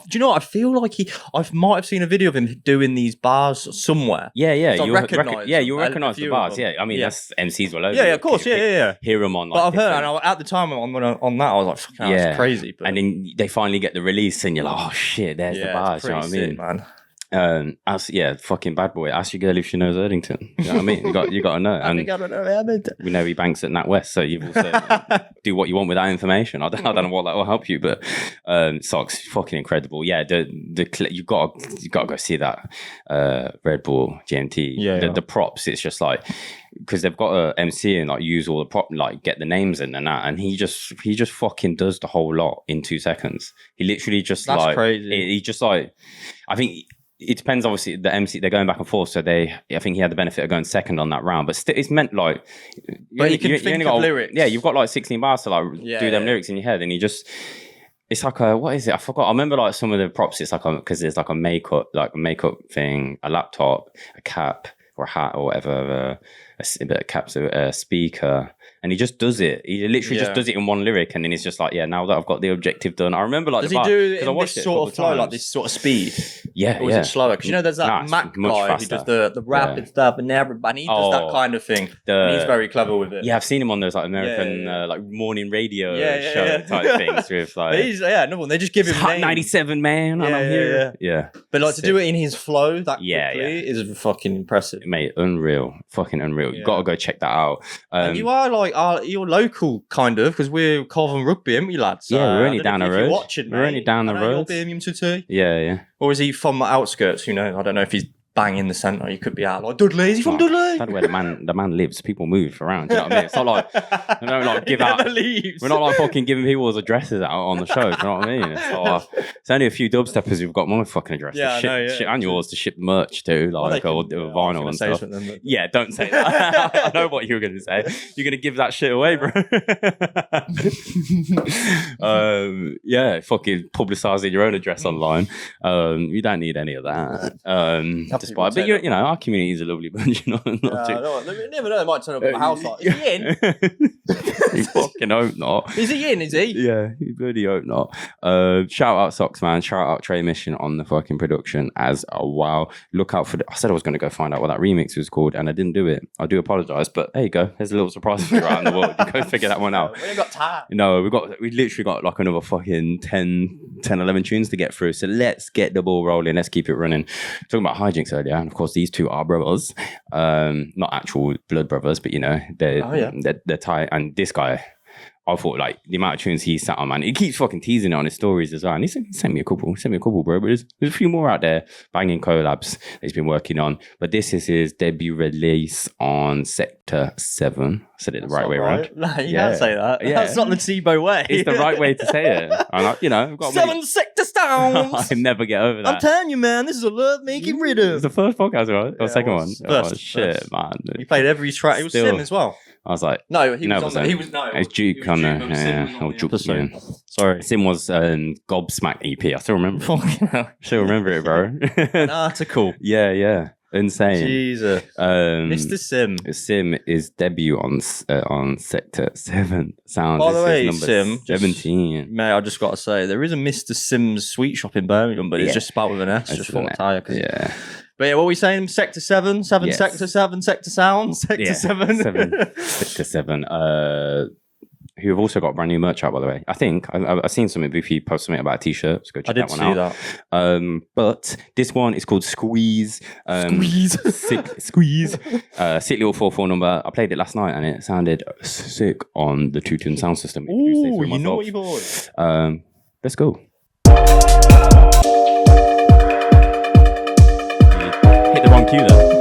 you know what? I feel like I might have seen a video of him doing these bars somewhere. Yeah. You'll recognise the bars. Yeah, I mean that's MCs all over. Yeah, of course. Yeah. Hear them on. But I've heard, and at the time on that, I was like, "Fucking hell, that's crazy." But and then they finally get the release, and you're like, "Oh shit, there's the bars." You know what I mean, man? Fucking bad boy. Ask your girl if she knows Erdington. You know what I mean? You got to know. And we know he banks at NatWest, so you've also do what you want with that information. I don't know what that will help you, but Socks fucking incredible. Yeah, you got to go see that Red Bull GMT. The props. It's just like because they've got a MC and like use all the prop, like get the names in and that, and he just fucking does the whole lot in 2 seconds. He literally just that's crazy. He just like I think. It depends, obviously, the MC, they're going back and forth, so I think he had the benefit of going second on that round, but still, it's meant like... But you can think of lyrics. Yeah, you've got like 16 bars to like do them lyrics in your head, and you just... It's like what is it? I forgot. I remember like some of the props, it's like, because there's like a makeup thing, a laptop, a cap, or a hat, or whatever, a cap, a speaker... And he just does it. He literally just does it in one lyric, and then it's just like, now that I've got the objective done. I remember like does he do it in this sort of flow, like this sort of speed? Yeah, or is it slower? Because there's that Mac guy who does the rapid stuff, and everybody does that kind of thing. And he's very clever with it. Yeah, I've seen him on those like American like morning radio show type things with like. They just give him Hot 97 man. And I'm here. Yeah. But like to do it in his flow that quickly is fucking impressive, mate. Unreal, fucking unreal. You got to go check that out. And you are like. You're local, kind of, because we're Carvin Rugby, aren't we, lads? Yeah, we're only down the road. You're watching, we're only down the road. Birmingham City. Yeah. Or is he from the outskirts? Who knows? I don't know if he's bang in the centre. You could be out like Dudley. Is he from Dudley? That's where the man lives. People move around. Do you know what I mean? It's not like we don't like give out. Leaves. We're not like fucking giving people's addresses out on the show. Do you know what I mean? It's only a few dubsteppers who've got my fucking address. Yeah, ship and yours to ship merch to, like or vinyl and stuff. Yeah, don't say that. I know what you were going to say. You're going to give that shit away, bro. Yeah, fucking publicising your own address online. You don't need any of that. Despite, but you know, our community is a lovely bunch. You know, you never know. They might turn up at my house. Like, is he in? You fucking hope not. Is he in? Is he? Yeah, you bloody hope not. Shout out Socks, man. Shout out Tre Mission on the fucking production. Wow. Look out for I said I was going to go find out what that remix was called, and I didn't do it. I do apologise, but there you go. There's a little surprise for you out in the world. You go figure that one out. We ain't got time. No, we literally got like another fucking 10, 11 tunes to get through. So let's get the ball rolling. Let's keep it running. Talking about Hijinx earlier, and of course these two are brothers. Not actual blood brothers, but you know, they're tight. And this guy, I thought like the amount of tunes he sat on, man. He keeps fucking teasing it on his stories as well. And he sent me a couple. Bro. But there's a few more out there, banging collabs that he's been working on. But this is his debut release on Sector 7. I said it the right way around. No, you can't say that. Yeah. That's not the Tebow way. It's the right way to say it. And I've got 7 sector sounds. I never get over that. I'm telling you, man, this is a love-making rhythm. It's the first podcast, right? Or second one? First, shit, man. He played every track. It was Cimm as well. I was like, no, he was on. He was no. It's Duke on the Duke. Sorry, Cimm was Gobsmack EP. I still remember. Still remember it, bro. An article. Yeah. Insane. Jesus. Mr. Cimm. Cimm is debut on Sector 7 sounds. By the way, Cimm 17. Mate, I just got to say there is a Mr. Cimm's sweet shop in Birmingham, but it's just spelled with an S. Just for a tire. Yeah. But yeah, what are we saying? Sector 7, yes. Sector 7, Sector Sounds, Sector 7. Sector 7. Who have also got brand new merch out, by the way. I think I've seen something. Biffy post something about a t-shirt. So go check that one out. I did see that. But this one is called Squeeze. Squeeze. Sick little 4/4 number. I played it last night and it sounded sick on the 2-tone sound system. Ooh, you know what you boys. Let's go. Hit the wrong cue there.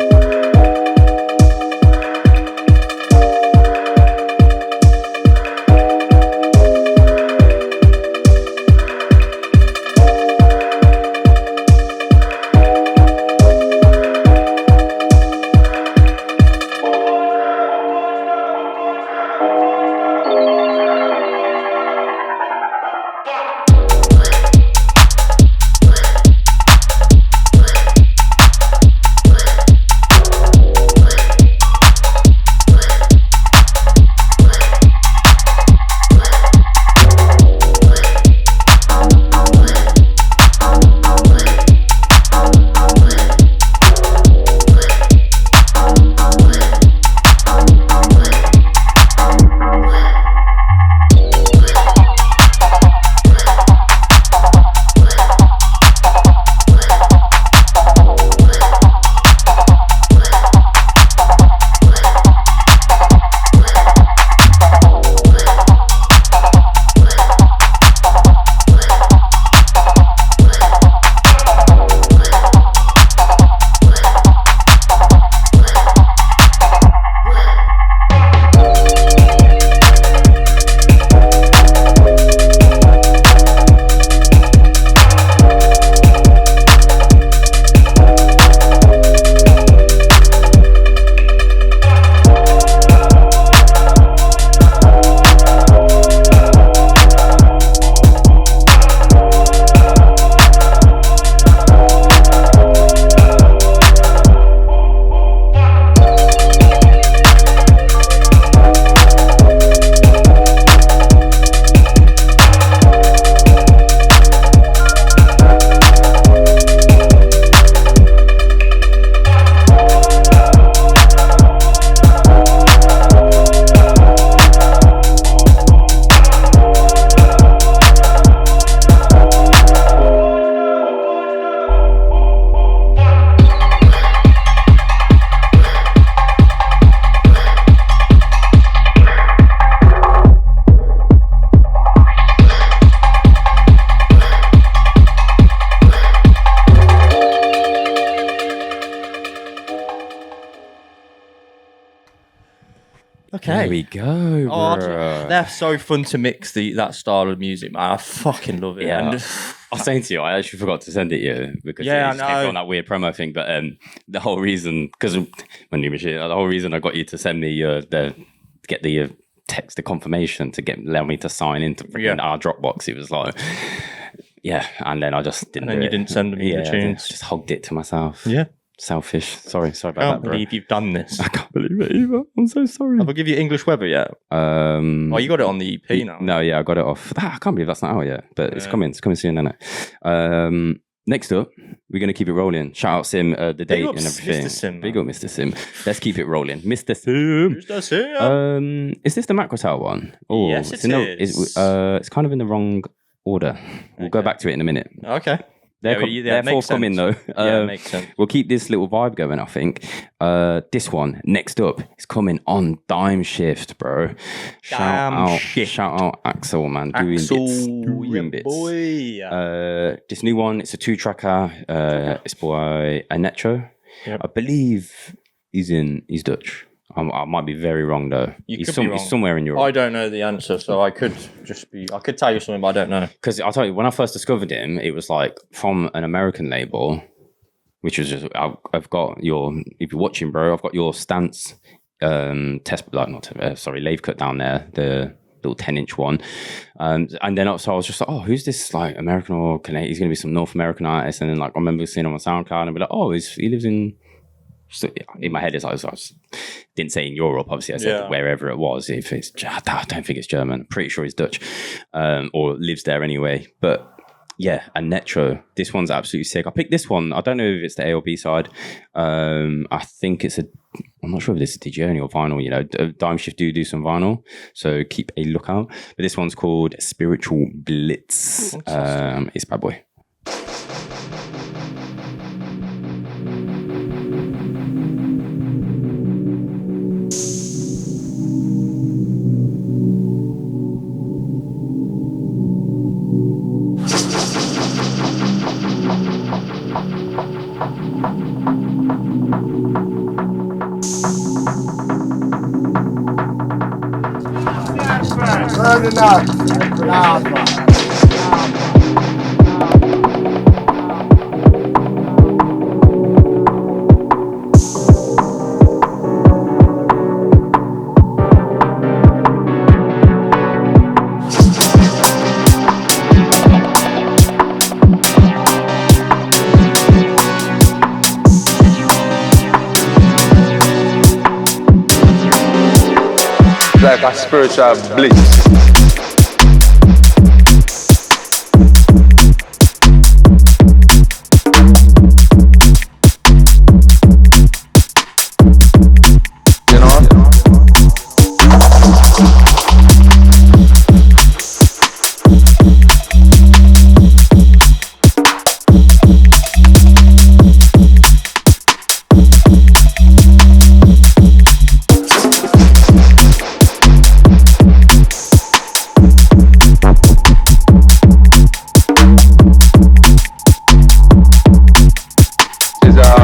Okay. There we go, Oh, bro. they're so fun to mix that style of music, man. I fucking love it. Yeah. And I was saying to you, I actually forgot to send it you because Yeah, it just came I know. on that weird promo thing. But the whole reason, because when you the whole reason I got you to send me get the text, the confirmation to allow me to sign into our Dropbox. It was like, yeah, and then I just didn't. And then you didn't send me the tunes. Just hogged it to myself. Yeah. Selfish. Sorry about that. I can't believe you've done this. I can't believe it either. I'm so sorry. Have I give you English Weather yet? Oh, you got it on the EP now. No, yeah, I got it off. I can't believe that's not out yet, but it's coming. It's coming soon, isn't it? Next up, we're going to keep it rolling. Shout out Cimm, the date and everything. Mr. Cimm, Big up Mr. Cimm. Let's keep it rolling. Mr. Cimm. Mr. Cimm. Is this the Macrocell one? Oh, Yes, it is. It's kind of in the wrong order. We'll go back to it in a minute. Okay. They're forthcoming though. Yeah, makes sense. We'll keep this little vibe going, I think. This one, next up, is coming on Dimeshift, bro. Shout out Axel, man. Doing bits. Boy. This new one, it's a 2-tracker. It's by Anecho. Yep. I believe he's Dutch. I might be very wrong though. He's somewhere in Europe. I don't know the answer, so I could tell you something, but I don't know. Because I'll tell you, when I first discovered him, it was like from an American label, which was just, I've got your, if you're watching, bro, I've got your Stance lathe cut down there, the little 10-inch one. And then so I was just like, oh, who's this like American or Canadian? He's going to be some North American artist. And then like I remember seeing him on SoundCloud and be like, oh, he lives in... So in my head, I didn't say in Europe. Obviously, I said wherever it was. If it's, I don't think it's German. I'm pretty sure he's Dutch, or lives there anyway. But yeah, Anecho. This one's absolutely sick. I picked this one. I don't know if it's the A or B side. I think it's I'm not sure if this is digital or vinyl. You know, Dimeshift do some vinyl, so keep a lookout. But this one's called Spiritual Blitz. It's bad boy. Like a spiritual blitz.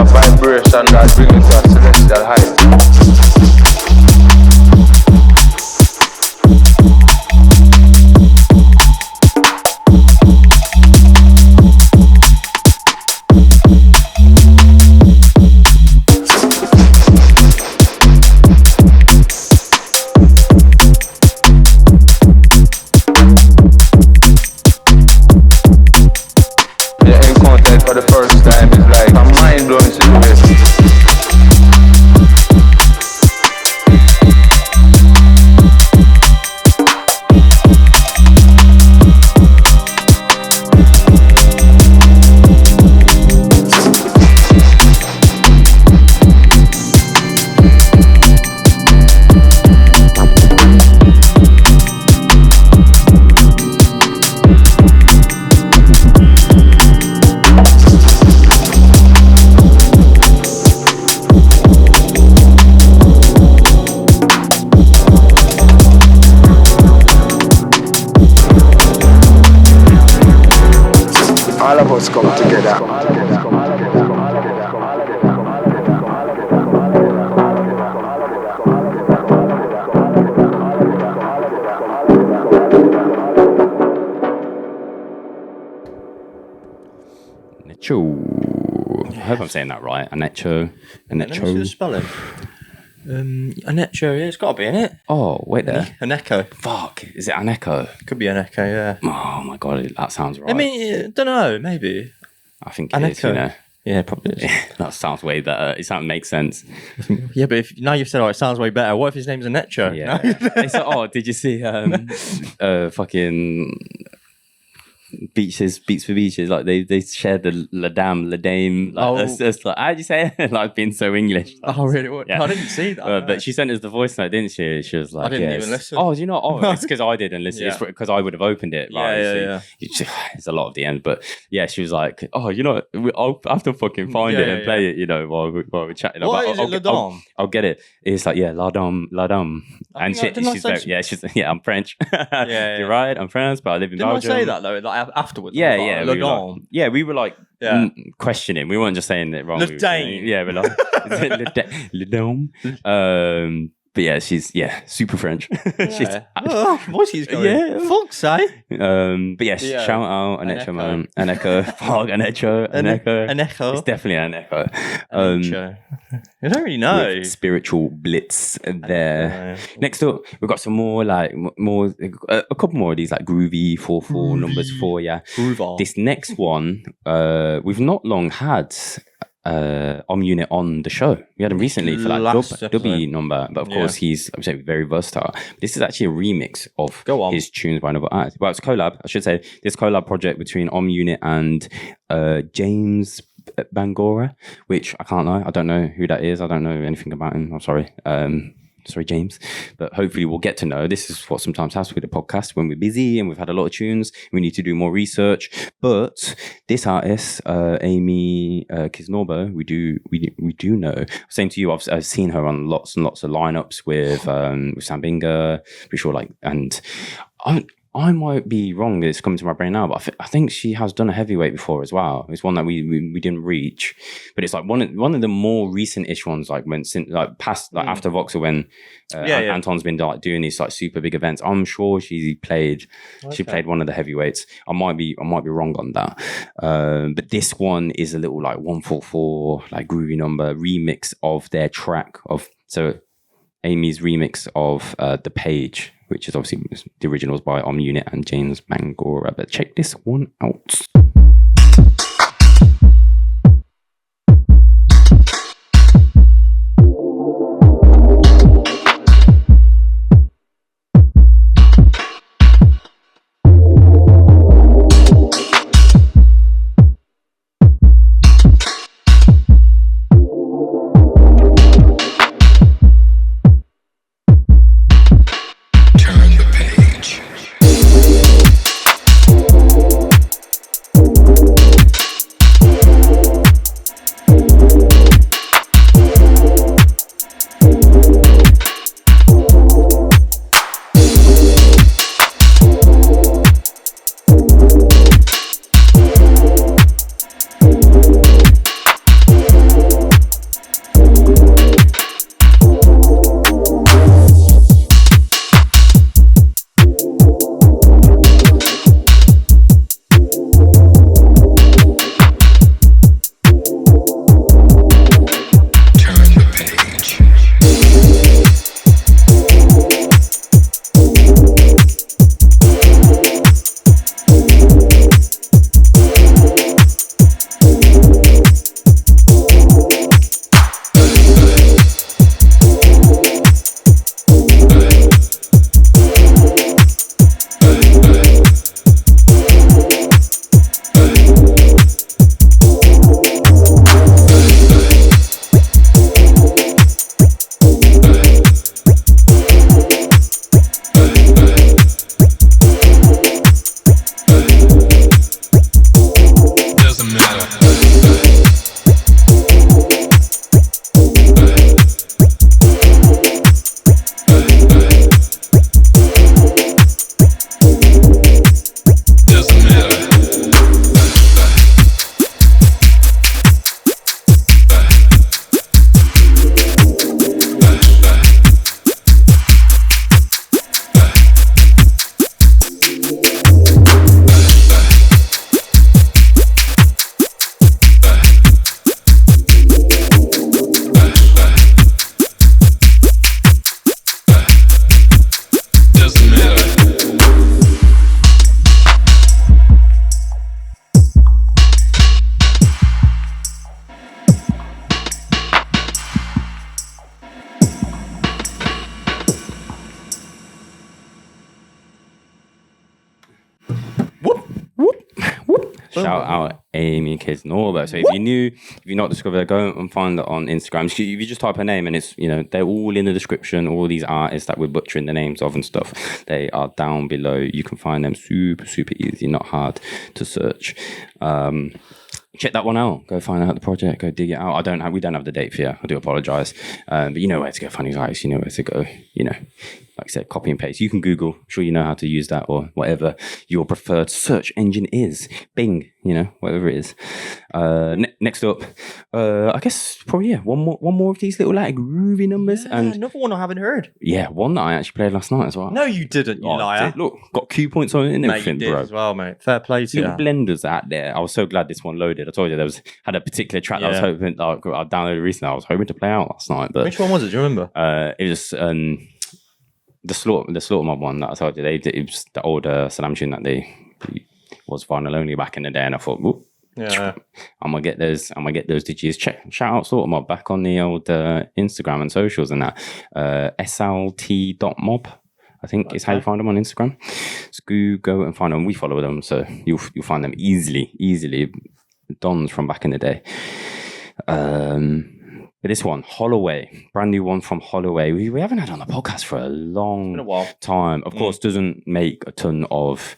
Vibration that brings it to a celestial height. The encounter for the first time is like a mind-blowing situation. Anecho. I hope I'm saying that right. Anecho. Let me see the spelling. Anecho, yeah, it's got to be in it. Oh, wait there. Anecho. Fuck, is it Anecho? Could be Anecho, yeah. Oh my god, that sounds right. I mean, don't know, maybe. I think it is, you know. Yeah, probably is. That sounds way better. It makes sense. Yeah, but now you've said, it sounds way better. What if his name's Anecho? Yeah. No? Did you see fucking Beats for Beaches? Like they shared the Ladame. Like, it's like, how'd you say it? Like being so English. Like, oh, really? What? Yeah. I didn't see that. But she sent us the voice note, didn't she? She was like, I didn't even listen. Oh, do you know? Oh, it's because I didn't listen. It's because I would have opened it. Right? Yeah. It's a lot of the end, but yeah, she was like, oh, you know, I'll have to fucking find it and play it, you know, while we're chatting. What is it, Ladame? I'll get it. It's like, yeah, Ladame. And she's I'm French. You're right, I'm French, but I live in Belgium. Didn't I say that though? Like afterwards. Yeah, we were like questioning. We weren't just saying it wrong. We're like Le Dame. But yeah, she's super French. What's he's going? Yeah, fuck's sake. But yes, shout out Anecho, man. Anecho, fuck Anecho. It's definitely Anecho. I don't really know. Spiritual Blitz there. Next up, we've got some more a couple more of these like groovy 4/4 numbers 4. Yeah. Groover. This next one, we've not long had. Unit on the show. We had him recently for like dubby number, but of course he's very versatile. This is actually a remix of his tunes by another artist. Well, it's a collab, I should say. This collab project between Unit and James Bangura, which I can't lie, I don't know who that is. I don't know anything about him. I'm sorry. Sorry, James. But hopefully we'll get to know. This is what sometimes happens with the podcast when we're busy and we've had a lot of tunes. We need to do more research. But this artist, Amy Kisnorbo, we do know. Saying to you, I've seen her on lots and lots of lineups with Sambinga. Pretty sure, and I might be wrong. It's coming to my brain now, but I think she has done a heavyweight before as well. It's one that we didn't reach, but it's like one of the more recent-ish ones. Like after Voxer, when Anton's been like doing these like super big events. I'm sure she played one of the heavyweights. I might be wrong on that. But this one is a little like 144 like groovy number remix of their track Amy's remix of The Page, which is obviously the originals by Unit and James Bangura. But check this one out. Shout out Amy and Kisnorbo. So if you're not discovered, go and find it on Instagram. If you just type her name and it's, they're all in the description, all these artists that we're butchering the names of and stuff, they are down below. You can find them super, super easy, not hard to search. Check that one out. Go find out the project. Go dig it out. We don't have the date for you. I do apologize. But you know where to go find these artists. You know where to go. Like I said, copy and paste. You can Google. I'm sure you know how to use that or whatever your preferred search engine is. Bing. Whatever it is. Next up, I guess probably one more of these little like groovy numbers. Yeah, and another one I haven't heard. Yeah, one that I actually played last night as well. No, you didn't. You liar. Look, got Q points on it and everything, you did bro. as well, mate. Fair play to you. Little blenders out there. I was so glad this one loaded. I told you had a particular track that I was hoping I downloaded recently. I was hoping to play out last night, but which one was it? Do you remember? It was the Slaughter Mob one that I told you. It was the older Salam tune that was vinyl only back in the day, and I thought, yeah, I'm gonna get those DJs. Shout out Slaughter Mob back on the old Instagram and socials and that. SLT.mob. I think is how you find them on Instagram. So go and find them. We follow them, so you'll find them easily. Dons from back in the day. But this one, Holloway, brand new one from Holloway. We haven't had on the podcast for a long time. Of course, doesn't make a ton of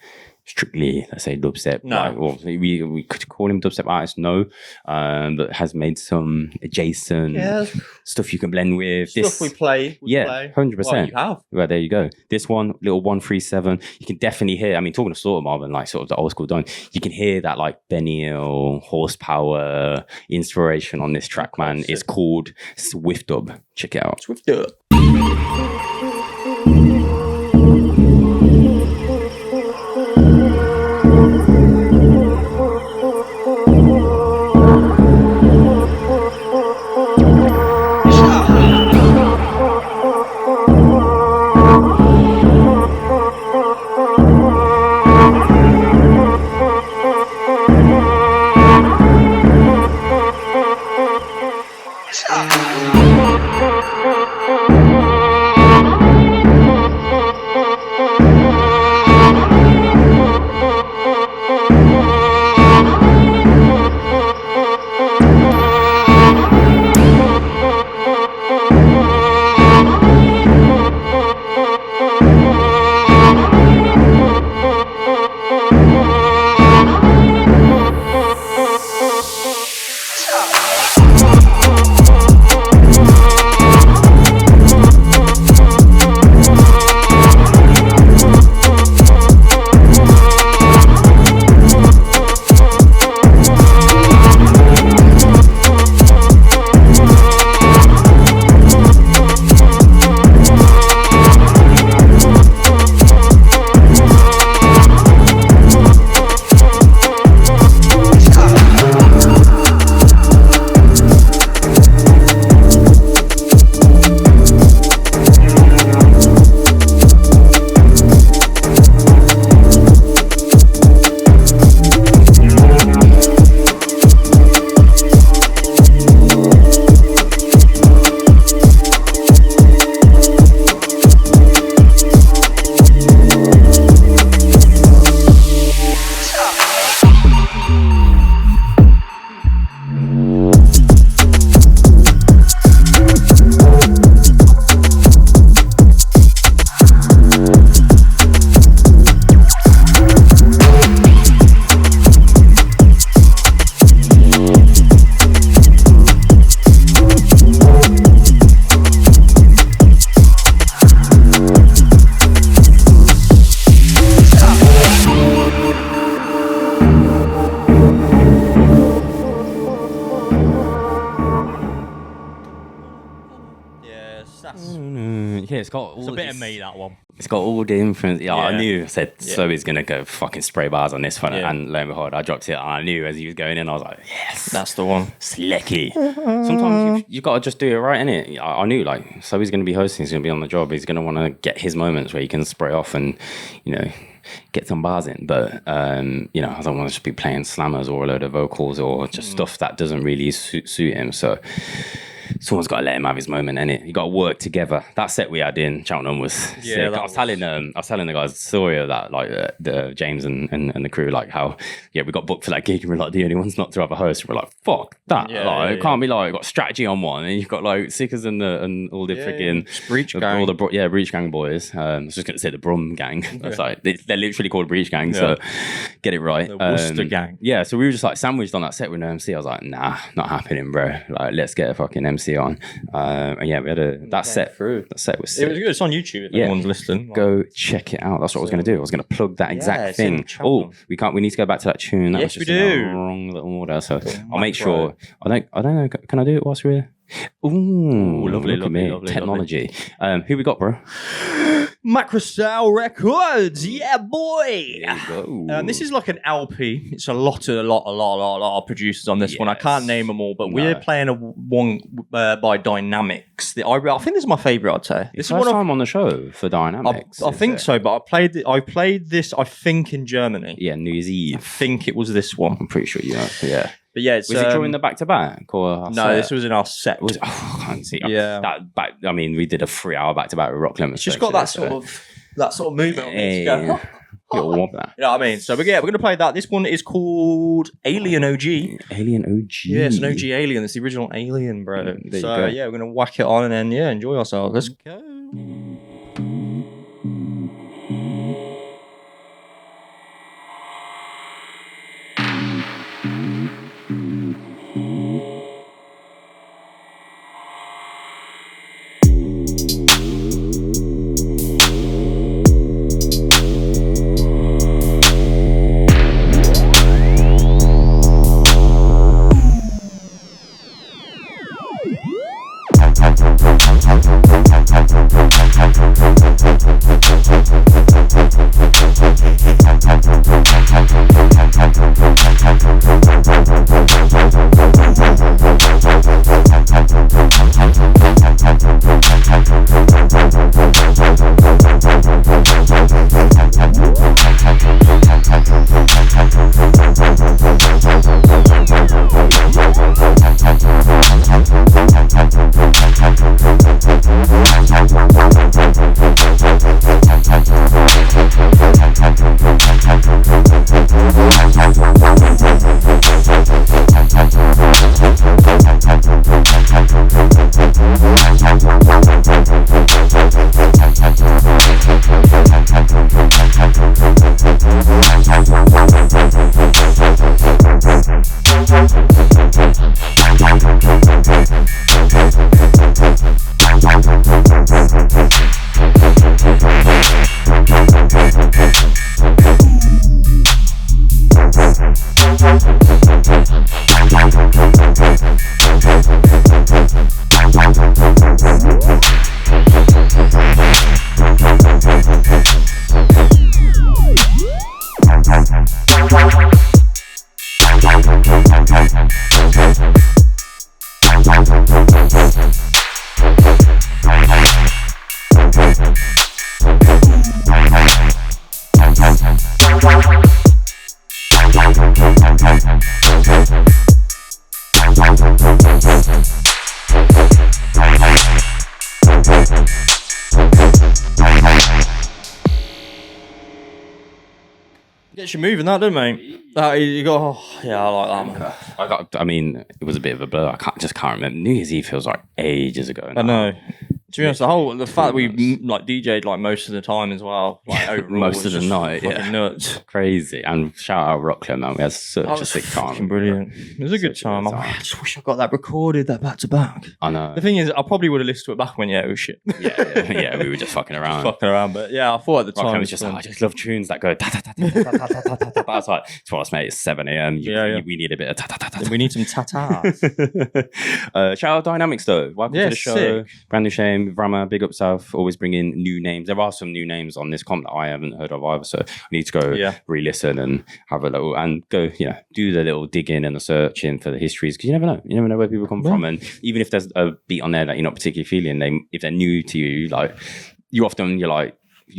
strictly, let's say, dubstep. No. We could call him dubstep artist, no. But has made some adjacent stuff you can blend with. Stuff we play. 100%. Well, you have. Well, there you go. This one, little 137. You can definitely hear, talking to Slaughter Mob and like sort of the old school Don, you can hear that like Benny Hill horsepower inspiration on this track, man. It's called Swift Dub. Check it out. Swift Dub. It's got all it's a bit of me, that one. It's got all the influence. Yeah, I knew. I said, so he's going to go fucking spray bars on this one. And lo and behold, I dropped it. And I knew as he was going in, I was like, yes. That's the one. Slicky. Sometimes you've got to just do it right, innit? I knew, like, so he's going to be hosting. He's going to be on the job. He's going to want to get his moments where he can spray off and, you know, get some bars in. But, you know, I don't want to just be playing slammers or a load of vocals or just stuff that doesn't really suit him. So someone's got to let him have his moment, innit? You got to work together. That set we had in Cheltenham was sick. I was telling the guys the story of that, like the James and the crew, like how we got booked for that gig and we're like the only ones not to have a host. We're like, fuck that. It can't be like got strategy on one and you've got like Sickers and all the freaking Breach Gang. all the Breach Gang boys. I was just gonna say the Brum Gang. That's like they're literally called Breach Gang. So get it right. The Worcester Gang. Yeah, so we were just like sandwiched on that set with no MC. I was like, nah, not happening, bro. Like, let's get a fucking MC on. And yeah, we had that set through. That set was sick. It was good. It's on YouTube if anyone's listening. Go check it out. That's what I was going to do. I was going to plug that exact thing. Oh, we need to go back to that tune. That yes, was we just do. In the wrong little order. So I'll make sure. I don't know. Can I do it whilst we're? Ooh, lovely. Technology. Who we got, bro? Macrocell Records, yeah, boy. There you go. This is like an LP. It's a lot of producers on this one. I can't name them all, but we're playing one by Dynamicz. I think this is my favorite. I'd say This is one time on the show for Dynamicz. I think so, but I played this. I think in Germany. Yeah, New Year's Eve. I think it was this one. I'm pretty sure you know. Yeah. But yeah, was it during the back-to-back? Or no, this was in our set. I can't see. Yeah. We did a 3-hour back-to-back with Rock Clemens. It's just got that sort of movement. Hey. You know what I mean? So we're going to play that. This one is called Alien OG. Alien OG. Yeah, it's an OG Alien. It's the original Alien, bro. There you so go. yeah, we're going to whack it on and then enjoy ourselves. Let's go. Gets you moving, that, doesn't it, mate? You go, yeah, I like that one. It was a bit of a blur. I can't remember. New Year's Eve feels like ages ago now. I know. To be honest, the fact that we like DJ'd like most of the time as well, like overall, most of the night, nuts, crazy. And shout out Rockland, man, we had such a sick time. Brilliant. It was a good time. I just wish I got that recorded, that back to back. I know. The thing is, I probably would have listened to it back when it was shit. Yeah, we were just fucking around. But yeah, I thought at the time was just I just love tunes that go ta ta ta ta ta ta ta ta ta. I was like, to us, mate, it's 7 a.m. We need a bit of ta ta ta ta. We need some ta-ta. Shout out Dynamicz though. Welcome to the show. Sick. Brand new shame, Rama, big up South. Always bring in new names. There are some new names on this comp that I haven't heard of either, so we need to go re-listen and have a little and go, do the little digging and the searching for the histories, because you never know where people come from, and even if there's a beat on there that you're not particularly feeling, if they're new to you, like you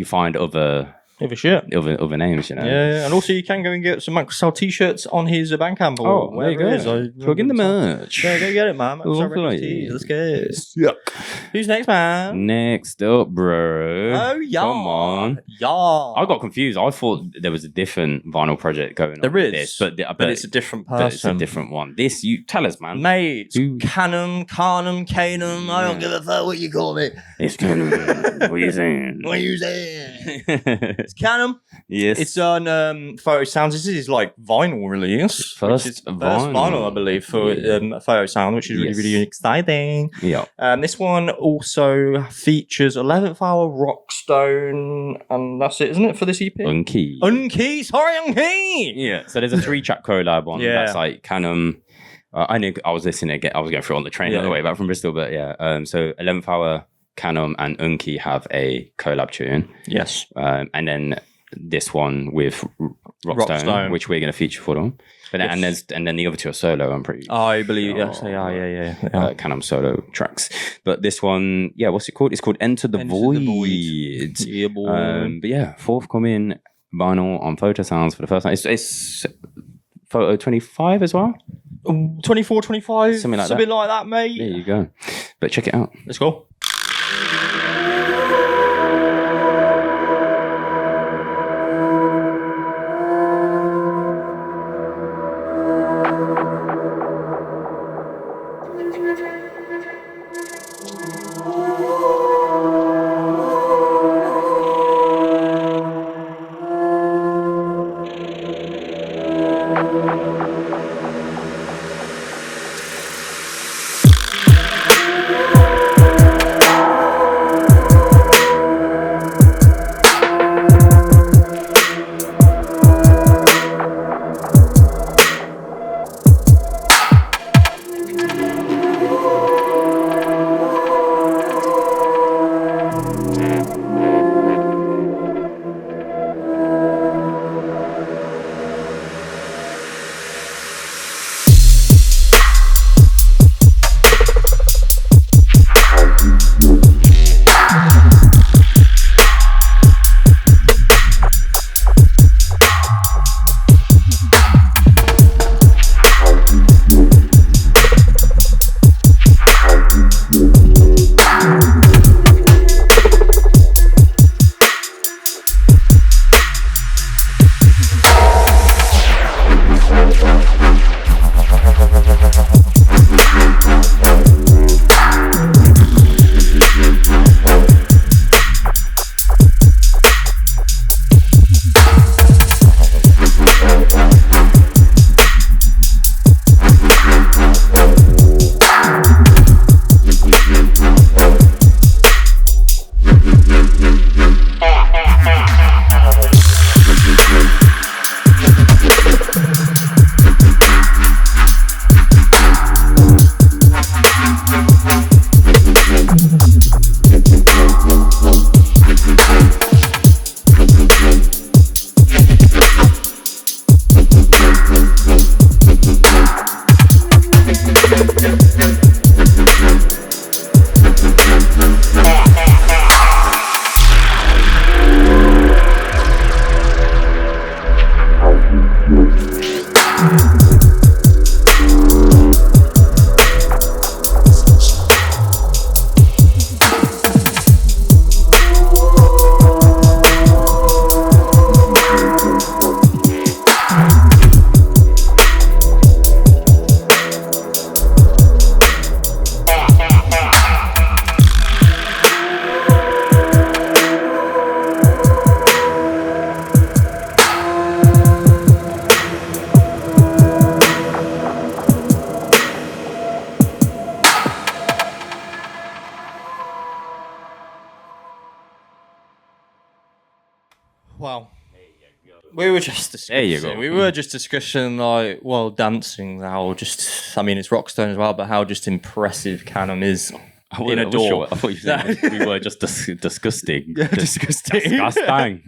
find other Give a shit. Other names, you know. Yeah, and also you can go and get some Macrocell t-shirts on his Bandcamp. Or there you go. Plug in the merch. Yeah, go get it, man. Lovely. Let's get it. Yuck. Who's next, man? Next up, bro. Oh, yeah. Come on. Yeah. I got confused. I thought there was a different vinyl project going on. There with is, this, but it's a different person. But it's a different one. This, you tell us, man. Mate, Khanum, I don't give a fuck what you call it. It's Khanum. What are you saying? What are you saying? It's Khanum. Yes. It's on Foto Sounds. This is his like vinyl release. First vinyl, I believe, for Foto Sound, which is really, really exciting. Yeah. This one also features 11th Hour, Rockstone, and that's it, isn't it, for this EP? Unki. Sorry, Unki! Yeah. So there's a 3-track collab on. Yeah. That's like Khanum. I knew I was listening again. I was going through it on the train on the way back from Bristol, but yeah. So 11th Hour, Khanum, and Unki have a collab tune. Yes. And then this one with Rockstone, which we're going to feature for them. But and then the other two are solo. I'm pretty. I believe yes, they are. Yeah. Khanum solo tracks. But this one, what's it called? It's called Enter the Void. Yeah, boy. But yeah, forthcoming vinyl on Foto Sounds for the first time. It's Foto 25 as well. 24, 25, something like that, mate. There you go. But check it out. Let's go. Well, we were just discussing. There you go. We were just discussing, like, well, dancing. How just, I mean, it's Rockstone as well, but how just impressive Khanum is in a door. I thought you said we were just disgusting. Disgusting. Disgusting.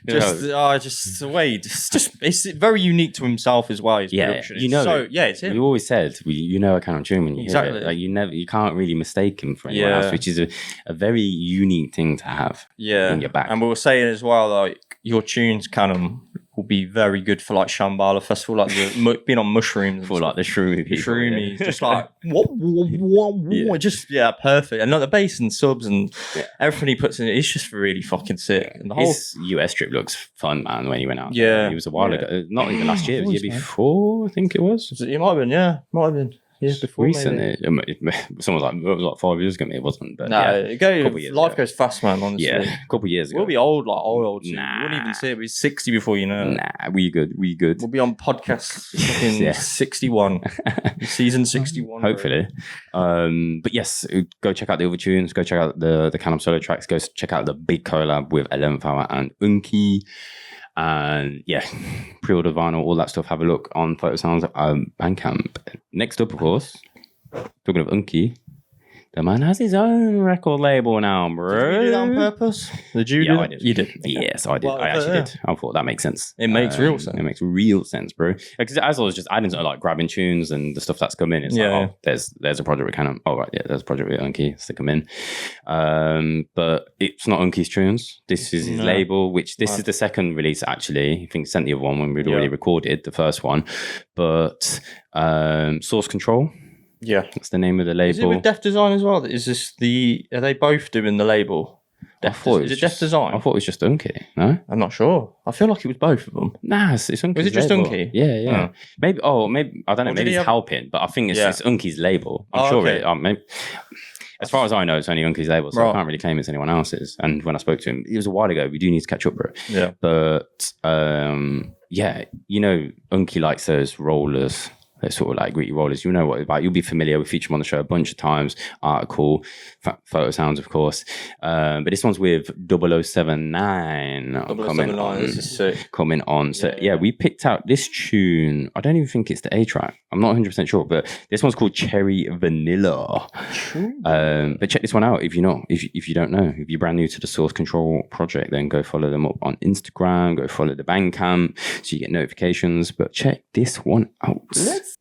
Just the way, it's very unique to himself as well. His production. You know. So yeah, it's him. You always said you know a Khanum tune when you hear it. Like you can't really mistake him for anyone else, which is a very unique thing to have. Yeah, in your back. And we were saying as well, like, your tunes, Khanum, will be very good for like Shambhala Festival, like being on mushrooms. For like the shroomy people. Shroomies, just like, what? Just, perfect. And like the bass and subs and everything he puts in it, it's just really fucking sick. And the whole His US trip looks fun, man, when he went out. Yeah. It was a while ago. Not even last year, it was the year before, I think it was. It might have been. Years before, recently. Someone was like, it was like 5 years ago, maybe it wasn't. But life goes fast, man, honestly. Yeah, a couple of years ago. We'll be old. Nah. You wouldn't even see it. We'll be 60 before you know it. Nah, we good. We'll be on podcast fucking 61. Season 61. Hopefully. But yes, go check out the other tunes. Go check out the Khanum solo tracks. Go check out the big collab with 11th Hour and Unki. And yeah, pre-order vinyl, all that stuff. Have a look on Foto Sounds Bandcamp. Next up, of course, talking of Unki, the man has his own record label now, bro. Did you do that on purpose? Did you do I that? did. You did. Yes, I did. I actually did. I thought that makes sense. It makes real sense. It makes real sense, bro. Because as I was just adding to like grabbing tunes and the stuff that's come in, it's like, oh, there's a project with Khanum. Oh, right, yeah, there's a project with Unki. Stick them in. But it's not Unki's tunes. This is his label, which this is the second release, actually. I think he sent the other one when we'd already recorded the first one. But Source Control. Yeah, that's the name of the label. Is it with Def Design as well? Is this are they both doing the label? Is it Def Design? I thought it was just Unki. No, I'm not sure. I feel like it was both of them. Nah, it's Unki's Was it just label. Unki? Yeah. Oh. Maybe I don't know. Maybe he's helping, but I think it's Unki's label. I'm sure it. Maybe. As far as I know, it's only Unki's label, so I can't really claim it's anyone else's. And when I spoke to him, it was a while ago. We do need to catch up, bro. Yeah. But yeah, you know, Unki likes those rollers. They're sort of like gritty rollers. You know what it's about. You'll be familiar. We featured him on the show a bunch of times. Article, Foto Sounds, of course. But this one's with 0079. 0079, this is sick. Coming on. So yeah, we picked out this tune. I don't even think it's the A track. I'm not 100% sure, but this one's called Cherry Vanilla. But check this one out if you don't know. If you're brand new to the Source Control project, then go follow them up on Instagram. Go follow the Bandcamp so you get notifications. But check this one out. Let's go.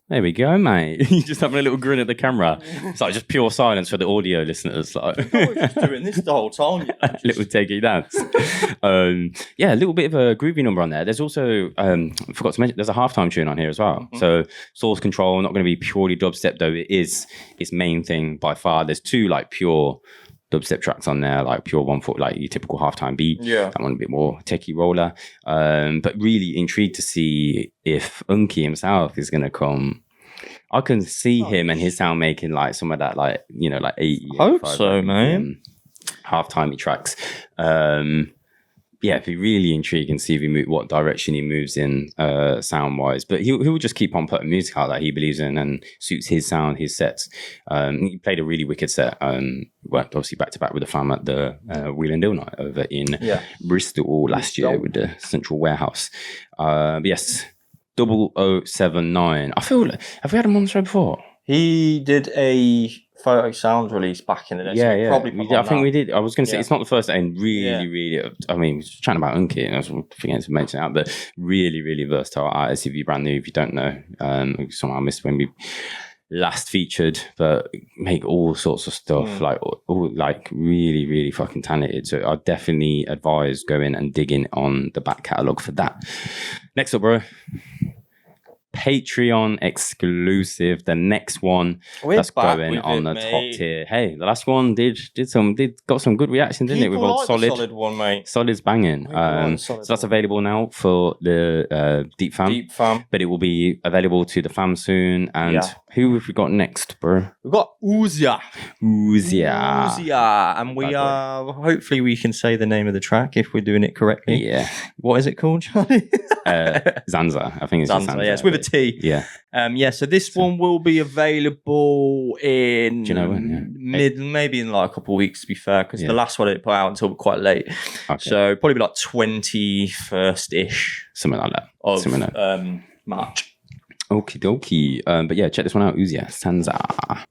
There we go, mate. You're just having a little grin at the camera. It's like just pure silence for the audio listeners. Like, I was just doing this the whole time. Little takey dance. Yeah, a little bit of a groovy number on there. There's also, I forgot to mention, there's a halftime tune on here as well. Mm-hmm. So Source Control, not going to be purely dubstep though. It is its main thing by far. There's two like pure dubstep tracks on there, like pure 1/4, like your typical halftime beat. Yeah. That one a bit more techie roller. But really intrigued to see if Unky himself is going to come. I can see him and his sound making like some of that, like, you know, like 80. Hope so, man. Half-timey tracks. Yeah, it'd be really intriguing to see if what direction he moves in sound-wise. But he'll just keep on putting music out that he believes in and suits his sound, his sets. He played a really wicked set. Well, obviously back-to-back with the fam at the Wheel and Deal night over in Bristol last year with the Central Warehouse. But yes, 0079. I feel like, have we had him on the show before? He did a Foto sound release back in the day. Yeah. Probably I think we did. I was going to say, it's not the first, and really, I mean, chatting about Unky, and I was forgetting to mention that, but really versatile artist. If you're brand new, if you don't know, somehow I missed when we last featured, but make all sorts of stuff, like really fucking talented. So I definitely advise going and digging on the back catalogue for that. Next up, bro. Patreon exclusive, the next one that's going on the top tier. Hey, the last one got some good reactions, didn't it? With old Solid one, mate. Solid's banging. So that's available now for the Deep Fam, but it will be available to the fam soon. And who have we got next, bro? We've got Oozia, and we are hopefully we can say the name of the track if we're doing it correctly. Yeah. What is it called, Charlie? Zanza. I think it's Zanza. Yeah, it's with a T. Yeah. So this one will be available in Do you know when? Maybe in like a couple of weeks, to be fair, because the last one I didn't put out until quite late. Okay. So probably like 21st-ish. Something like that. Of March. Okie dokie. But yeah, check this one out. Oozia, Zanza.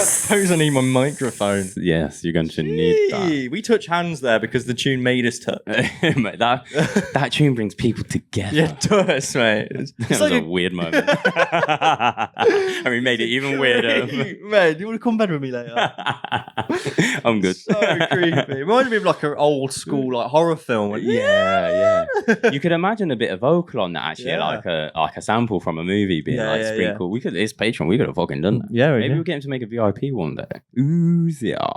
I suppose I need my microphone. Yes, you're going to need that. We touch hands there because the tune made us touch. Mate, that tune brings people together. Yeah, it does, mate. That was a weird moment. And we made it even weirder. Mate, do you want to come bed with me later? I'm good. So creepy. It reminded me of like an old school like horror film. Like, yeah. You could imagine a bit of vocal on that actually, like a sample from a movie being sprinkled. We could. It's Patreon. We could have fucking done that. Yeah, maybe we'll get him to make a VIP one day. Oozia.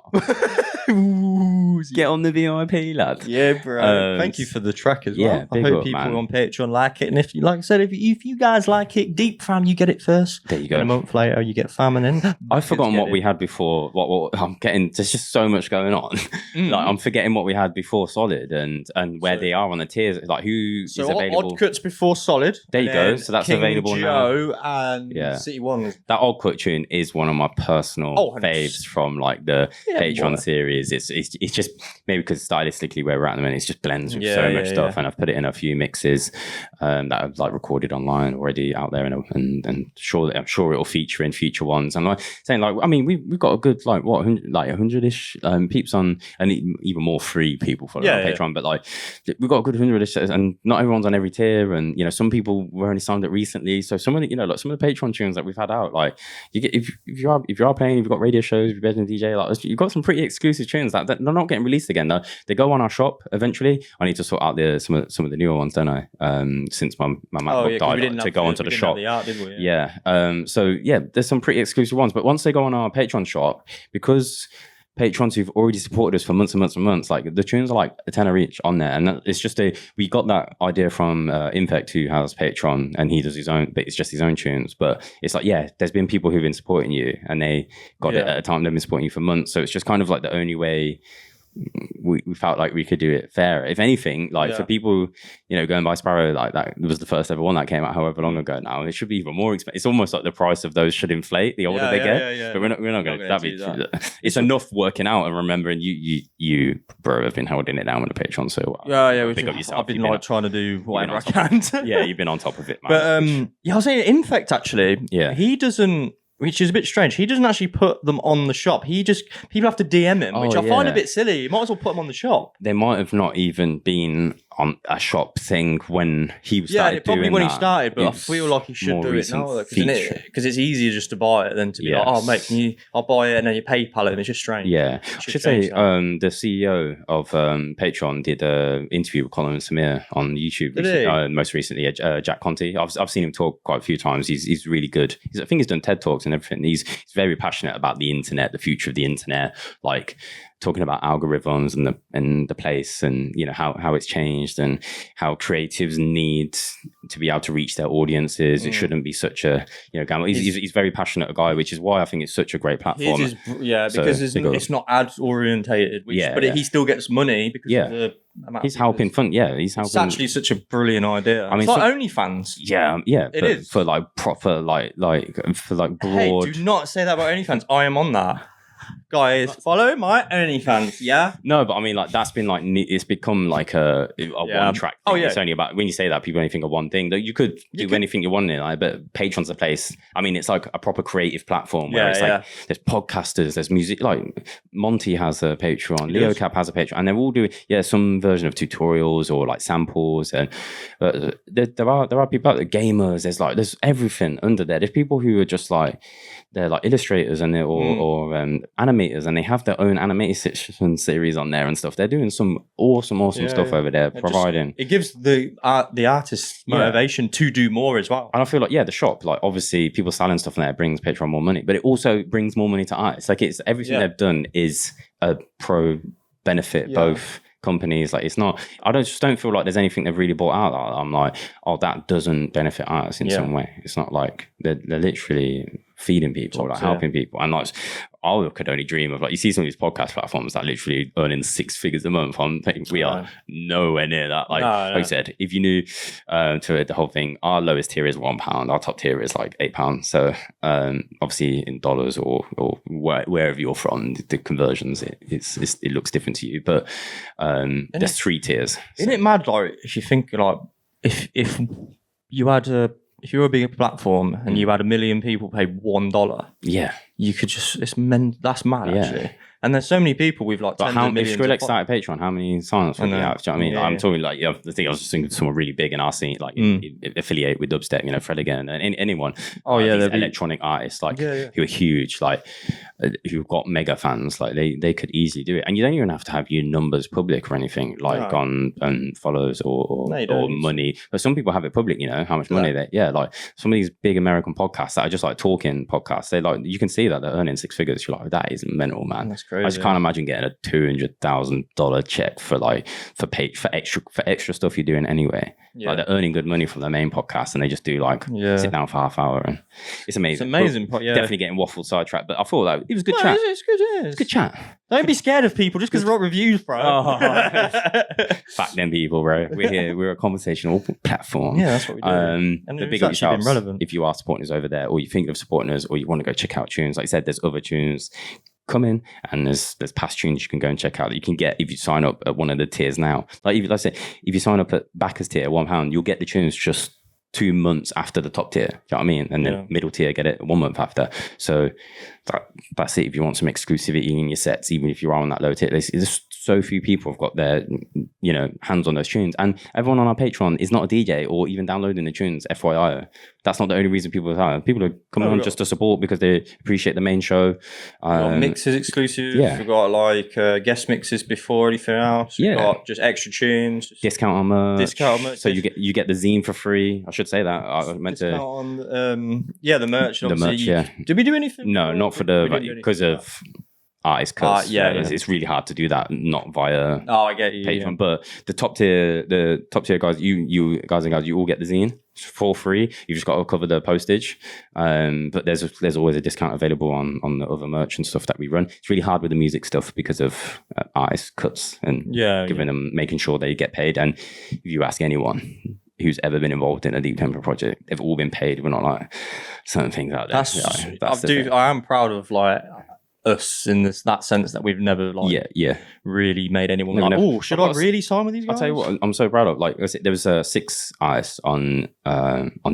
Get on the VIP, lad. Yeah, bro. Thank you for the track as well. I hope people on Patreon like it. And if you, like I said, if you guys like it, deep fam, you get it first. There you go. And a month later, you get fam, and then I've forgotten what we had before. What I'm getting. There's just so much going on. Like I'm forgetting what we had before Solid and where they are on the tiers. Like who is available. Odd Cuts before Solid. There you go. So that's King available Joe now. And City One. That Odd Cut tune is one of my personal faves from like the Patreon series. It's just maybe because stylistically where we're at the minute, it just blends with so much stuff. And I've put it in a few mixes that I've like recorded online already out there, and I'm sure it'll feature in future ones. And like saying, like, I mean, we've got a good like 100-ish peeps on, and even more free people following on Patreon. But like we've got a good 100-ish, and not everyone's on every tier. And you know, some people were only signed it recently. So some of the, you know, like some of the Patreon tunes that we've had out, like you get if you are playing, if you've got radio shows, if you're being a DJ, like you've got some pretty exclusive tunes that they're not getting released again. Though they go on our shop eventually. I need to sort out some of the newer ones, don't I? Since my MacBook died, to go onto the shop. So yeah, there's some pretty exclusive ones. But once they go on our Patreon shop, because patrons who've already supported us for months and months and months, like the tunes are like a tenner each on there, and it's just we got that idea from Infect, who has Patreon, and he does his own, but it's just his own tunes. But it's like, yeah, there's been people who've been supporting you, and they got it at a time they've been supporting you for months. So it's just kind of like the only way we felt like we could do it fair. If anything, like for people, you know, going by Sparrow, like that was the first ever one that came out however long ago now. It should be even more expensive. It's almost like the price of those should inflate the older they get. But we're not going to do that. It's enough working out and remembering you bro have been holding it down with the Patreon so well. Pick up yourself. I've been like trying to do whatever I can. Yeah, you've been on top of it, man. But I was saying Infect actually, he doesn't, which is a bit strange. He doesn't actually put them on the shop. People have to DM him, which I find a bit silly. You might as well put them on the shop. They might have not even been on a shop thing when he started probably doing when that. He started, but I feel like he should do it now because it's easier just to buy it than to be like, oh mate, I'll buy it and then you PayPal it, and it's just strange. Yeah, I should say the CEO of Patreon did an interview with Colin and Samir on YouTube most recently. Jack Conti. I've seen him talk quite a few times. He's really good. I think he's done TED Talks and everything. He's very passionate about the internet, the future of the internet, like talking about algorithms and the place, and you know how it's changed and how creatives need to be able to reach their audiences. It shouldn't be such a gamble. He's very passionate a guy, which is why I think it's such a great platform. Because it's not ads orientated. But he still gets money because of the amount he's helping fund. Yeah, he's helping. It's actually such a brilliant idea. I mean, it's like OnlyFans. Yeah, it is for like proper like for like broad. Hey, do not say that about OnlyFans. I am on that. Guys, follow my OnlyFans, yeah? No, but I mean, like, that's been like, it's become like a one track thing. It's only about, when you say that, people only think of one thing. You could do anything you want in it, but Patreon's a place. I mean, it's like a proper creative platform where it's like, there's podcasters, there's music, like Monty has a Patreon, Leo Cap has a Patreon, and they're all doing, some version of tutorials or like samples. And there are people out there, gamers, there's everything under there. There's people who are just like, they're like illustrators and they're or animators, and they have their own animation series on there and stuff. They're doing some awesome stuff over there, providing. It gives the artists motivation to do more as well. And I feel like, the shop, like obviously people selling stuff on there brings Patreon more money, but it also brings more money to artists. Like it's everything they've done is a pro benefit both companies. Like it's not, I just don't feel like there's anything they've really bought out that I'm like, oh, that doesn't benefit artists in some way. It's not like they're literally feeding people, like helping people. And like I could only dream of, like, you see some of these podcast platforms that literally earning 6 figures a month. We are nowhere near that. Like I said, if you knew to the whole thing, our lowest tier is £1, our top tier is like £8. So obviously in dollars or wherever you're from, the conversions it looks different to you. But there's 3 tiers. Isn't it mad? Like if you think like if you had if you were a bigger platform and you had 1 million people pay $1, you could just that's mad actually. And there's so many people with like tens of millions. If Skrillex started Patreon, how many sign-ups would you have? Do you know what I mean? I'm talking like, the thing I was just thinking of someone really big in our scene, like affiliate with Dubstep, Fred again, and anyone. These electronic artists, like who are huge, like who've got mega fans, like they could easily do it. And you don't even have to have your numbers public or anything, like on follows or money. But some people have it public, how much money like some of these big American podcasts that are just like talking podcasts, they like, you can see that, they're earning 6 figures. You're like, that is mental, man. That's crazy. I just can't imagine getting a $200,000 check for extra stuff you're doing anyway. Like they're earning good money from their main podcast, and they just do like sit down for half hour, and it's amazing. It's amazing. Definitely getting waffled sidetracked, but I thought that it was good chat. It's good. Yeah. It's good chat. Don't be scared of people just because they wrote reviews, bro. Fuck them people, bro. We're here. We're a conversational platform. Yeah, that's what we do. And the big up yourselves if you are supporting us over there, or you think of supporting us, or you want to go check out tunes. Like I said, there's other tunes coming, and there's past tunes you can go and check out that you can get if you sign up at one of the tiers now. Like if you sign up at backers tier £1, you'll get the tunes just 2 months after the top tier. Do you know what I mean? And then middle tier get it 1 month after. So that's it. If you want some exclusivity in your sets, even if you are on that low tier, there's so few people have got their hands on those tunes, and everyone on our Patreon is not a DJ or even downloading the tunes. FYI, that's not the only reason people are coming on just to support because they appreciate the main show. Mixes exclusive. Yeah. We've got like guest mixes before anything else. We've got just extra tunes. Discount on merch. So you get the zine for free. I should say that. I meant discount on the merch. The merch. Did we do anything? No, not for because of artist cuts. It's really hard to do that not via I get you Patreon. But the top tier guys, you guys and guys, you all get the zine for free. You just got to cover the postage, but there's always a discount available on the other merch and stuff that we run. It's really hard with the music stuff because of artist cuts and making sure they get paid. And if you ask anyone who's ever been involved in a Deep Tempo project, they've all been paid. We're not like certain things out there. I am proud of like us in that sense that we've never really made anyone should I really sign with these guys? I'll tell you what, I'm so proud of. Like there was 6 artists on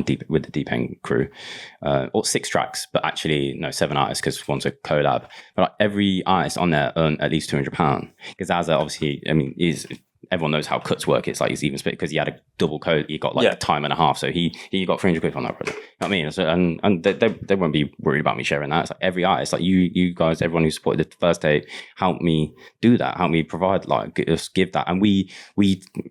Deep with the Deep End crew, or 6 tracks, but actually no, 7 artists because one's a collab. But like, every artist on there earned at least £200 because Azza obviously, everyone knows how cuts work. It's like he's even split because he had a double code. He got a time and a half, so he got 300 quid on that project. You know what I mean? So, and they won't be worried about me sharing that. It's like every artist, like you guys, everyone who supported the first tape, helped me do that, helped me provide give that. And we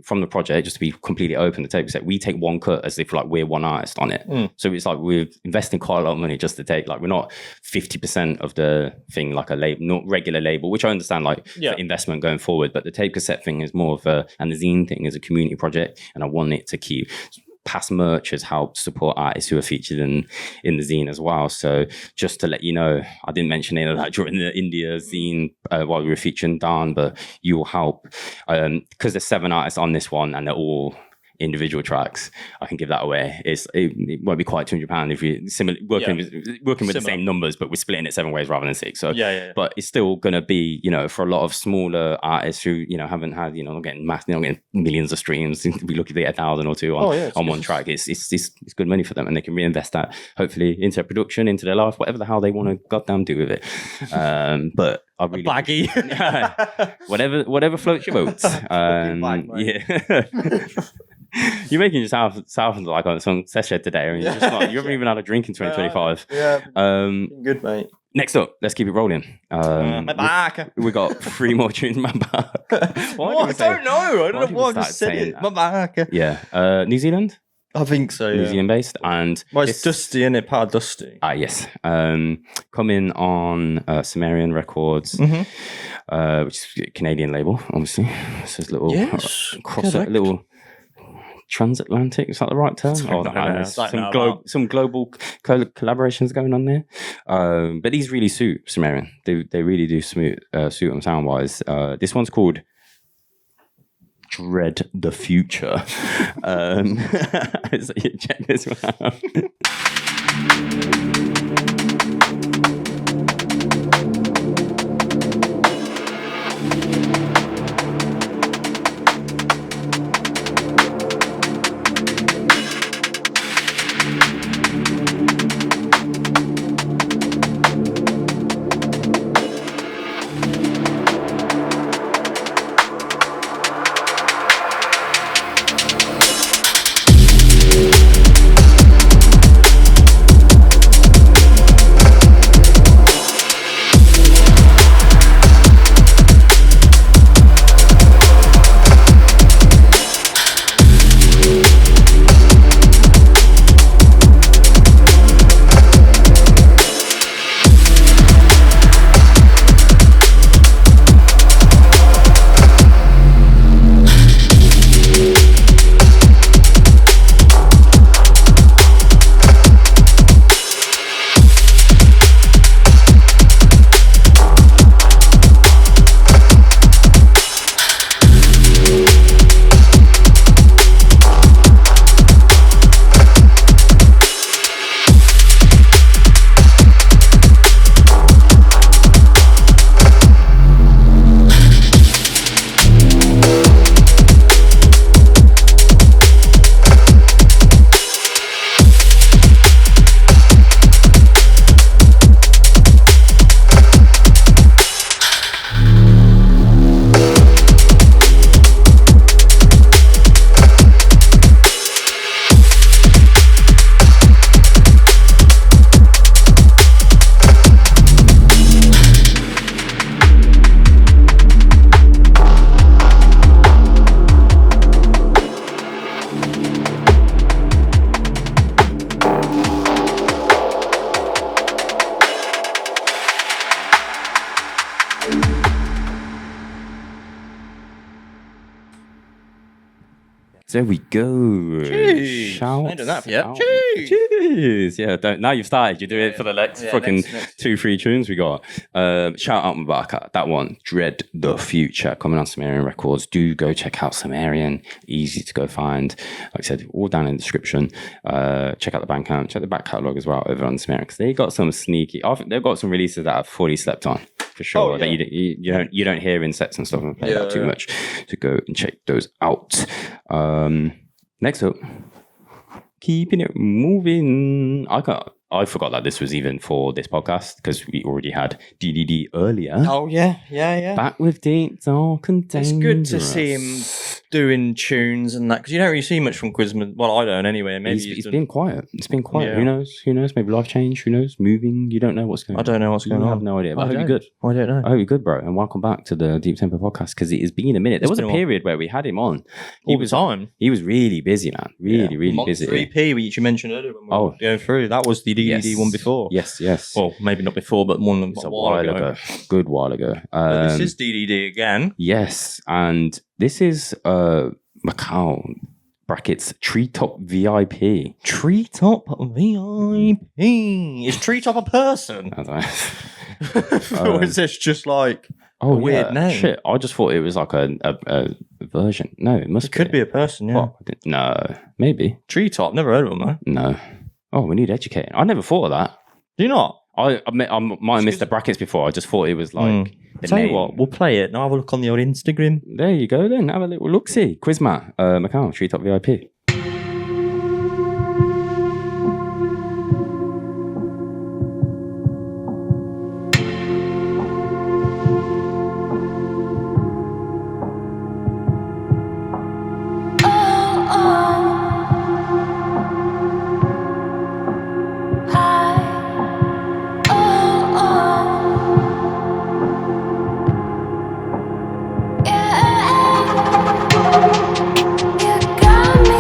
from the project, just to be completely open, the tape set, we take one cut as if like we're one artist on it. So it's like we're investing quite a lot of money just to take, like we're not 50% of the thing like a label, not regular label, which I understand for investment going forward, but the tape cassette thing is more of and the zine thing is a community project, and I want it to keep. Past merch has helped support artists who are featured in the zine as well. So just to let you know, I didn't mention any of that during the India zine while we were featuring Dan, but you will help because there's 7 artists on this one and they're all individual tracks. I can give that away. It won't be quite £200 if you're working with the same numbers, but we're splitting it 7 ways rather than 6. So but it's still going to be, for a lot of smaller artists who haven't had, not getting millions of streams. We look at 1,000 or 2 on one track. It's good money for them, and they can reinvest that hopefully into production, into their life, whatever the hell they want to goddamn do with it. But I really baggy. whatever floats your boat. You're making yourself sound like on some session today. I mean, you haven't even had a drink in 2025. Good, mate. Next up, let's keep it rolling. We got 3 more tunes. I don't know. I don't know why I just said it. Barka. Yeah. New Zealand? I think so. New Zealand based. And it's Dusty, isn't it? Part Dusty. Yes. Coming on Cimmerian Records, which is a Canadian label, obviously. So it's a little little transatlantic, is that the right term? Some global collaborations going on there. But these really suit Cimmerian. They really do suit them sound wise. This one's called Dread the Future. So you check this one out. There we go. Cheers. Shout I ain't done that for you. out. Cheers. Cheers. Yeah, now you've started. You do it for the next fucking next. 2-3 tunes we got. Shout out Barka. That one, Dread the Future, coming on Cimmerian Records. Do go check out Cimmerian. Easy to go find. Like I said, all down in the description. Check out the Bandcamp. Check the back catalogue as well over on Cimmerian, because they got some sneaky. I think they've got some releases that I've fully slept on. For sure, that you don't hear in sets and stuff and play that too much. To go and check those out. Next up, keeping it moving. I forgot that this was even for this podcast because we already had DDD earlier. Oh yeah. Back with Dates All Contained. It's good to see him doing tunes and that, because you don't really see much from Quizman. Well, I don't anyway. Maybe it's been quiet. It's been quiet. Yeah. Who knows? Maybe life change. Who knows? Moving. You don't know what's going on. I don't know what's going on. I have no idea. But I hope you're good. I don't know. I hope you're good, bro. And welcome back to the Deep Tempo podcast, because it has been a minute. There was a period where we had him on. He was really busy, man. Really busy. Monster EP, which you mentioned earlier when we were going through. That was the DDD one before. Yes. Well, maybe not before, but one a while ago. Good while ago. This is DDD again. Yes, and this is Macau brackets Treetop VIP. Treetop VIP. Is Treetop a person? I don't know. Or is this just like a weird name? Shit, I just thought it was like a version. No, it could be a person, yeah. No, maybe. Treetop, never heard of them, though. No. Oh, we need educating. I never thought of that. Do you not? I might have missed the brackets before. I just thought it was like the Tell name. you what, we'll play it. Now have a look on your Instagram. There you go then. Have a little look-see. Quizmat, Macau, Treetop VIP. You got me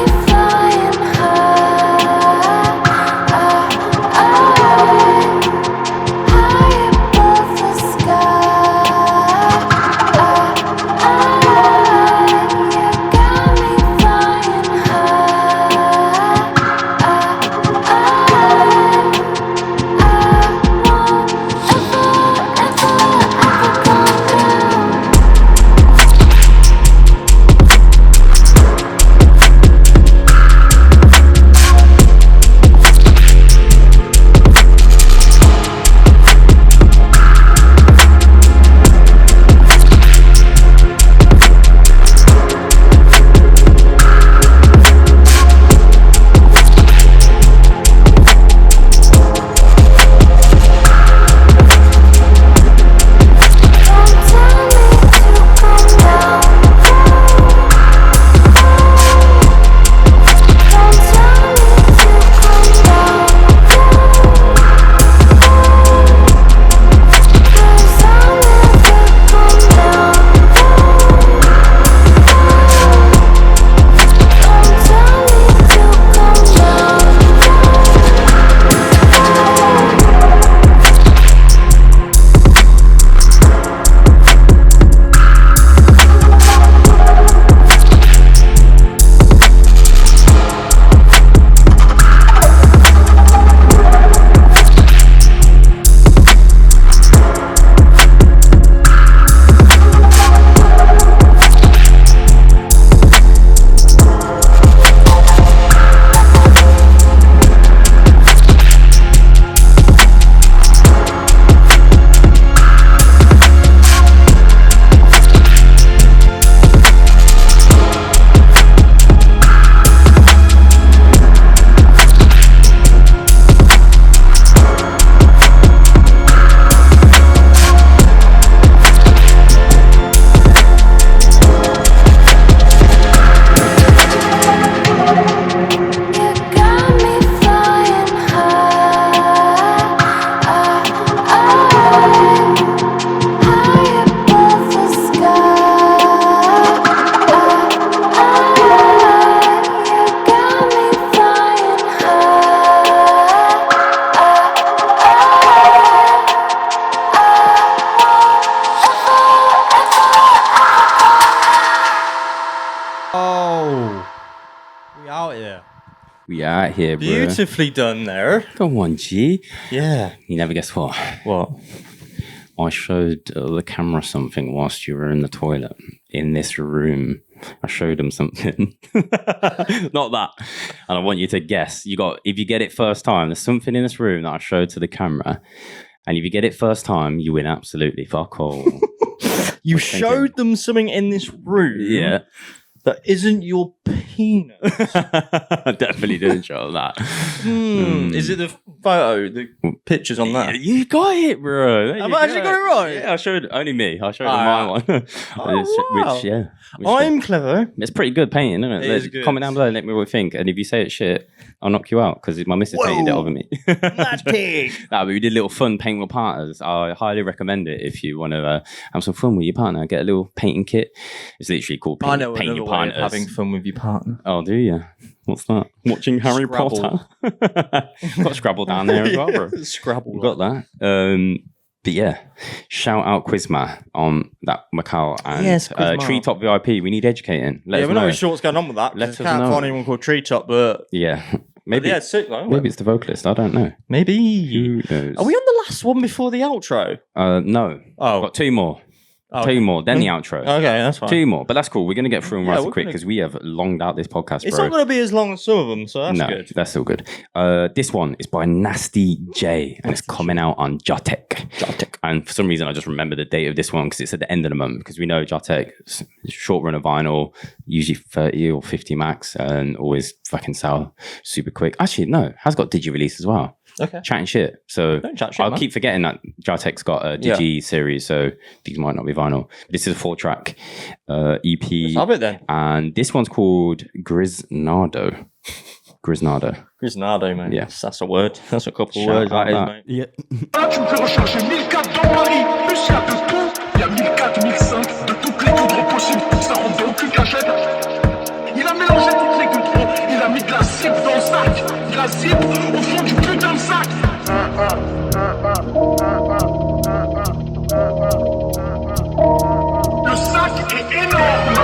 We out here, bro. Beautifully done there. Go on, G. Yeah. You never guess what? What? I showed the camera something whilst you were in the toilet in this room. I showed them something. Not that. And I want you to guess. If you get it first time, there's something in this room that I showed to the camera. And if you get it first time, you win absolutely fuck all. You showed them something in this room? Yeah. That isn't your penis. I definitely didn't show that. Is it the photo, the pictures on that? You got it, bro. Have I actually got it right? Yeah, I showed only me. I showed my one. Wow. I'm clever. It's pretty good painting, isn't it? It is good. Comment down below, let me know what you think. And if you say it's shit, I'll knock you out because my missus painted it over me. Mad pig. But we did a little fun paint with partners. I highly recommend it if you want to have some fun with your partner. Get a little painting kit. It's literally called paint your partners. Having fun with your partner. Oh, do you? What's that? Watching Harry Potter. Got Scrabble down there as well, bro. Scrabble. Got that. But yeah, shout out Quizma on that Macau and Treetop VIP. We need educating. We're not sure what's going on with that. Can't find anyone called Treetop, but yeah, maybe it's sick though. Maybe it's the vocalist. I don't know. Maybe. Who knows? Are we on the last one before the outro? No. Oh, got two more. Okay. Two more, then the outro. Okay, that's fine. Two more, but that's cool. We're going to get through them rather quick because we have longed out this podcast, It's bro. not going to be as long as some of them, so that's good. That's still good. This one is by Nasty J, and it's coming out on Jotek. And for some reason, I just remember the date of this one because it's at the end of the month, because we know Jotek, short run of vinyl, usually 30 or 50 max, and always fucking sell super quick. Actually, no, has got digi-release as well. Okay. Chatting shit. So I'll keep forgetting that Jotek's got a Digi series, so these might not be vinyl. This is a 4-track EP. Let's have it then. And this one's called Grisnado. Grisnado, mate. Yeah. That's a word. That's a couple of words, that is, mate. Yeah. Tu me fais rechercher 1004 dans Paris, plus il y a de tout. Il y a 1004, 1005, de toutes les coudres possibles, ça rentre dans aucune cachette. Il a mélangé toutes les coudres, il a mis de la cible dans le sac. De la cible au fond du putain de sac. Le sac est énorme.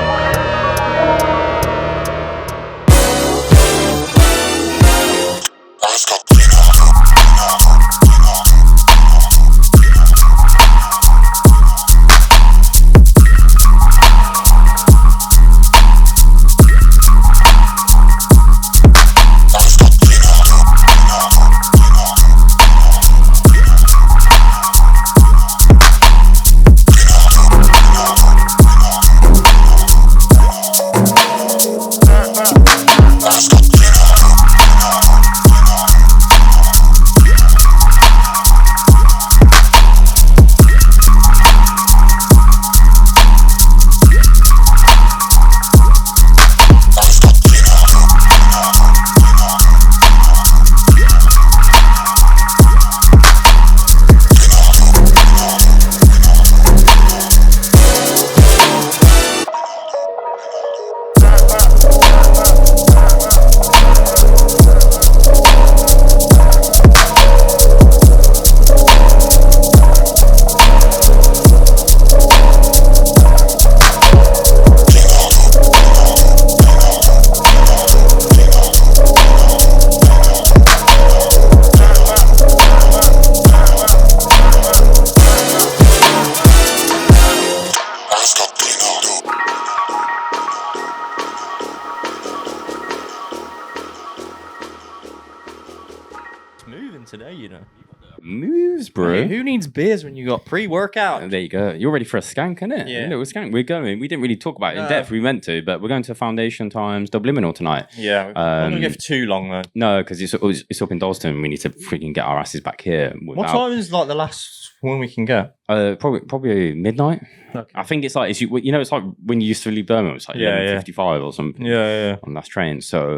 Moves, bro. Hey, who needs beers when you got pre-workout? There you go. You're ready for a skank, innit? Yeah. You know, we're going. We didn't really talk about it in depth. We meant to, but we're going to Foundation Times Dubliminal tonight. Yeah. I'm going to go for too long, though. No, because it's up in Dalston. We need to freaking get our asses back here. What time is like the last one we can go? Probably midnight. Okay. I think it's like it's like when you used to leave Birmingham, it's like 11:55 or something. Yeah. On last train. So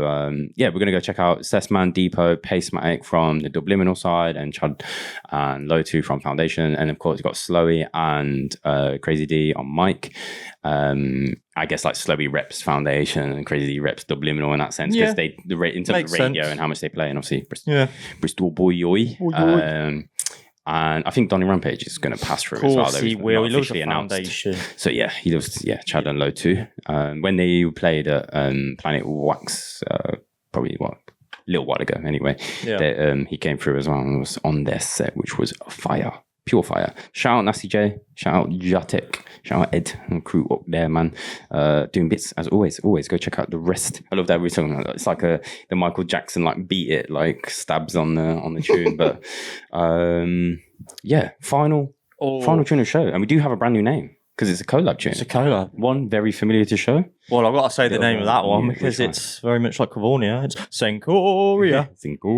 we're gonna go check out Sessman Depot, Pacematic from the Dubliminal side, and Chud and Lotu from Foundation, and of course you've got Slowy and Crazy D on mic. I guess like Slowy reps Foundation and Crazy D reps Dubliminal in that sense, because in terms of radio and how much they play, and obviously Bristol Boy. And I think Donny Rampage is going to pass through as well. He will. He loves the Foundation. So yeah, he loves Chad and Low too. When they played at Planet Wax, probably little while ago anyway. Yeah. He came through as well and was on their set, which was fire. Pure fire. Shout out Nasty J. Shout out Jatek. Shout out Ed and crew up there, man. Doing bits as always. Always go check out the rest. I love that we're talking about. It's like the Michael Jackson like beat it like stabs on the tune. But yeah, final tune of the show, and we do have a brand new name because it's a collab tune. It's a collab. One very familiar to show. Well, I've got to say the name of that one because it's very much like California. It's Senkoria.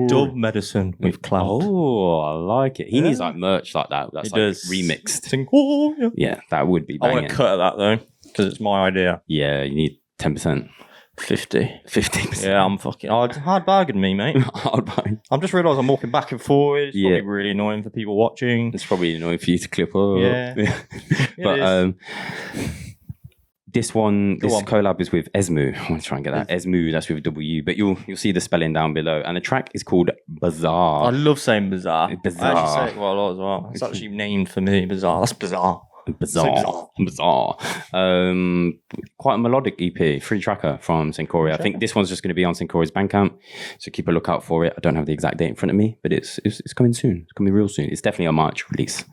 Dub Medicine with Cloud. Oh, I like it. He needs like merch like that. That's like remixed. Senkoria. Yeah, that would be I banging. want to cut at that though because it's my idea. Yeah, you need 10%. 50%. Yeah, I'm fucking hard bargain me, mate. Hard bargain. I'm just realised I'm walking back and forward. It's probably really annoying for people watching. It's probably annoying for you to clip up. Yeah. But this collab is with Esmu. I want to try and get that. Esmu, that's with a W, but you'll see the spelling down below. And the track is called Bizarre. I love saying bizarre. Bizarre. I actually say it quite a lot as well. It's actually named for me, Bizarre. That's bizarre. Bizarre. Quite a melodic EP, free tracker from Senkoria. I think this one's just going to be on Senkoria's Bandcamp, so keep a lookout for it. I don't have the exact date in front of me, but it's coming soon. It's coming real soon. It's definitely a March release.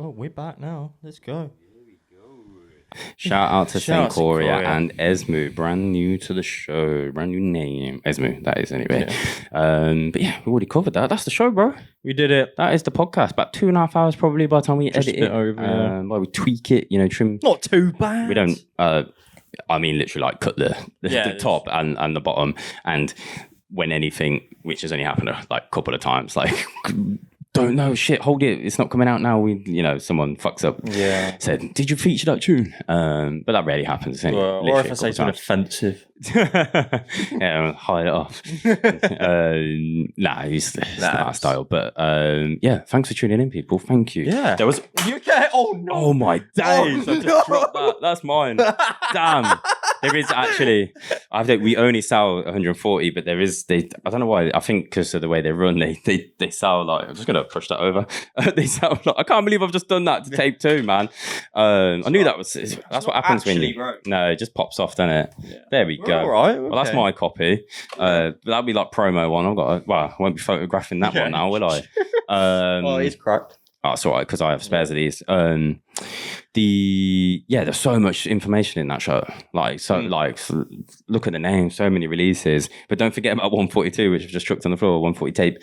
Oh, we're back now. Let's go. Shout out to Senkoria and Esmu, brand new to the show, brand new name. Esmu, that is anyway. Yeah. But yeah, we already covered that. That's the show, bro. We did it. That is the podcast. About 2.5 hours probably by the time we Just edit it. over, while we tweak it, trim. Not too bad. We don't. I mean, literally, like cut the top and the bottom, and when anything, which has only happened like a couple of times, like. Don't know, shit, hold it, it's not coming out now. Someone fucks up. Yeah. Said, did you feature that tune? But that rarely happens. Or if I say something offensive. Yeah, hide it off. It's not our style. But yeah, thanks for tuning in, people. Thank you. Yeah. There was. You get. Oh no. Oh my days! I just dropped that. That's mine. Damn. There is actually. We only sell 140, but there is. I don't know why. I think because of the way they run, they sell like. I'm just gonna push that over. They sell like. I can't believe I've just done that to tape 2, man. I knew that was. That's what happens when you. Broke. No, it just pops off, doesn't it? Yeah. There we go. All right. Okay. Well, that's my copy. That'll be like promo one. I won't be photographing that one now, will I? Oh, he's cracked. Oh, it's all right, because I have spares of these. there's so much information in that show. Look at the name, so many releases. But don't forget about 142, which I've just chucked on the floor. 140 tape,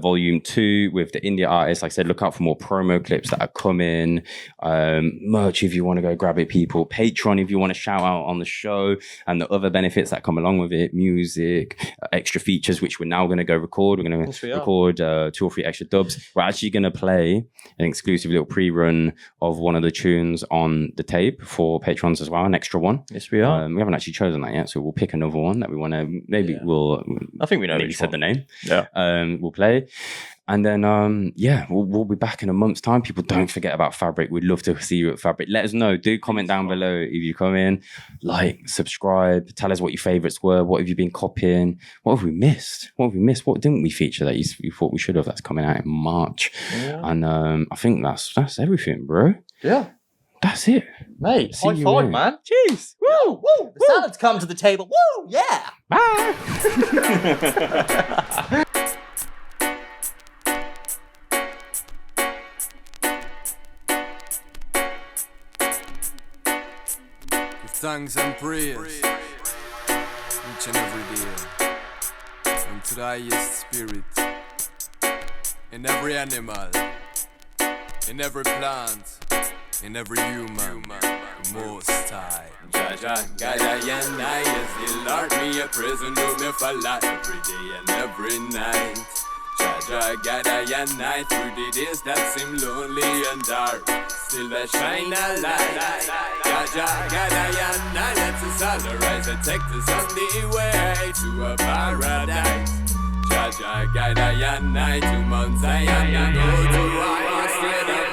volume 2 with the India artists. Like I said, look out for more promo clips that are coming. Merch if you want to go grab it, people. Patreon if you want to shout out on the show and the other benefits that come along with it. Music, extra features, which we're now going to go record. We're going to record 2 or 3 extra dubs. We're actually going to play an exclusive little pre-run of one of the tunes on the tape for patrons as well, an extra one. Yes, we are. We haven't actually chosen that yet, so we'll pick another one that we want to. Maybe we'll. I think we know. Maybe said the name. Yeah. We'll play, and then we'll be back in a month's time. People, don't forget about Fabric. We'd love to see you at Fabric. Let us know. Do comment down below if you come in. Like, subscribe. Tell us what your favourites were. What have you been copying? What have we missed? What didn't we feature that you thought we should have? That's coming out in March. Yeah. And I think that's everything, bro. Yeah. That's it. Mate, high five, man. Cheers. Woo, woo. The salad's come to the table. Woo, yeah. Bye. Thanks and prayers each and every day unto the highest spirit in every animal, in every plant, in every human, the Most High. Jaja, God, I and I, yes, the Lord, me a prison do me for life every day and every night. Jaja, God, I and I, through the days that seem lonely and dark, still they shine a light. Jaja, God, I and I, let us all arise and take us on the way to a paradise. Jaja, God, I and I, to Mount Zion, and go to our state of